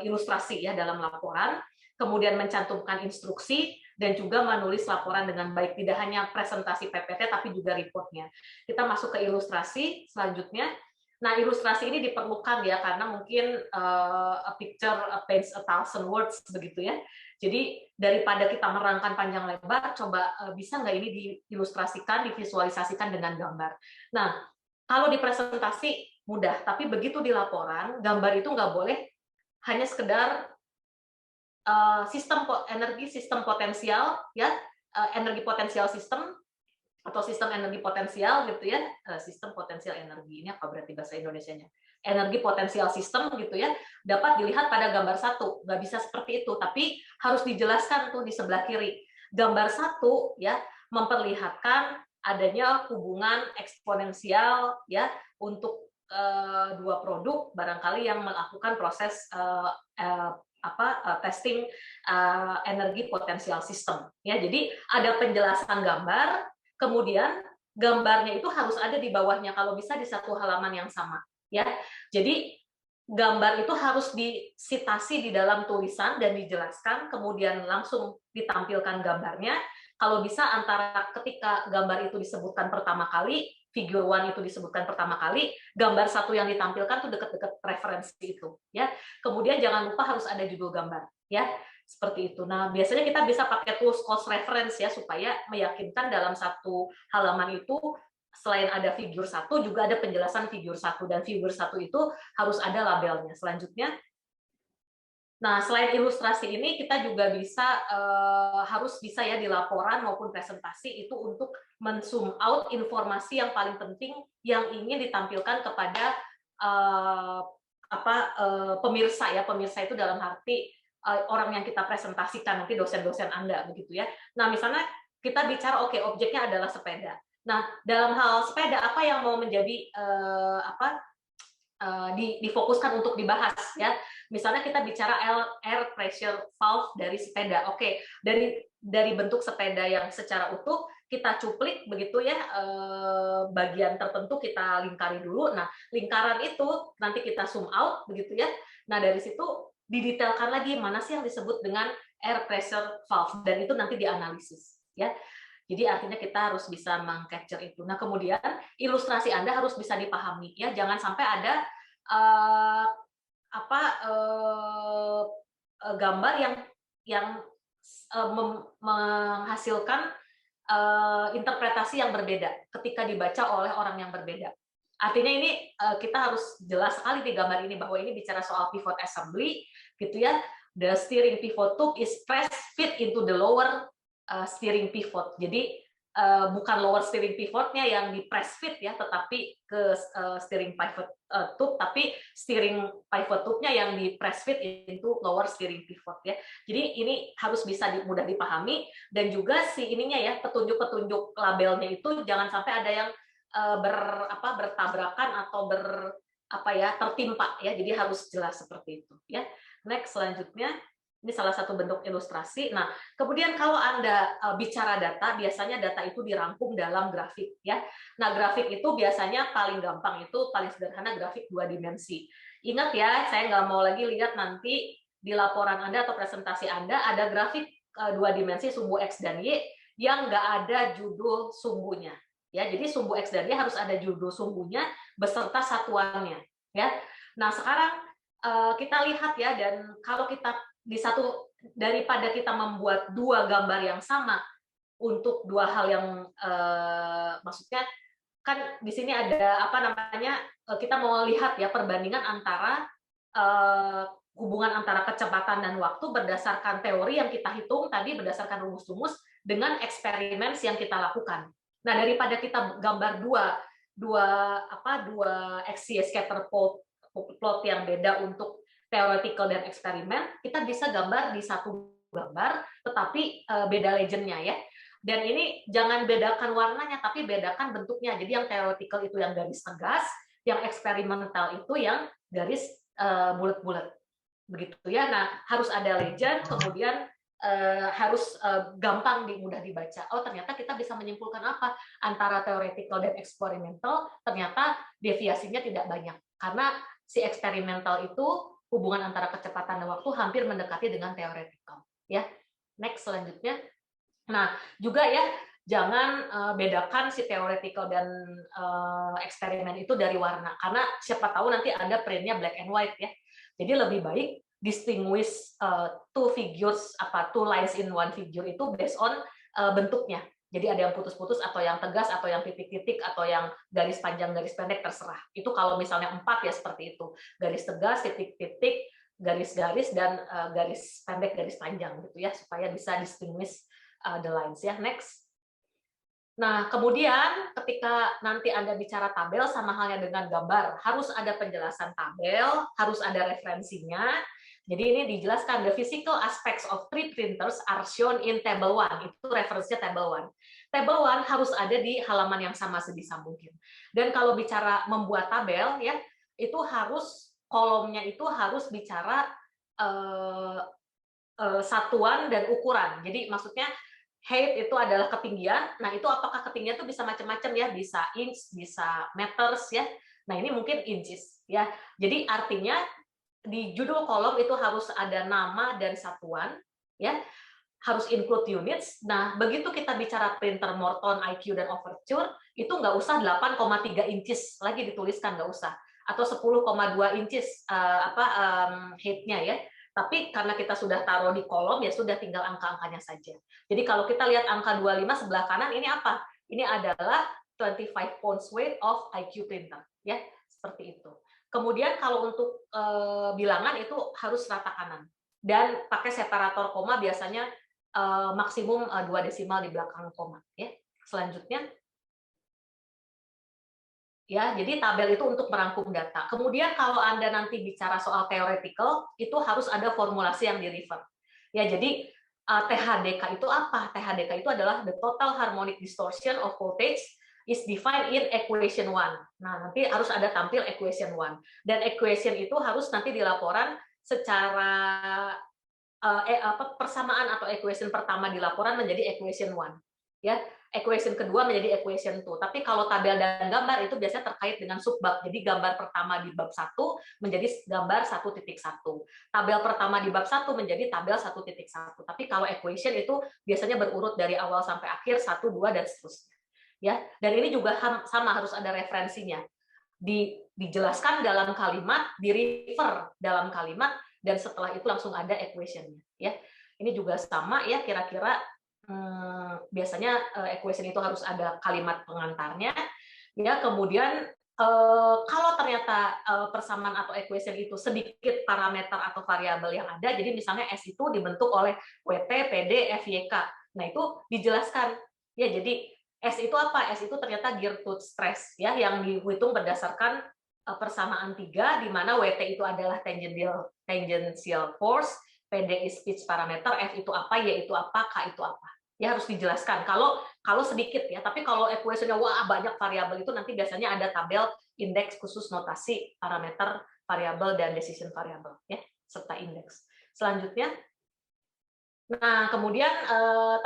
ilustrasi ya dalam laporan, kemudian mencantumkan instruksi dan juga menulis laporan dengan baik, tidak hanya presentasi PPT tapi juga reportnya. Kita masuk ke ilustrasi selanjutnya. Nah, ilustrasi ini diperlukan ya karena mungkin a picture paints 1,000 words begitu ya. Jadi daripada kita merangkan panjang lebar, coba bisa nggak ini diilustrasikan, divisualisasikan dengan gambar. Nah, kalau di presentasi mudah. Tapi begitu di laporan, gambar itu nggak boleh hanya sekedar sistem potensial, ya, energi potensial sistem atau sistem energi potensial gitu ya, sistem potensial energi, ini apa berarti bahasa Indonesianya? Energi potensial sistem gitu ya, dapat dilihat pada gambar satu, nggak bisa seperti itu, tapi harus dijelaskan tuh di sebelah kiri. Gambar satu ya memperlihatkan adanya hubungan eksponensial ya untuk dua produk barangkali yang melakukan proses testing energi potensial sistem ya. Jadi ada penjelasan gambar, kemudian gambarnya itu harus ada di bawahnya, kalau bisa di satu halaman yang sama ya. Jadi gambar itu harus disitasi di dalam tulisan dan dijelaskan, kemudian langsung ditampilkan gambarnya. Kalau bisa antara ketika gambar itu disebutkan pertama kali, figure one itu disebutkan pertama kali, gambar satu yang ditampilkan tuh dekat-dekat referensi itu ya. Kemudian jangan lupa harus ada judul gambar ya, seperti itu. Nah, biasanya kita bisa pakai tools cost reference ya, supaya meyakinkan dalam satu halaman itu selain ada figur satu juga ada penjelasan figur satu, dan figur satu itu harus ada labelnya. Selanjutnya, nah selain ilustrasi ini kita juga bisa harus bisa ya di laporan maupun presentasi itu untuk men-zoom out informasi yang paling penting yang ingin ditampilkan kepada pemirsa ya. Pemirsa itu dalam arti orang yang kita presentasikan, nanti dosen-dosen Anda begitu ya. Nah, misalnya kita bicara oke, objeknya adalah sepeda. Nah, dalam hal sepeda apa yang mau menjadi difokuskan untuk dibahas ya. Misalnya kita bicara air pressure valve dari sepeda. Oke, dari bentuk sepeda yang secara utuh kita cuplik begitu ya, bagian tertentu kita lingkari dulu. Nah, lingkaran itu nanti kita zoom out begitu ya. Nah, dari situ didetailkan lagi mana sih yang disebut dengan air pressure valve, dan itu nanti dianalisis ya. Jadi artinya kita harus bisa meng-capture itu. Nah, kemudian ilustrasi Anda harus bisa dipahami ya, jangan sampai ada gambar yang menghasilkan interpretasi yang berbeda ketika dibaca oleh orang yang berbeda. Artinya ini kita harus jelas sekali di gambar ini bahwa ini bicara soal pivot assembly gitu ya. The steering pivot tube is press fit into the lower steering pivot. Jadi bukan lower steering pivotnya yang di press fit ya, tetapi ke steering pivot tube, tapi steering pivot tube-nya yang di press fit into lower steering pivot ya. Jadi ini harus bisa mudah dipahami, dan juga si ininya ya, petunjuk-petunjuk labelnya itu jangan sampai ada yang bertabrakan atau tertimpa ya. Jadi harus jelas seperti itu ya. Next, selanjutnya. Ini salah satu bentuk ilustrasi. Nah, kemudian kalau Anda bicara data, biasanya data itu dirangkum dalam grafik ya. Nah, grafik itu biasanya paling gampang, itu paling sederhana grafik 2 dimensi. Ingat ya, saya nggak mau lagi lihat nanti di laporan Anda atau presentasi Anda ada grafik 2 dimensi sumbu X dan Y yang nggak ada judul sumbunya. Ya, jadi sumbu X dan Y harus ada judul sumbunya beserta satuannya. Ya. Nah, sekarang kita lihat ya, dan kalau kita daripada kita membuat dua gambar yang sama untuk dua hal yang maksudnya kan di sini ada kita mau lihat ya perbandingan antara hubungan antara kecepatan dan waktu berdasarkan teori yang kita hitung tadi berdasarkan rumus-rumus dengan eksperimen yang kita lakukan. Nah, daripada kita gambar dua axial scatter plot yang beda untuk theoretical dan eksperimen, kita bisa gambar di satu gambar, tetapi beda legendnya ya. Dan ini jangan bedakan warnanya, tapi bedakan bentuknya. Jadi yang theoretical itu yang garis tegas, yang eksperimental itu yang garis bulat-bulat. Begitu ya. Nah, harus ada legend, kemudian harus gampang mudah dibaca. Oh, ternyata kita bisa menyimpulkan apa? Antara theoretical dan eksperimental, ternyata deviasinya tidak banyak. Karena si eksperimental itu hubungan antara kecepatan dan waktu hampir mendekati dengan teoretikal ya. Next, selanjutnya. Nah, juga ya jangan bedakan si teoretikal dan eksperimen itu dari warna, karena siapa tahu nanti Anda printnya black and white ya. Jadi lebih baik distinguish two lines in one figure itu based on bentuknya. Jadi ada yang putus-putus atau yang tegas atau yang titik-titik atau yang garis panjang garis pendek terserah. Itu kalau misalnya 4 ya seperti itu. Garis tegas, titik-titik, garis-garis dan garis pendek garis panjang gitu ya supaya bisa distinguish the lines ya. Next. Nah, kemudian ketika nanti Anda bicara tabel sama halnya dengan gambar, harus ada penjelasan tabel, harus ada referensinya. Jadi ini dijelaskan, the physical aspects of three printers are shown in table 1. Itu referensinya table 1. Table 1 harus ada di halaman yang sama sebisa mungkin. Dan kalau bicara membuat tabel, ya itu harus kolomnya itu harus bicara satuan dan ukuran. Jadi maksudnya height itu adalah ketinggian. Nah, itu apakah ketinggian itu bisa macam-macam ya, bisa inch, bisa meters ya. Nah, ini mungkin inches ya. Jadi artinya di judul kolom itu harus ada nama dan satuan ya. Harus include units. Nah, begitu kita bicara printer Morton, IQ dan Overture, itu nggak usah 8,3 inches lagi dituliskan, nggak usah. Atau 10,2 inches height-nya ya. Tapi karena kita sudah taruh di kolom, ya sudah tinggal angka-angkanya saja. Jadi kalau kita lihat angka 25 sebelah kanan, ini apa? Ini adalah 25 pounds weight of IQ printer. Ya, seperti itu. Kemudian kalau untuk bilangan itu harus rata kanan. Dan pakai separator koma biasanya maksimum 2 desimal di belakang koma. Ya. Selanjutnya, ya, jadi tabel itu untuk merangkum data. Kemudian kalau Anda nanti bicara soal theoretical, itu harus ada formulasi yang di-refer. Ya, jadi THDK itu apa? THDK itu adalah the total harmonic distortion of voltage is defined in equation 1. Nah, nanti harus ada tampil equation 1. Dan equation itu harus nanti di laporan secara persamaan atau equation pertama di laporan menjadi equation 1. Ya, equation kedua menjadi equation 2. Tapi kalau tabel dan gambar itu biasanya terkait dengan subbab. Jadi gambar pertama di bab 1 menjadi gambar 1.1. Tabel pertama di bab 1 menjadi tabel 1.1. Tapi kalau equation itu biasanya berurut dari awal sampai akhir 1, 2 dan seterusnya. Ya, dan ini juga sama harus ada referensinya. Dijelaskan dalam kalimat, di-refer dalam kalimat, dan setelah itu langsung ada equation-nya. Ya, ini juga sama ya kira-kira. Biasanya equation itu harus ada kalimat pengantarnya ya. Kemudian kalau ternyata persamaan atau equation itu sedikit parameter atau variabel yang ada, jadi misalnya S itu dibentuk oleh WT, PD, FYK. Nah, itu dijelaskan ya. Jadi S itu apa? S itu ternyata gear tooth stress ya, yang dihitung berdasarkan persamaan 3, di mana WT itu adalah tangential force, PD is pitch parameter, F itu apa, Y itu apa, K itu apa. Ya harus dijelaskan. Kalau sedikit ya, tapi kalau equation-nya wah banyak variabel itu nanti biasanya ada tabel indeks khusus notasi parameter, variabel dan decision variabel ya, serta indeks. Selanjutnya, nah kemudian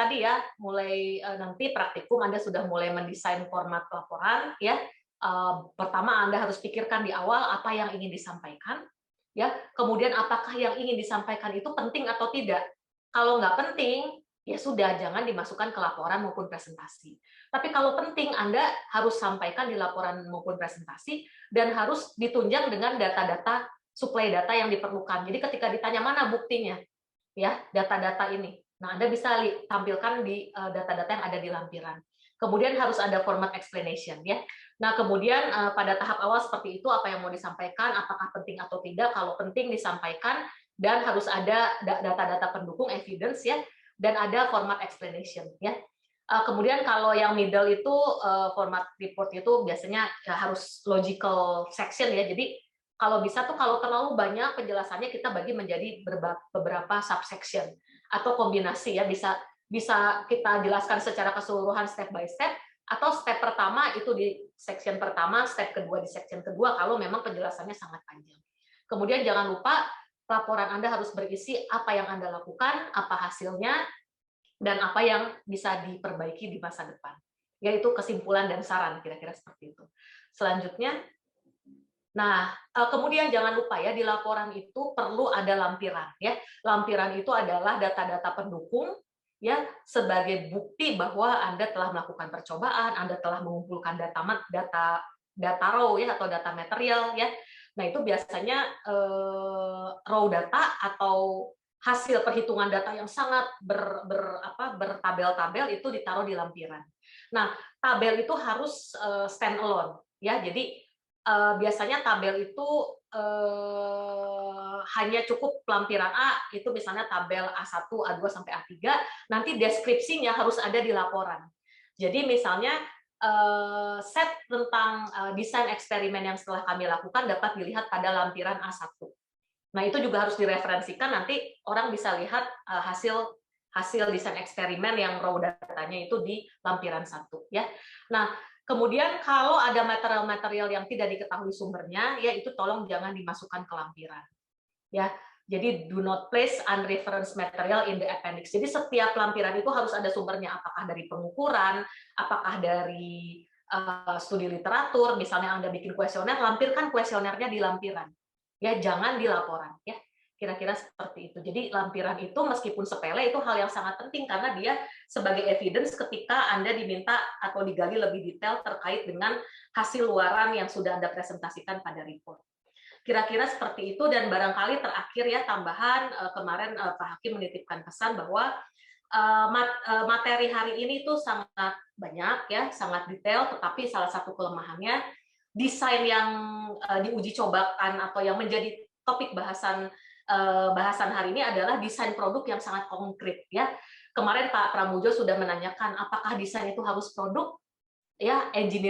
tadi ya mulai nanti praktikum Anda sudah mulai mendesain format laporan ya. Pertama Anda harus pikirkan di awal apa yang ingin disampaikan ya. Kemudian apakah yang ingin disampaikan itu penting atau tidak. Kalau nggak penting, ya sudah, jangan dimasukkan ke laporan maupun presentasi. Tapi kalau penting, Anda harus sampaikan di laporan maupun presentasi, dan harus ditunjang dengan data-data, suplai data yang diperlukan. Jadi ketika ditanya mana buktinya, ya data-data ini. Nah, Anda bisa tampilkan di data-data yang ada di lampiran. Kemudian harus ada format explanation, ya. Nah, kemudian pada tahap awal seperti itu, apa yang mau disampaikan, apakah penting atau tidak, kalau penting disampaikan, dan harus ada data-data pendukung, evidence, ya, dan ada format explanation ya. Kemudian kalau yang middle itu format report itu biasanya harus logical section ya. Jadi kalau bisa tuh kalau terlalu banyak penjelasannya kita bagi menjadi beberapa subsection atau kombinasi ya. Bisa kita jelaskan secara keseluruhan step by step, atau step pertama itu di section pertama, step kedua di section kedua kalau memang penjelasannya sangat panjang. Kemudian jangan lupa laporan Anda harus berisi apa yang Anda lakukan, apa hasilnya, dan apa yang bisa diperbaiki di masa depan. Yaitu kesimpulan dan saran, kira-kira seperti itu. Selanjutnya, nah kemudian jangan lupa ya, di laporan itu perlu ada lampiran. Ya, lampiran itu adalah data-data pendukung ya, sebagai bukti bahwa Anda telah melakukan percobaan, Anda telah mengumpulkan data raw ya, atau data material ya. Nah, itu biasanya raw data atau hasil perhitungan data yang sangat bertabel-tabel itu ditaruh di lampiran. Nah, tabel itu harus stand alone, ya. Jadi biasanya tabel itu hanya cukup lampiran A, itu misalnya tabel A1, A2 sampai A3, nanti deskripsinya harus ada di laporan. Jadi misalnya set tentang desain eksperimen yang setelah kami lakukan dapat dilihat pada lampiran A1. Nah, itu juga harus direferensikan, nanti orang bisa lihat hasil desain eksperimen yang raw datanya itu di lampiran 1, ya. Nah, kemudian kalau ada material-material yang tidak diketahui sumbernya, ya itu tolong jangan dimasukkan ke lampiran. Ya, jadi do not place unreferenced material in the appendix. Jadi setiap lampiran itu harus ada sumbernya, apakah dari pengukuran, apakah dari studi literatur, misalnya Anda bikin kuesioner, lampirkan kuesionernya di lampiran. Ya, jangan di laporan, ya. Kira-kira seperti itu. Jadi lampiran itu meskipun sepele itu hal yang sangat penting karena dia sebagai evidence ketika Anda diminta atau digali lebih detail terkait dengan hasil luaran yang sudah Anda presentasikan pada report. Kira-kira seperti itu, dan barangkali terakhir ya tambahan, kemarin Pak Hakim menitipkan pesan bahwa materi hari ini itu sangat banyak ya, sangat detail, tetapi salah satu kelemahannya desain yang diuji cobakan atau yang menjadi topik bahasan hari ini adalah desain produk yang sangat konkret ya. Kemarin Pak Pramujo sudah menanyakan apakah desain itu harus produk, ya, desain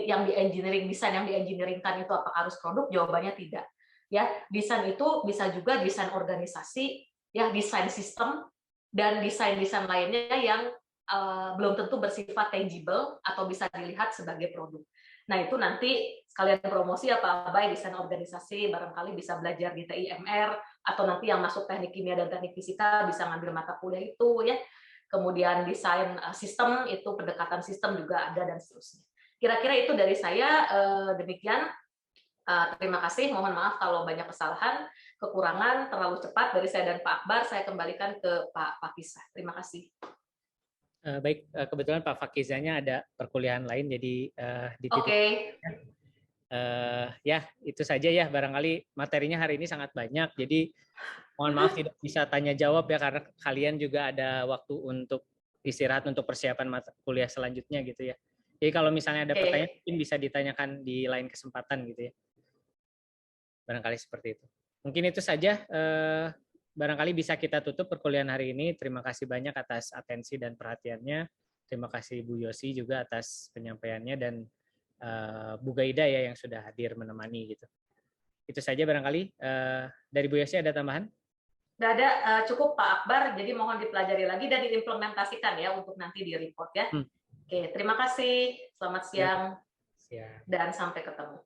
yang di-engineeringkan itu apakah harus produk? Jawabannya tidak. Ya, desain itu bisa juga desain organisasi, ya, desain sistem, dan desain-desain lainnya yang belum tentu bersifat tangible atau bisa dilihat sebagai produk. Nah, itu nanti sekalian promosi ya Pak Abai, desain organisasi barangkali bisa belajar di TIMR, atau nanti yang masuk teknik kimia dan teknik fisika bisa ngambil mata kuliah itu ya. Kemudian desain sistem itu pendekatan sistem juga ada dan seterusnya. Kira-kira itu dari saya, demikian. Terima kasih, mohon maaf kalau banyak kesalahan, kekurangan, terlalu cepat dari saya dan Pak Akbar. Saya kembalikan ke Pak Fakizah. Terima kasih. Baik, kebetulan Pak Fakizahnya ada perkuliahan lain, jadi dititip. Oke. Ya, itu saja ya. Barangkali materinya hari ini sangat banyak, jadi mohon maaf tidak bisa tanya jawab ya, karena kalian juga ada waktu untuk istirahat untuk persiapan kuliah selanjutnya gitu ya. Jadi kalau misalnya ada pertanyaan mungkin bisa ditanyakan di lain kesempatan gitu ya. Barangkali seperti itu. Mungkin itu saja. Barangkali bisa kita tutup perkuliahan hari ini. Terima kasih banyak atas atensi dan perhatiannya. Terima kasih Bu Yosi juga atas penyampaiannya, dan Bu Gaida ya yang sudah hadir menemani gitu. Itu saja barangkali. Dari Bu Yosi ada tambahan? Nggak ada, cukup Pak Akbar. Jadi mohon dipelajari lagi dan diimplementasikan ya untuk nanti di report ya. Oke, terima kasih. Selamat siang. Dan sampai ketemu.